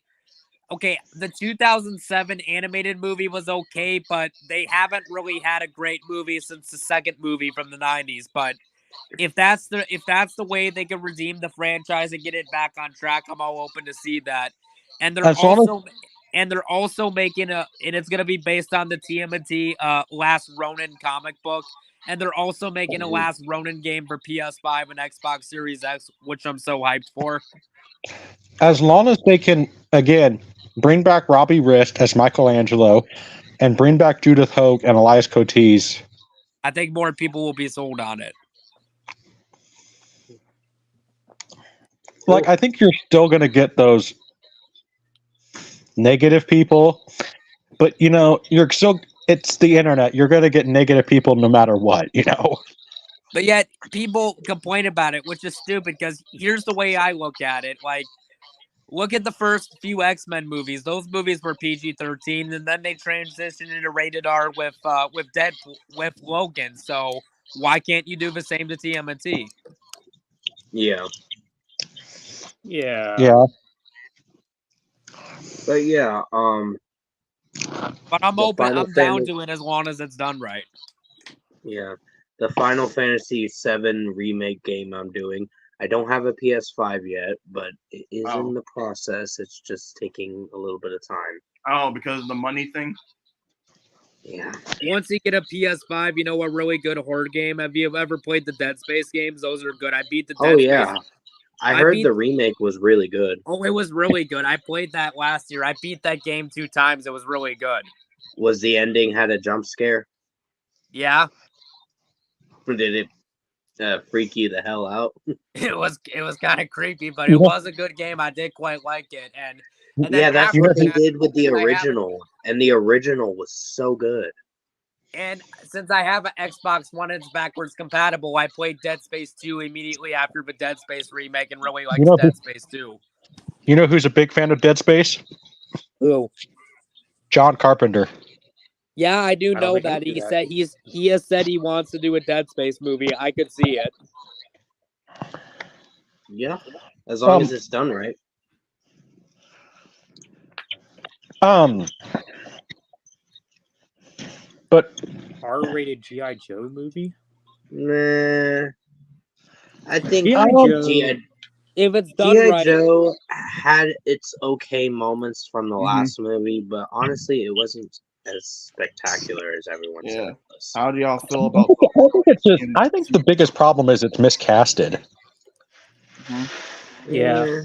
2007 animated movie was okay, but they haven't really had a great movie since the second movie from the 90s. But if that's the way they can redeem the franchise and get it back on track, I'm all open to see that. And they're As long as- also making and it's gonna be based on the TMNT Last Ronin comic book. And they're also making a Last Ronin game for PS5 and Xbox Series X, which I'm so hyped for. as long as they can, again, bring back Robbie Rist as Michelangelo and bring back Judith Hogue and Elias Cotees. I think more people will be sold on it. Like, I think you're still going to get those negative people, but, you're still, it's the internet. You're going to get negative people no matter what, But yet people complain about it, which is stupid, because here's the way I look at it. Like, look at the first few X-Men movies. Those movies were PG-13, and then they transitioned into rated R with Logan. So why can't you do the same to TMNT? Yeah. Yeah. Yeah. But yeah, But I'm The open. Final I'm down Fantasy- to it as long as it's done right. yeah. The Final Fantasy VII remake game I'm doing. I don't have a PS5 yet, but it is Oh. in the process. It's just taking a little bit of time. Oh, because of the money thing. Yeah. Once you get a PS5, you know a really good horror game. Have you ever played the Dead Space games? Those are good. I beat the Dead Oh Space. yeah. I I heard beat- the remake was really good. Oh, it was really good. I played that last year. I beat that game 2 times. It was really good. Was the ending had a jump scare? Yeah, Did it freak you the hell out? it was kind of creepy, but it was a good game. I did quite like it. And then Yeah, that's after what they that- did with the I haven't- original, and the original was so good. And since I have an Xbox One and it's backwards compatible, I played Dead Space 2 immediately after the Dead Space remake and really liked Dead Space 2. You know who's a big fan of Dead Space? Who? John Carpenter. Yeah, I do I don't know think I that. knew He that. said he has said he wants to do a Dead Space movie. I could see it. Yeah, as long as Um, it's done right. But R-rated G.I. Joe movie? Nah, I think G.I. Joe. G.I. If it's done G.I. right, Joe had its okay moments from the Mhm. last movie, but honestly, it wasn't as spectacular as everyone said Yeah. it was. How do y'all feel about I think the biggest problem is it's miscasted. Yeah.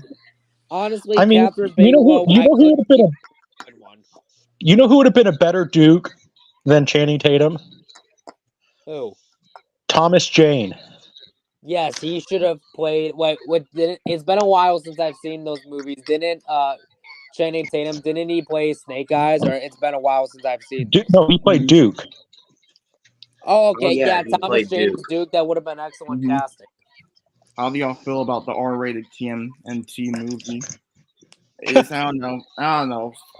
honestly, I mean, Catherine you know who Bigelow, would have been a good one. better Duke than Channing Tatum? Who? Thomas Jane. Yes, he should have played. It's been a while since I've seen those movies. Didn't Channing Tatum? Didn't he play Snake Eyes? Or it's been a while since I've seen. No, he played Duke. Oh, okay, Oh, yeah, yeah. he Thomas played Jane Duke. as Duke. That would have been excellent Mhm. casting. How do y'all feel about the R-rated TMNT movie? It's, I don't know.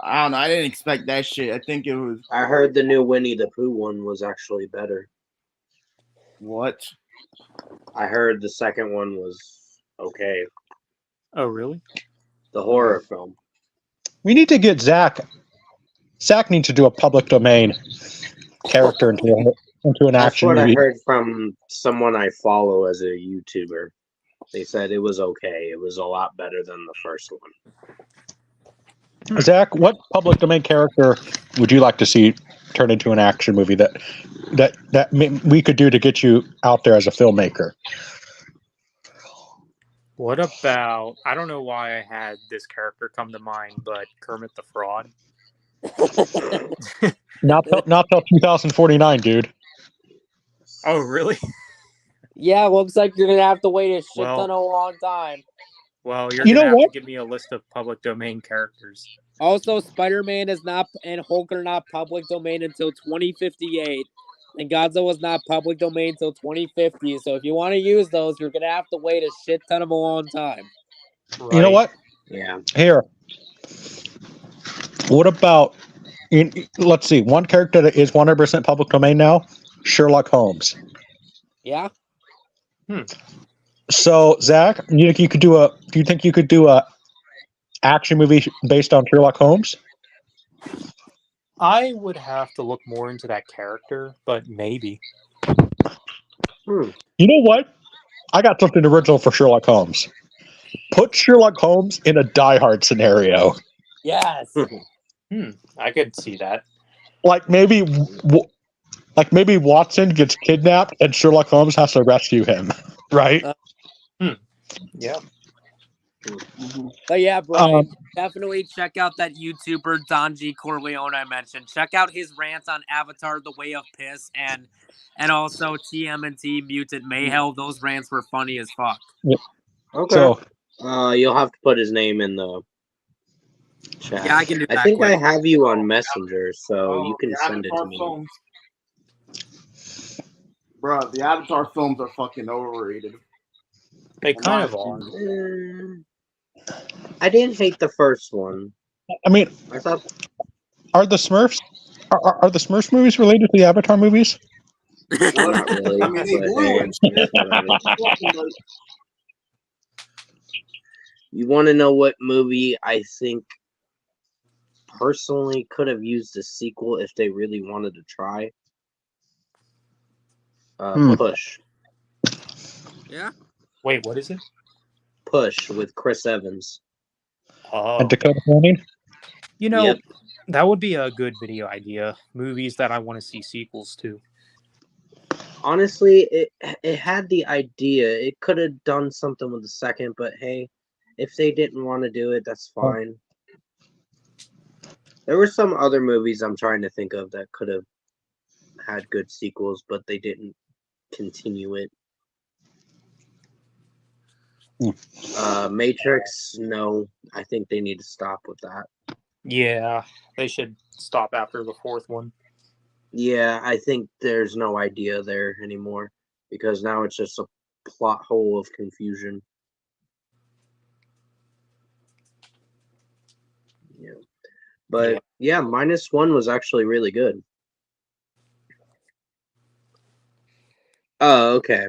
I didn't expect that shit. I think it was I heard the new Winnie the Pooh one was actually better. what? I heard the second one was okay. Oh, really? The horror film. We need to get Zach. Zach needs to do a public domain character into an That's action what I movie. heard from someone I follow as a YouTuber. They said it was okay. It was a lot better than the first one. Zach, what public domain character would you like to see turn into an action movie that we could do to get you out there as a filmmaker? What about? I don't know why I had this character come to mind, but Kermit the Frog. Not till 2049, dude. Oh, really? Yeah, looks like you're gonna have to wait a shit Well- ton of a long time. Well, you're You gonna know have what? to give me a list of public domain characters. Also, Spider-Man is not and Hulk are not public domain until 2058, and Godzilla is not public domain until 2050. So if you want to use those, you're gonna have to wait a shit ton of a long time. Right? You know what? Yeah. Here. What about? Let's see. One character that is 100% public domain now, Sherlock Holmes. Yeah. So, Zach, you think you could do a? Do you think you could do a action movie based on Sherlock Holmes? I would have to look more into that character, but maybe. Hmm. You know what? I got something original for Sherlock Holmes. Put Sherlock Holmes in a Die Hard scenario. Yes. I could see that. Like maybe Watson gets kidnapped and Sherlock Holmes has to rescue him. Right? Yeah. But yeah, Brian, Um, definitely check out that YouTuber Don G. Corleone I mentioned. Check out his rants on Avatar: The Way of Piss and also TMNT Mutant Mayhell. Those rants were funny as fuck. Okay. So You'll have to put his name in the chat. Yeah, I can do that. I think I quick. have you on Messenger, so you can send it to me. Bro, the Avatar films are fucking overrated. They kind of are. I didn't hate the first one. I mean, I thought are the Smurfs are the Smurfs movies related to the Avatar movies? not really. I mean, they but blew hey, it. it's whatever. You want to know what movie I think personally could have used a sequel if they really wanted to try? Push. Yeah. Wait, what is it? Push with Chris Evans. Oh, And Dakota Fanning? you know, Yep. that would be a good video idea. Movies that I want to see sequels to. Honestly, it had the idea. It could have done something with the second, but hey, if they didn't want to do it, that's fine. There were some other movies I'm trying to think of that could have had good sequels, but they didn't continue it. Matrix, no. I think they need to stop with that. Yeah, they should stop after the fourth one. Yeah, I think there's no idea there anymore because now it's just a plot hole of confusion. Yeah. But yeah, -1 was actually really good. Oh, okay.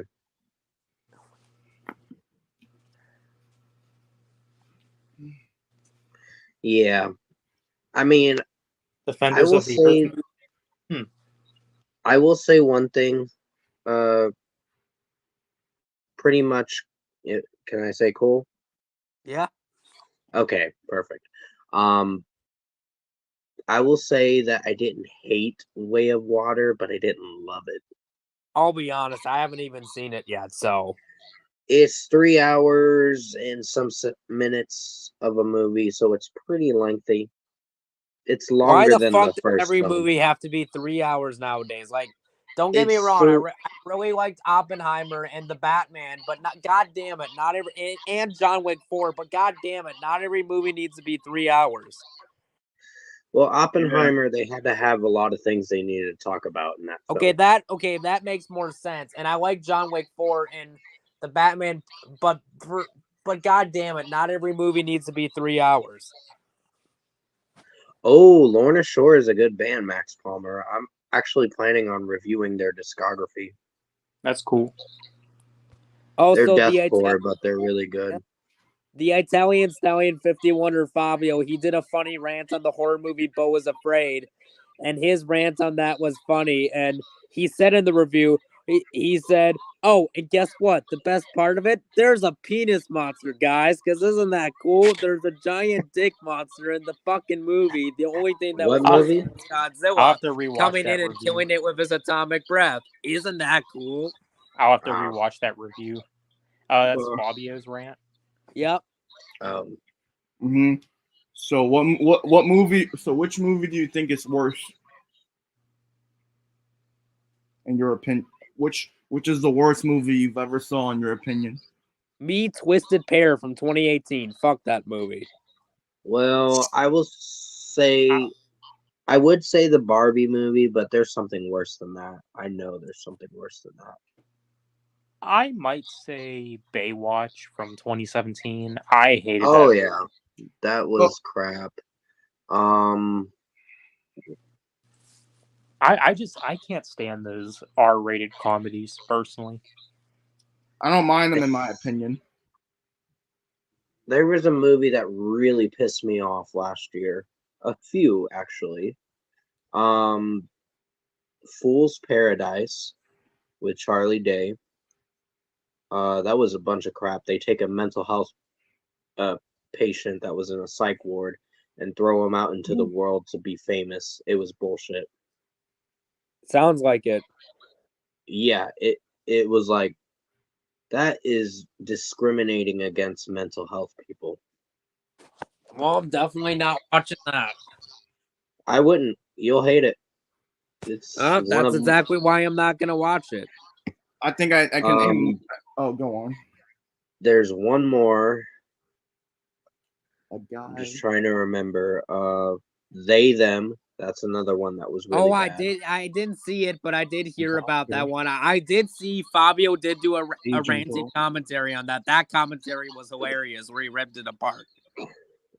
Yeah. I mean, Defenders will of the say- Earth. I will say one thing. Pretty much. Can I say cool? Yeah. Okay, perfect. I will say that I didn't hate Way of Water, but I didn't love it. I'll be honest, I haven't even seen it yet, so It's 3 hours and some minutes of a movie, so it's pretty lengthy. It's why longer the than fuck the does first every one. movie have to be 3 hours nowadays? Like, don't get me It's wrong, so- I really liked Oppenheimer and the Batman, but not, god damn it, not every and John Wick 4, but god damn it, not every movie needs to be 3 hours. Well, Oppenheimer, they had to have a lot of things they needed to talk about in that film. That makes more sense. And I like John Wick 4 and the Batman, but god damn it, not every movie needs to be 3 hours. Oh, Lorna Shore is a good band, Max Palmer. I'm actually planning on reviewing their discography. That's cool. They're Also, deathcore, but they're really good. The Italian Stallion 51 or Fabio, he did a funny rant on the horror movie Beau Was Afraid, and his rant on that was funny. And he said in the review, he said, "Oh, and guess what? The best part of it, there's a penis monster, guys. Because isn't that cool? There's a giant dick monster in the fucking movie. The only thing that What was movie? missing was I'll Godzilla have to rewatch coming that in and review. killing it with his atomic breath. Isn't that cool?" I'll have to Wow. rewatch that review. That's Uh. Fabio's rant. Yep. hmm So what movie? So which movie do you think is worse? In your opinion, which is the worst movie you've ever saw? In your opinion? Me, Twisted Pair from 2018. Fuck that movie. Well, I will say, I would say the Barbie movie, but there's something worse than that. I know there's something worse than that. I might say Baywatch from 2017. I hated Oh that. yeah, that was crap. I can't stand those R-rated comedies personally. I don't mind them in my opinion. There was a movie that really pissed me off last year. A few actually. Fool's Paradise with Charlie Day. That was a bunch of crap. They take a mental health patient that was in a psych ward and throw him out into the world to be famous. It was bullshit. Sounds like it. Yeah, it was like, that is discriminating against mental health people. Well, I'm definitely not watching that. I wouldn't. You'll hate it. It's That's exactly why I'm not gonna watch it. I think I can name. Oh, go on. There's one more. A guy. I'm just trying to remember. They Them. That's another one that was really bad. I didn't see it, but I did hear about that one. I did see Fabio did do a ranty commentary on that. That commentary was hilarious, where he ripped it apart.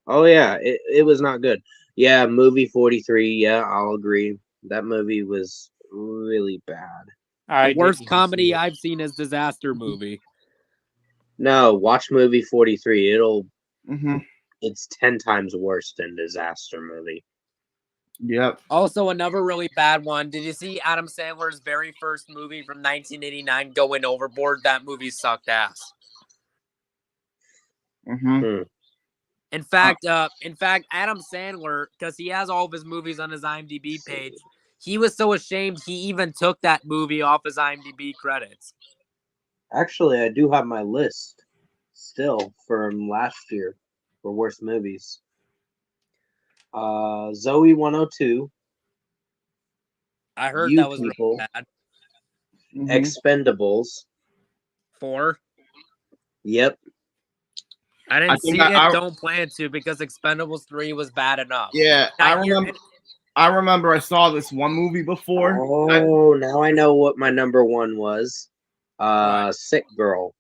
Oh yeah, it was not good. Yeah, movie 43. Yeah, I'll agree. That movie was really bad. The worst comedy I've seen is Disaster Movie. No, watch movie 43. Mm-hmm. It's 10 times worse than Disaster Movie. Yep. Also, another really bad one. Did you see Adam Sandler's very first movie from 1989, Going Overboard? That movie sucked ass. Mm-hmm. In fact, Adam Sandler, because he has all of his movies on his IMDb page, he was so ashamed he even took that movie off his IMDb credits. Actually, I do have my list still from last year for worst movies. Zoe 102. I heard You that was People. really bad. Mm-hmm. Expendables. 4. Yep. I didn't see it. Don't plan to, because Expendables 3 was bad enough. Yeah, I remember I saw this one movie before. Oh, now I know what my number one was. Sick Girl.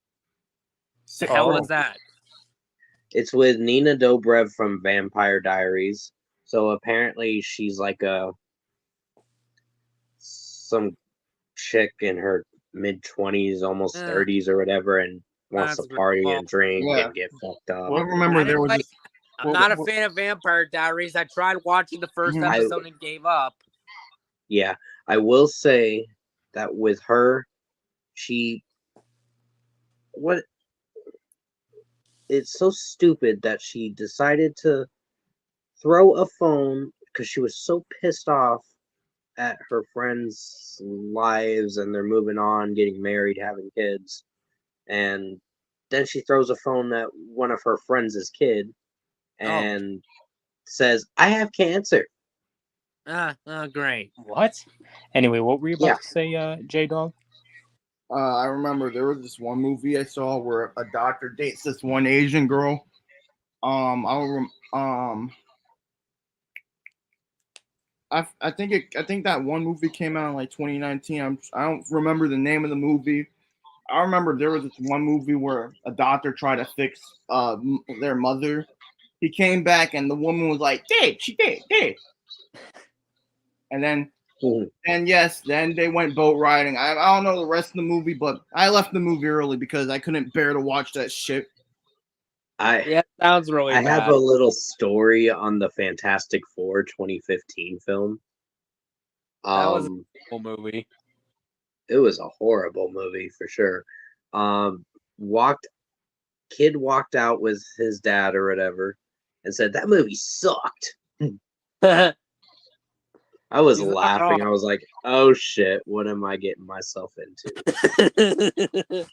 The hell was that? It's with Nina Dobrev from Vampire Diaries. So apparently she's like some chick in her mid-20s, almost 30s or whatever, and wants to party and drink and get fucked up. Well, I remember there was I'm not a fan of Vampire Diaries. I tried watching the first episode and gave up. Yeah, I will say that with her, it's so stupid that she decided to throw a phone because she was so pissed off at her friends' lives and they're moving on, getting married, having kids. And then she throws a phone at one of her friends' kid and says, "I have cancer." Great. What? Anyway, what were you about to say, J-Dog? I remember there was this one movie I saw where a doctor dates this one Asian girl. I think that one movie came out in like 2019. I don't remember the name of the movie. I remember there was this one movie where a doctor tried to fix their mother. He came back and the woman was like, "Dead, she dead." And then then they went boat riding. I don't know the rest of the movie, but I left the movie early because I couldn't bear to watch that shit. Yeah, sounds really I have bad. a little story on the Fantastic Four 2015 film. That was a Um, cool movie. it was a horrible movie for sure. Walked Kid walked out with his dad or whatever and said that movie sucked. He's I was not wrong. laughing. I was like, "Oh shit, what am I getting myself into?"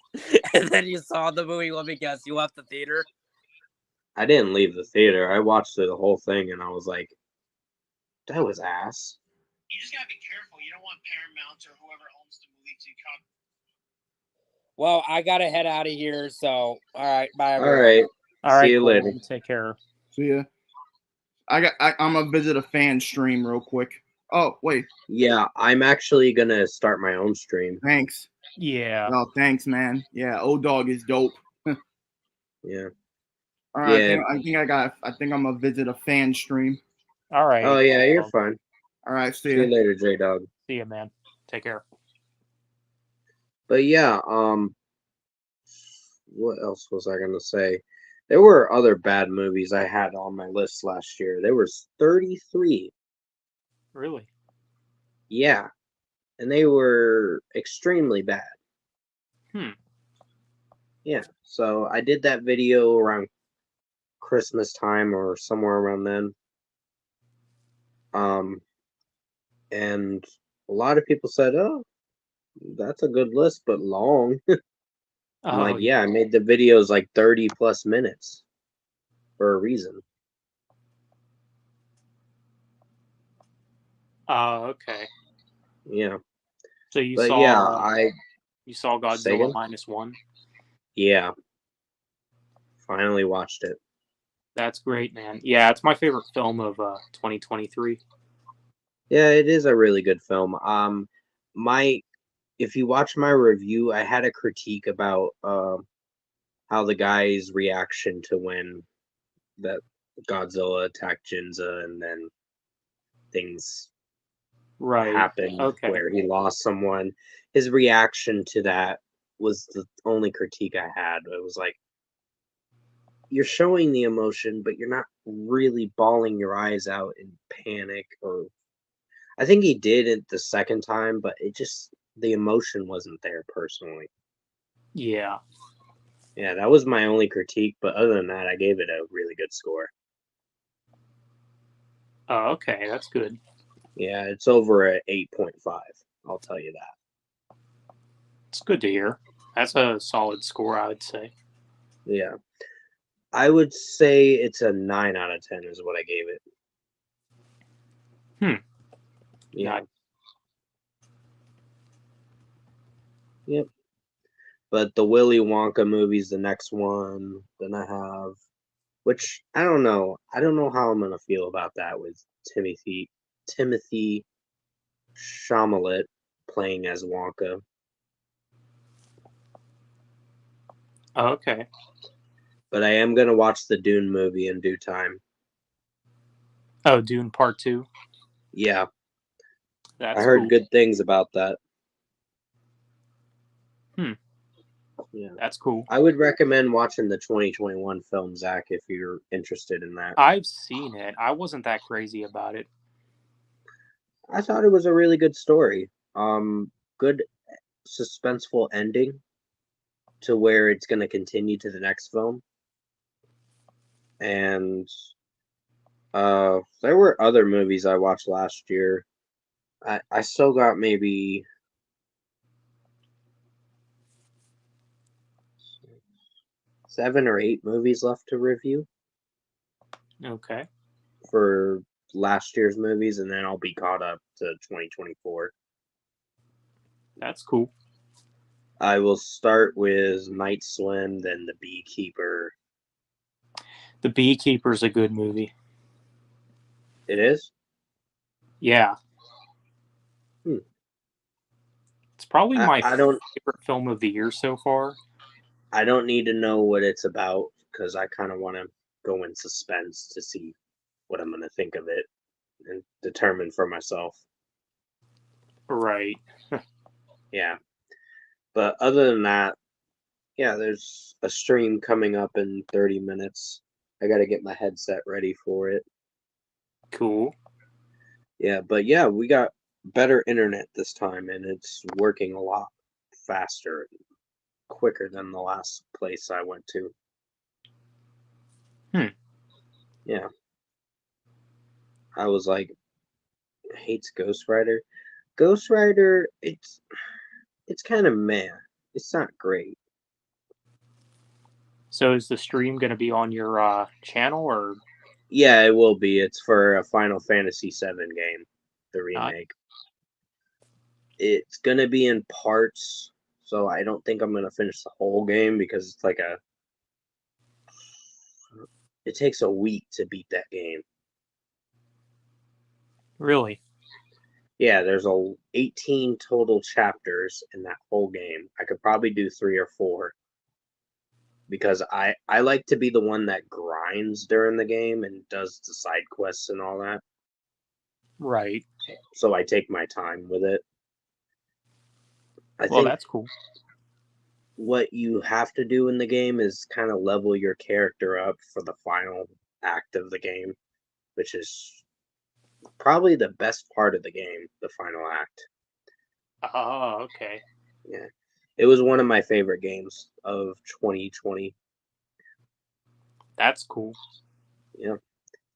And then you saw the movie. Let me guess, you left the theater. I didn't leave the theater. I watched the whole thing and I was like, "That was ass." You just gotta be careful. You don't want Paramount or whoever owns the movie to come. Well, I gotta head out of here. So, all right, bye. All Everyone. right, All right, see you Cole, later. take care. So yeah, I'm gonna visit a fan stream real quick. Oh wait, Yeah, I'm actually gonna start my own stream. thanks. Yeah. Oh, thanks, man. Yeah, old dog is dope. Yeah. All right, Yeah. I think I'm gonna visit a fan stream. All right. Oh yeah, you're fine. All right, see See ya. you later, J Dog. See you, man. Take care. But yeah, what else was I gonna say? There were other bad movies I had on my list last year. There was 33. Really? Yeah. And they were extremely bad. Hmm. Yeah. So I did that video around Christmas time or somewhere around then. And a lot of people said, "Oh, that's a good list, but long." I'm like, yeah, I made the videos like 30 plus minutes for a reason. Oh, okay. Yeah. So you But saw yeah, you saw Say Godzilla again? -1. yeah, finally watched it. That's great, man. Yeah, it's my favorite film of 2023. Yeah, it is a really good film. My if you watch my review, I had a critique about how the guy's reaction to when that Godzilla attacked Jinza and then things Right. happened Okay. where he lost someone. His reaction to that was the only critique I had. It was like, you're showing the emotion, but you're not really bawling your eyes out in panic. Or I think he did it the second time, but it just the emotion wasn't there personally. Yeah. Yeah, that was my only critique, but other than that, I gave it a really good score. Oh, okay. That's good. Yeah, it's over at 8.5. I'll tell you that. It's good to hear. That's a solid score, I would say. Yeah. I would say it's a 9 out of 10 is what I gave it. Yeah. Nice. Yep. But the Willy Wonka movie's the next one. Then I have, which I don't know. I don't know how I'm gonna feel about that with Timothy Chalamet playing as Wonka. Oh, okay. But I am gonna watch the Dune movie in due time. Oh, Dune Part 2. Yeah, That's I heard cool. good things about that. Yeah, That's cool. I would recommend watching the 2021 film, Zach, if you're interested in that. I've seen it. I wasn't that crazy about it. I thought it was a really good story. Good suspenseful ending to where it's going to continue to the next film. And there were other movies I watched last year. I still got maybe 7 or 8 movies left to review Okay. for last year's movies, and then I'll be caught up to 2024. That's cool. I will start with Night Swim, then The Beekeeper. The Beekeeper's a good movie. It is? Yeah. It's probably my I don't favorite film of the year so far. I don't need to know what it's about because I kind of want to go in suspense to see what I'm going to think of it and determine for myself. Right. Yeah. But other than that, Yeah, there's a stream coming up in 30 minutes. I got to get my headset ready for it. Cool. Yeah, but yeah, we got better internet this time, and it's working a lot faster and quicker than the last place I went to. Yeah. I was like, hates Ghost Rider. Ghost Rider, it's kind of meh. It's not great. So is the stream going to be on your channel or? Yeah, it will be. It's for a Final Fantasy VII game, the remake. It's gonna be in parts, so I don't think I'm gonna finish the whole game because it's like it takes a week to beat that game. Really? Yeah, there's 18 total chapters in that whole game. I could probably do 3 or 4 because I like to be the one that grinds during the game and does the side quests and all that. Right. So I take my time with it. I Well, think that's cool. what you have to do in the game is kind of level your character up for the final act of the game, which is probably the best part of the game, the final act. Oh, okay. Yeah. It was one of my favorite games of 2020. That's cool. Yeah.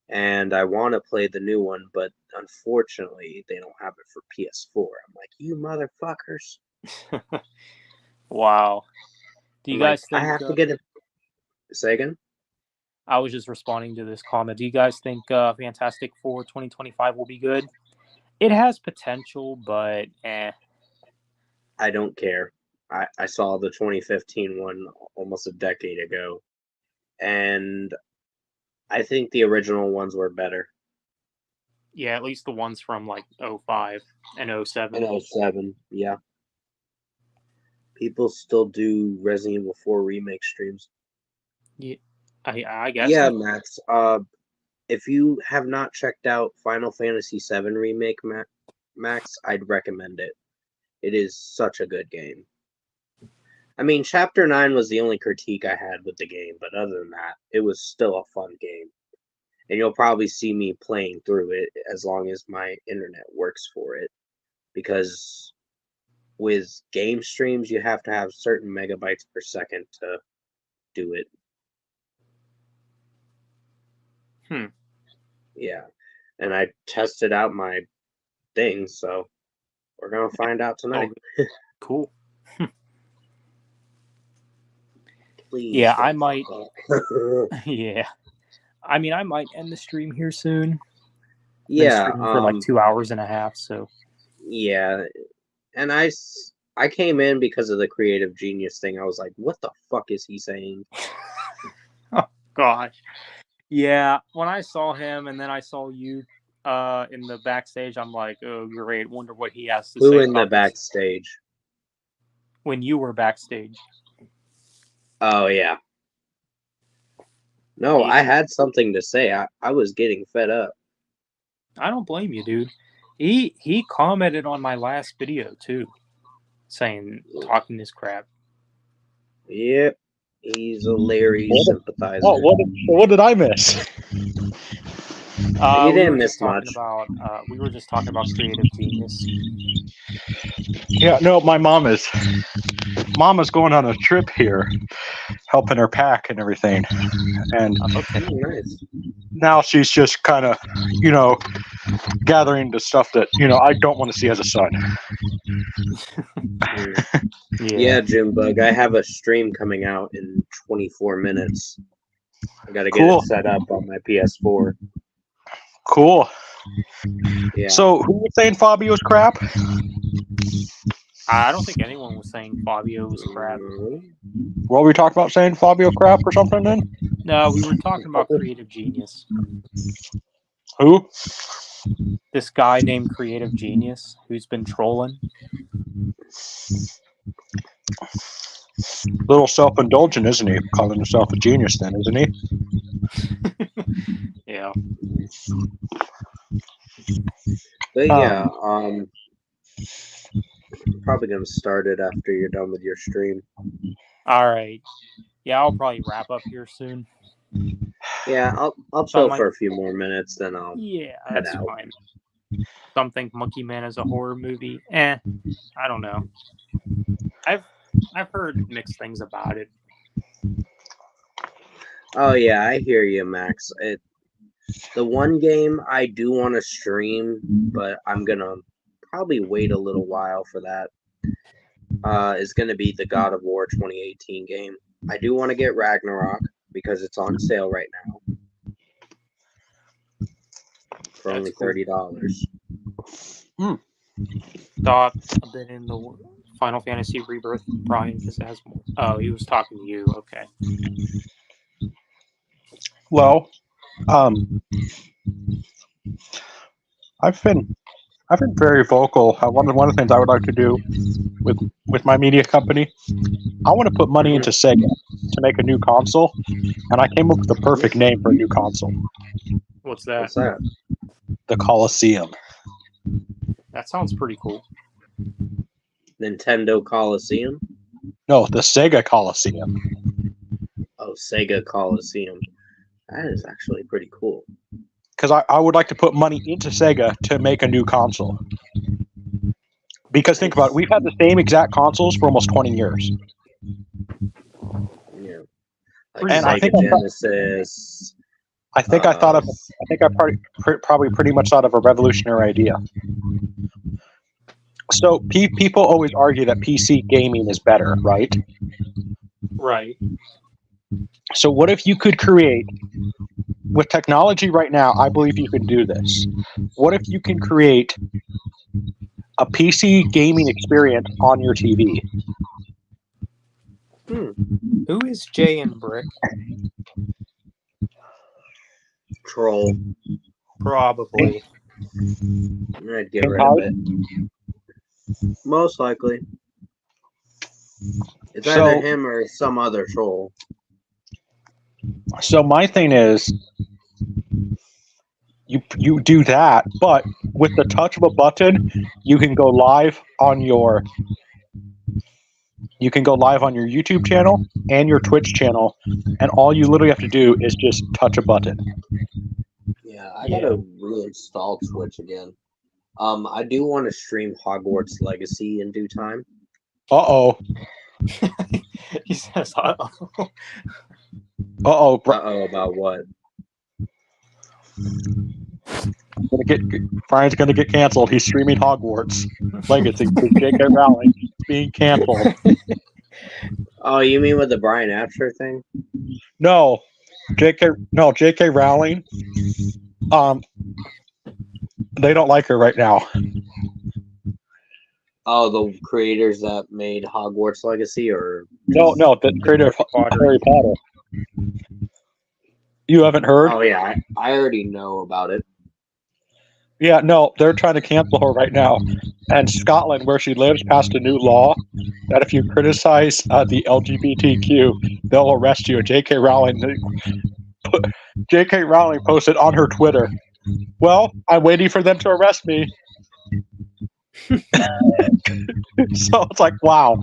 And I want to play the new one, but unfortunately, they don't have it for PS4. I'm like, you motherfuckers. Wow. Do you guys think I have to get it? Say again? I was just responding to this comment. Do you guys think Fantastic Four 2025 will be good? It has potential, but I don't care. I saw the 2015 one almost a decade ago, and I think the original ones were better. Yeah, at least the ones from like 05 and 07. And 07, yeah. People still do Resident Evil 4 remake streams. Yeah, I guess. Yeah, so. Max. If you have not checked out Final Fantasy VII Remake, Max, I'd recommend it. It is such a good game. I mean, Chapter 9 was the only critique I had with the game, but other than that, it was still a fun game. And you'll probably see me playing through it as long as my internet works for it. Because with game streams, you have to have certain megabytes per second to do it. Yeah. And I tested out my thing, so we're going to find out tonight. Cool. Please. Yeah, I might. Yeah. I mean, I might end the stream here soon. Yeah. For like 2 hours and a half, so. Yeah. And I came in because of the creative genius thing. I was like, what the fuck is he saying? Oh, gosh. Yeah, when I saw him and then I saw you in the backstage, I'm like, oh, great. Wonder what he has to say. Who in the backstage? When you were backstage. Oh, yeah. No, I had something to say. I was getting fed up. I don't blame you, dude. He commented on my last video, too, talking this crap. Yep. He's a Larry sympathizer. Oh, what did I miss? You didn't miss much. We were just talking about creative genius. Yeah, no, my mama's going on a trip here, helping her pack and everything. And okay, nice. Now she's just kind of, gathering the stuff that, I don't want to see as a son. Yeah, Jimbug, I have a stream coming out in 24 minutes. I got to get it set up on my PS4. Cool. Yeah. So, who was saying Fabio's crap? I don't think anyone was saying Fabio was crap. What were we talking about, saying Fabio crap or something then? No, we were talking about creative genius. Who? This guy named Creative Genius who's been trolling. Little self-indulgent, isn't he? Calling himself a genius then, isn't he? Yeah. But yeah, probably gonna start it after you're done with your stream. All right. Yeah, I'll probably wrap up here soon. Yeah, I'll So I chill might- for a few more minutes, then I'll Yeah, head that's out. fine. Some think Monkey Man is a horror movie. I don't know. I've heard mixed things about it. Oh yeah, I hear you, Max. The one game I do want to stream, but I'm gonna probably wait a little while for that. Is gonna be the God of War 2018 game. I do want to get Ragnarok because it's on sale right now for That's only cool. $30. Thought a bit in the Final Fantasy Rebirth, Brian, because it has more. Oh, he was talking to you. Okay. Well, I've been very vocal. One of the things I would like to do with my media company, I want to put money into Sega to make a new console, and I came up with the perfect name for a new console: What's that? What's that? the Coliseum. That sounds pretty cool. Nintendo Coliseum? No, the Sega Coliseum. Oh, Sega Coliseum. That is actually pretty cool. Because I would like to put money into Sega to make a new console. Because think about it, we've had the same exact consoles for almost 20 years. Yeah. And Like I Sega think I thought- Genesis. I think I probably pretty much thought of a revolutionary idea. So people always argue that PC gaming is better, right? Right. So what if you could create, with technology right now, I believe you can do this. What if you can create a PC gaming experience on your TV? Who is Jay and Brick? Troll. Probably. I'd get rid of it. Most likely. It's So- either him or some other troll. So my thing is, you do that, but with the touch of a button, you can go live on your YouTube channel and your Twitch channel, and all you literally have to do is just touch a button. Yeah, I gotta reinstall Twitch again. I do want to stream Hogwarts Legacy in due time. Uh-oh. He says, "Uh-oh." Uh-oh. About what? Brian's gonna get canceled. He's streaming Hogwarts Legacy. J.K. Rowling being canceled. Oh, you mean with the Brian Asher thing? No, J.K. Rowling. They don't like her right now. Oh, the creators that made Hogwarts Legacy, or No, the creator of Harry Potter. You haven't heard? oh yeah, I already know about it. Yeah, no, they're trying to cancel her right now. And Scotland, where she lives, passed a new law that if you criticize the LGBTQ, they'll arrest you. J.K. Rowling posted on her Twitter, "Well, I'm waiting for them to arrest me." So it's like, wow.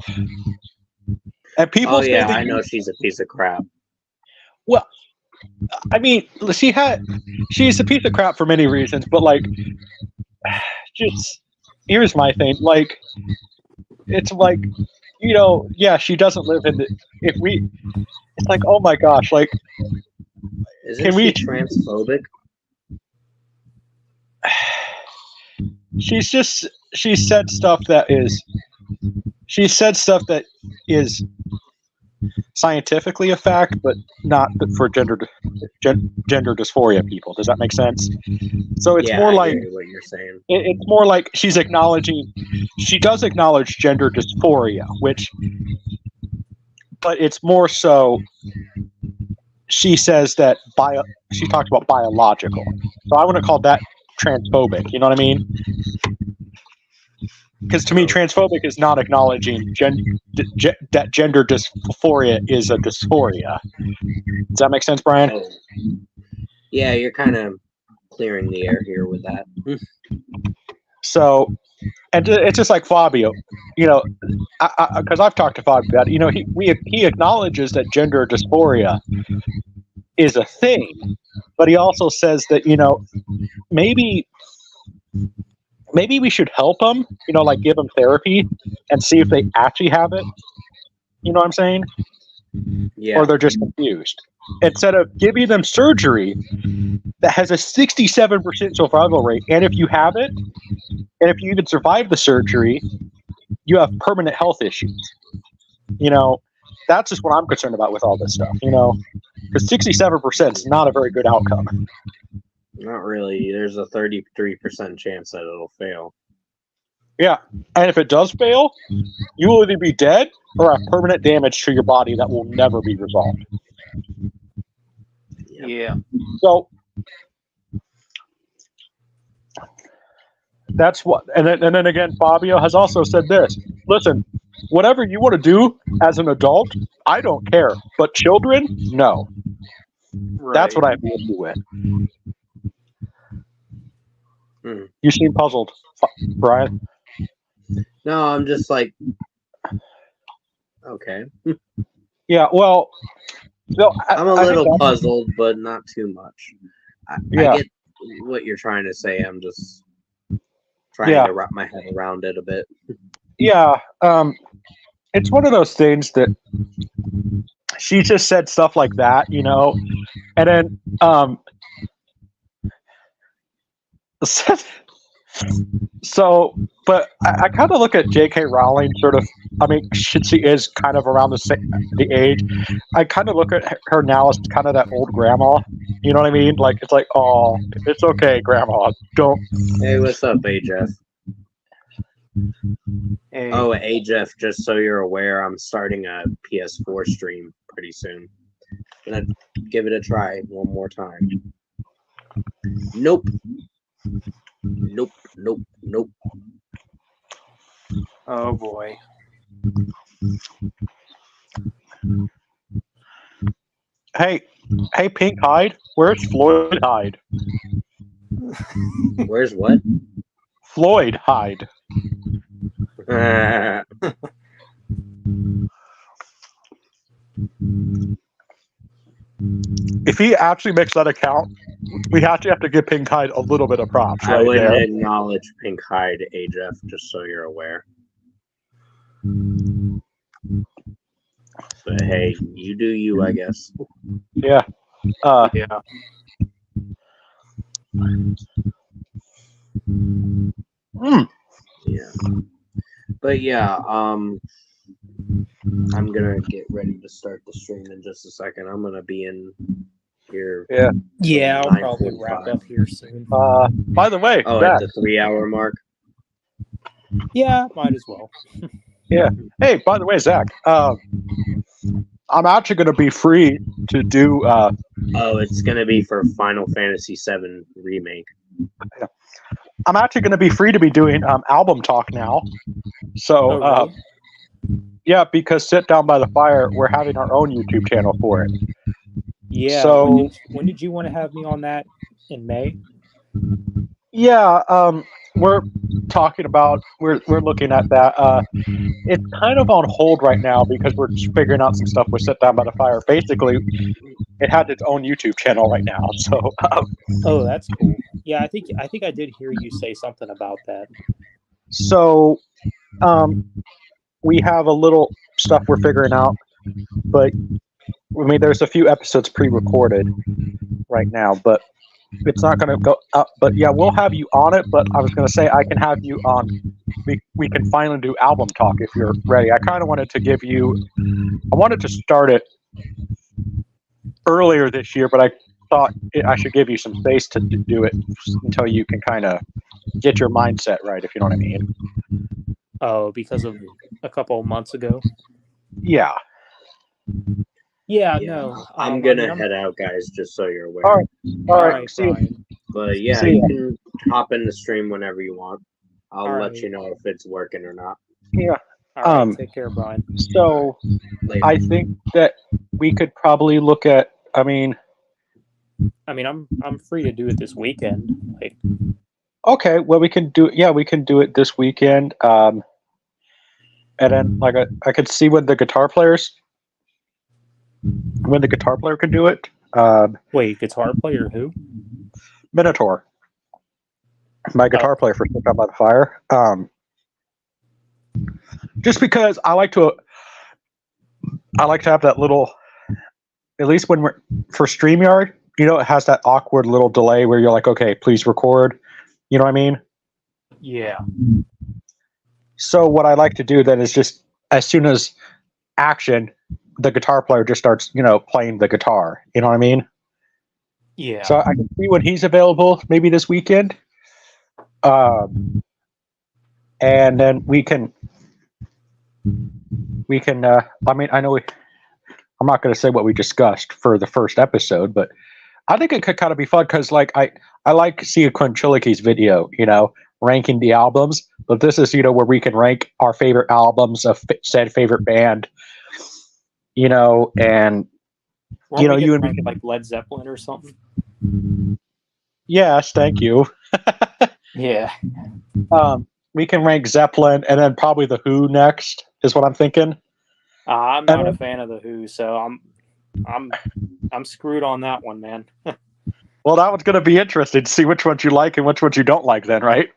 And people Oh say yeah, that I know she's a piece of crap. I mean, she's a piece of crap for many reasons, but like, just here's my thing. Like, it's like, yeah, she doesn't live in the. It's like, oh my gosh, like, Isn't Can she we- transphobic? she said stuff that is scientifically a fact, but not for gender dysphoria people. Does that make sense? So it's yeah, more I like hear what you're saying. it's more like she does acknowledge gender dysphoria, but it's more so she says that she talks about biological. So I wouldn't call that transphobic. You know what I mean? Because to me, transphobic is not acknowledging that gender dysphoria is a dysphoria. Does that make sense, Brian? Oh. Yeah, you're kind of clearing the air here with that. So And it's just like Fabio, you know, because I've talked to Fabio about it. You know, he acknowledges that gender dysphoria is a thing, but he also says that, you know, maybe we should help them, you know, like give them therapy and see if they actually have it. You know what I'm saying? Yeah. Or they're just confused. Instead of giving them surgery that has a 67% survival rate, and if you have it, and if you even survive the surgery, you have permanent health issues. You know, that's just what I'm concerned about with all this stuff, you know, because 67% is not a very good outcome. Not really. There's a 33% chance that it'll fail. Yeah, and if it does fail, you will either be dead or have permanent damage to your body that will never be resolved. Yep. Yeah. So that's what, and then again, Fabio has also said this. Listen, whatever you want to do as an adult, I don't care. But children, no. Right. That's what I have the issue with. Hmm. You seem puzzled, Brian. No, I'm just like, okay. Yeah, well, no, I'm a I think little that's- puzzled, but not too much. I get what you're trying to say. I'm just trying to wrap my head around it a bit. Yeah, it's one of those things that she just said stuff like that, you know, and then so, but I kind of look at J.K. Rowling sort of. I mean, she is kind of around the age. I kind of look at her now as kind of that old grandma. You know what I mean? Like it's like, oh, it's okay, grandma. Don't. Hey, what's up, AJF? Hey. Oh, AJF, just so you're aware, I'm starting a PS4 stream pretty soon. Gonna give it a try one more time. Nope. Nope. Nope. Nope. Oh boy. Hey, Pink Hyde, where's Floyd Hyde? Where's what? Floyd Hyde. If he actually makes that account, we actually have to give Pink Hyde a little bit of props. I Right wouldn't there. acknowledge Pink Hyde, AJF, just so you're aware. But hey, you do you, I guess. Yeah. Yeah. Yeah. But yeah, I'm gonna get ready to start the stream in just a second. I'm gonna be in here. Yeah, I'll probably 9:45. wrap up here soon. By the way, Oh, Zach, at the 3-hour mark. Yeah, might as well. hey, by the way, Zach, I'm actually going to be free to do. Oh, it's gonna be for Final Fantasy VII Remake. I'm actually going to be free to be doing album talk now. So, Oh, really? yeah, because Sit Down by the Fire, we're having our own YouTube channel for it. Yeah. So- when did you want to have me on that? In May? Yeah, we're talking about we're looking at that. It's kind of on hold right now because we're just figuring out some stuff with Sit Down by the Fire. Basically, it had its own YouTube channel right now. So, Oh, that's cool. Yeah, I think I did hear you say something about that. so we have a little stuff we're figuring out, but I mean, there's a few episodes pre-recorded right now, but it's not going to go up. But yeah, we'll have you on it. But I was going to say I can have you on. We can finally do album talk if you're ready. I kind of wanted to give you. I wanted to start it earlier this year, but I thought I should give you some space to do it until you can kind of get your mindset right, if you know what I mean. Oh, because of a couple of months ago. Yeah. Yeah, Yeah. no. I'm gonna head out, guys, just so you're aware. All right. All All right. right, See you. Brian. But yeah, See you ya. can hop in the stream whenever you want. I'll All let right. you know if it's working or not. Yeah. All right, Um, take care, Brian. So Later. I think that we could probably look at. I mean, I'm free to do it this weekend. Like, Okay, well we can do it this weekend. And then like I could see when the guitar player can do it. Wait, guitar player who? Minotaur, my guitar player for Stuck Out by the Fire. Just because I like to have that little, at least when we're for StreamYard, it has that awkward little delay where you're like, okay, please record. You know what I mean? Yeah. So what I like to do then is just as soon as action, the guitar player just starts, playing the guitar. You know what I mean? Yeah. So I can see when he's available, maybe this weekend. And then we can. I mean, I know I'm not going to say what we discussed for the first episode, but I think it could kind of be fun because, like, I like Sia Quinchiliki's video, ranking the albums. But this is, where we can rank our favorite albums of said favorite band, and Won't we you get and me ranked like Led Zeppelin or something? Yes, thank you. Yeah. We can rank Zeppelin and then probably the Who next is what I'm thinking. I'm not a fan of the Who, so I'm screwed on that one, man. Well, that one's going to be interesting to see which ones you like and which ones you don't like then, right?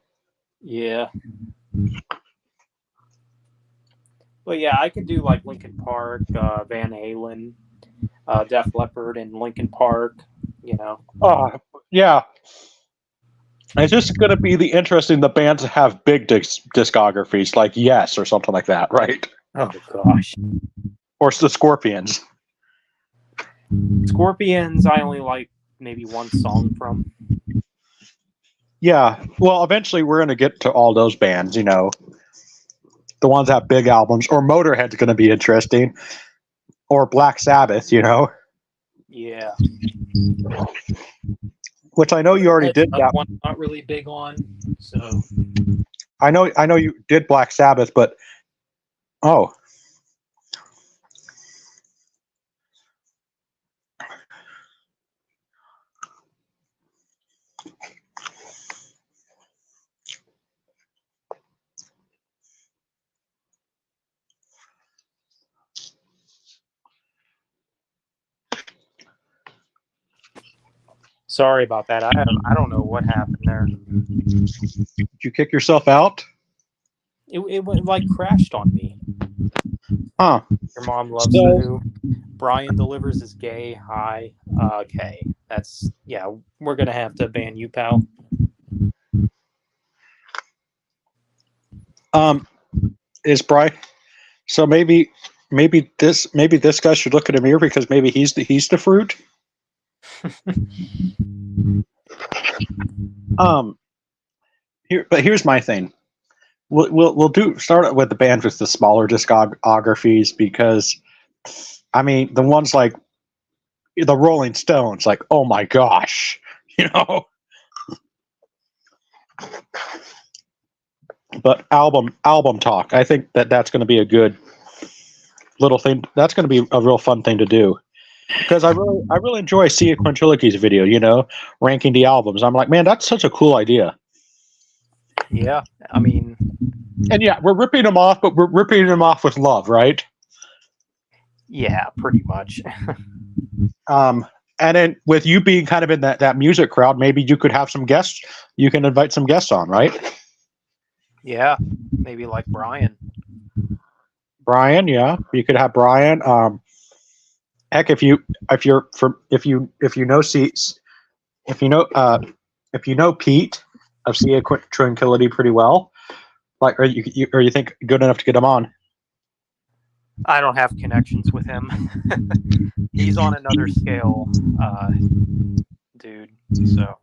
Yeah. But yeah, I could do like Linkin Park, Van Halen, Def Leppard, and Linkin Park. Yeah. It's just going to be the bands that have big discographies, like Yes or something like that, right? Oh gosh. Or the Scorpions. Scorpions, I only like maybe one song from. Yeah. Well, eventually we're going to get to all those bands, the ones that have big albums. Or Motorhead's going to be interesting. Or Black Sabbath, Yeah. Which I know you already did that one. Not really big on. So I know you did Black Sabbath, but sorry about that. I don't know what happened there. Did you kick yourself out? It went like crashed on me. Huh. Your mom loves the Who. Brian delivers his gay. Hi. Okay. We're gonna have to ban you, pal. Is Brian? So maybe this guy should look in a mirror because maybe he's the fruit. Here's my thing. We'll start with the bands with the smaller discographies because, I mean, the ones like the Rolling Stones, like, oh my gosh, But album talk, I think that's going to be a good little thing. That's going to be a real fun thing to do because I really enjoy Sia Quinchiliki's video. Ranking the albums. I'm like, man, that's such a cool idea. Yeah, I mean, and yeah, we're ripping them off, but we're ripping them off with love, right? Yeah, pretty much. And then with you being kind of in that music crowd, maybe you could have some guests. You can invite some guests on, right? Yeah, maybe like Brian. Brian, yeah, you could have Brian. Heck, if you know Pete of Sia Tranquility pretty well, like, or you think good enough to get him on? I don't have connections with him. He's on another scale, dude. So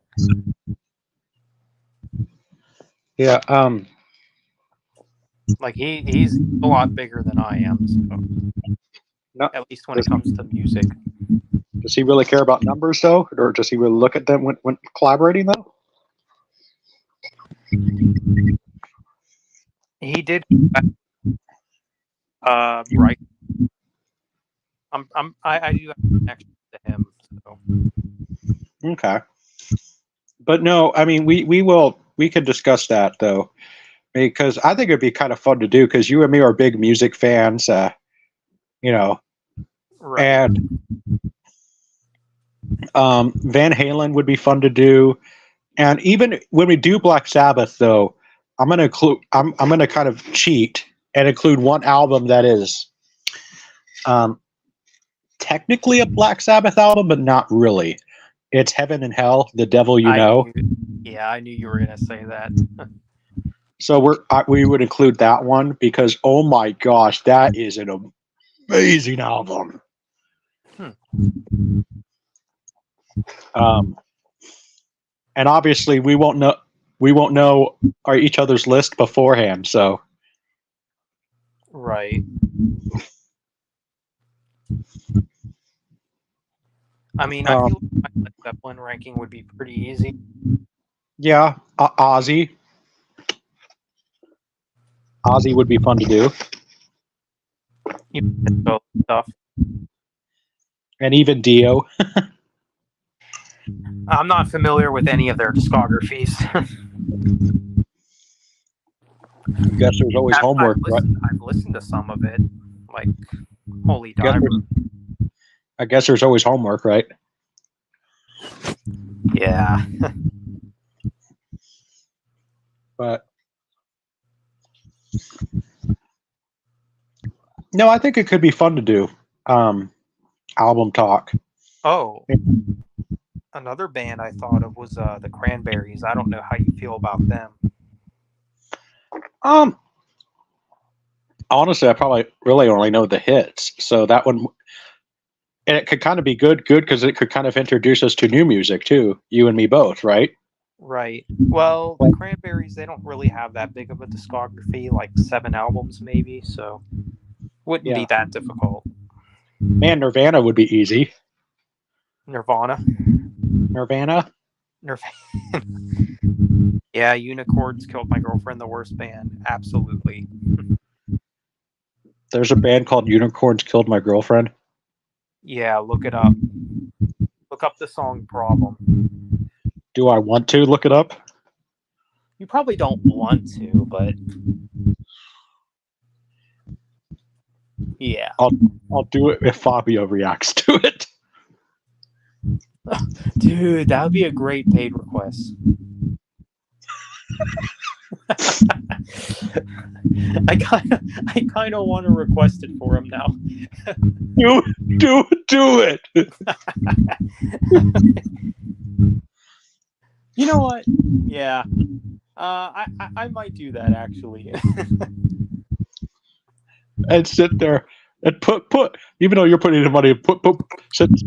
yeah, like he's a lot bigger than I am. So. No, at least when it comes to music. Does he really care about numbers though, or does he really look at them when collaborating though? He did. Right. I do have a connection to him. So. Okay. But no, I mean we will we could discuss that though, because I think it'd be kind of fun to do because you and me are big music fans, you know, Right. and Van Halen would be fun to do, and even when we do Black Sabbath though, I'm gonna include I'm gonna kind of cheat and include one album that is technically a Black Sabbath album, but not really. It's Heaven and Hell, The Devil You Know. I knew you were gonna say that. So we would include that one because oh my gosh, that is an amazing album. And obviously we won't know each other's list beforehand. So Right. I mean, I feel like my Led Zeppelin ranking would be pretty easy. yeah, Ozzy would be fun to do, Stuff. and even Dio. I'm not familiar with any of their discographies. I guess there's always homework, right? I've listened to some of it, like Holy Diver. I guess there's always homework, right? Yeah. But no, I think it could be fun to do album talk. Oh, another band I thought of was the Cranberries. I don't know how you feel about them. Honestly, I probably really only know the hits, so that one, and it could kind of be good because it could kind of introduce us to new music too. You and me both, right? Right. Well, the Cranberries, they don't really have that big of a discography, like 7 albums maybe, so wouldn't be that difficult. Man, Nirvana would be easy. Nirvana. Yeah, Unicorns Killed My Girlfriend, the worst band. Absolutely. There's a band called Unicorns Killed My Girlfriend. Yeah, look it up. Look up the song Problem. Do I want to look it up? You probably don't want to, but yeah. I'll do it if Fabio reacts to it. Dude, that would be a great paid request. I kind of want to request it for him now. Do it. You know what? Yeah, I might do that actually. And sit there and put even though you're putting the money, put since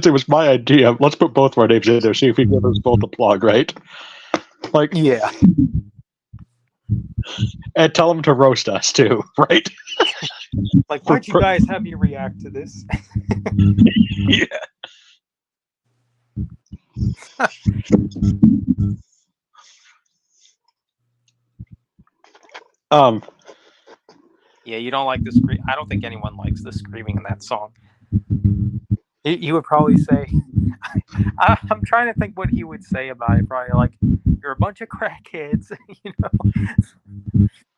it was my idea, let's put both of our names in there. See if we can give us both a plug, right? Like Yeah. And tell them to roast us too, right? Like, why'd you guys have me react to this? Yeah. Yeah, you don't like the scream. I don't think anyone likes the screaming in that song. He would probably say, I'm trying to think what he would say about it. Probably like, you're a bunch of crackheads, you know?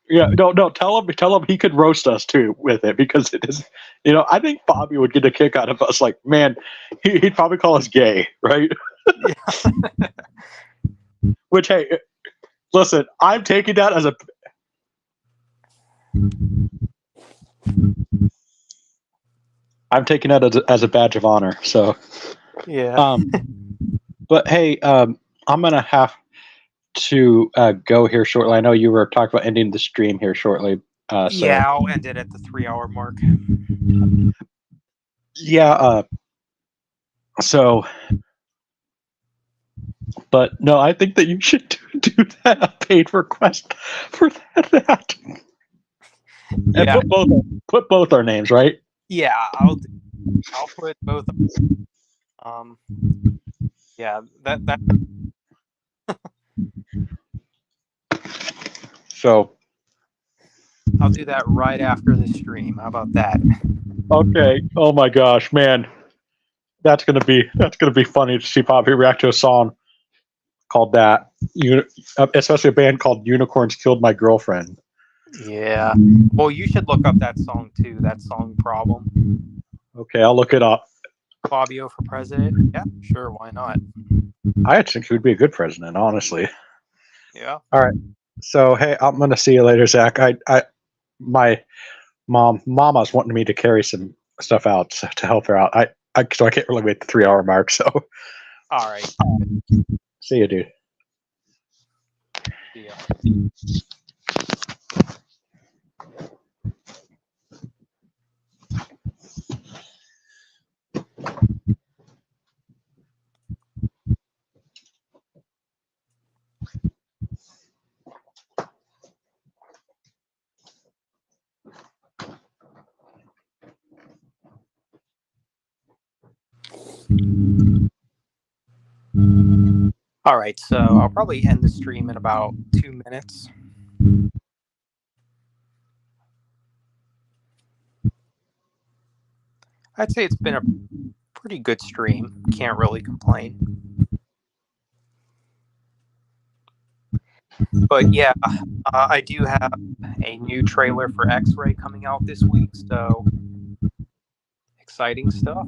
Yeah, no, tell him he could roast us too with it because it is, I think Bobby would get a kick out of us. Like, man, he'd probably call us gay, right? Yeah. Which, hey, listen, I'm taking that as a badge of honor. So, yeah. But hey, I'm gonna have to go here shortly. I know you were talking about ending the stream here shortly. So. Yeah, I'll end it at the 3-hour mark. Yeah. So, but no, I think that you should do that, a paid request for that. Yeah. And put both our names, right? Yeah, I'll put both. Yeah, that. So I'll do that right after the stream. How about that? Okay. Oh my gosh, man, that's gonna be funny to see Bobby react to a song called that. Especially a band called Unicorns Killed My Girlfriend. Yeah. Well, you should look up that song too. That song Problem. Okay, I'll look it up. Fabio for president. Yeah, sure. Why not? I think he would be a good president, honestly. Yeah. All right. So hey, I'm gonna see you later, Zach. My mama's wanting me to carry some stuff out to help her out. So I can't really wait the 3-hour mark. So All right. see you, dude. Yeah. All right, so I'll probably end the stream in about 2 minutes. I'd say it's been a pretty good stream. Can't really complain. But yeah, I do have a new trailer for X-Ray coming out this week, so exciting stuff.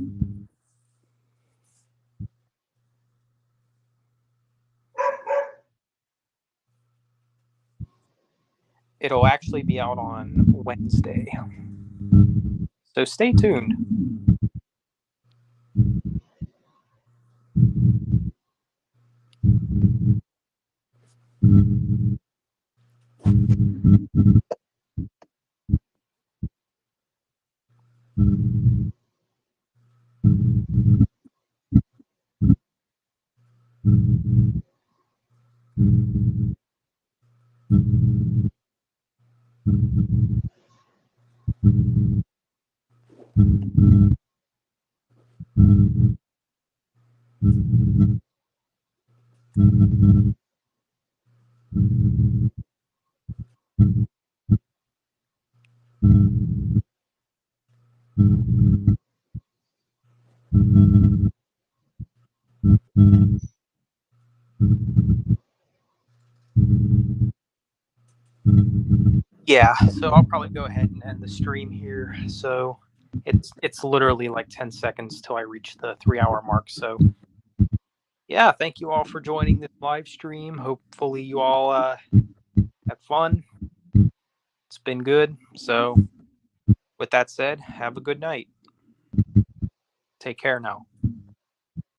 It'll actually be out on Wednesday. So stay tuned. Yeah, so I'll probably go ahead and end the stream here. So it's literally like 10 seconds till I reach the 3-hour mark. So yeah, thank you all for joining this live stream. Hopefully you all have fun. It's been good. So with that said, have a good night. Take care now.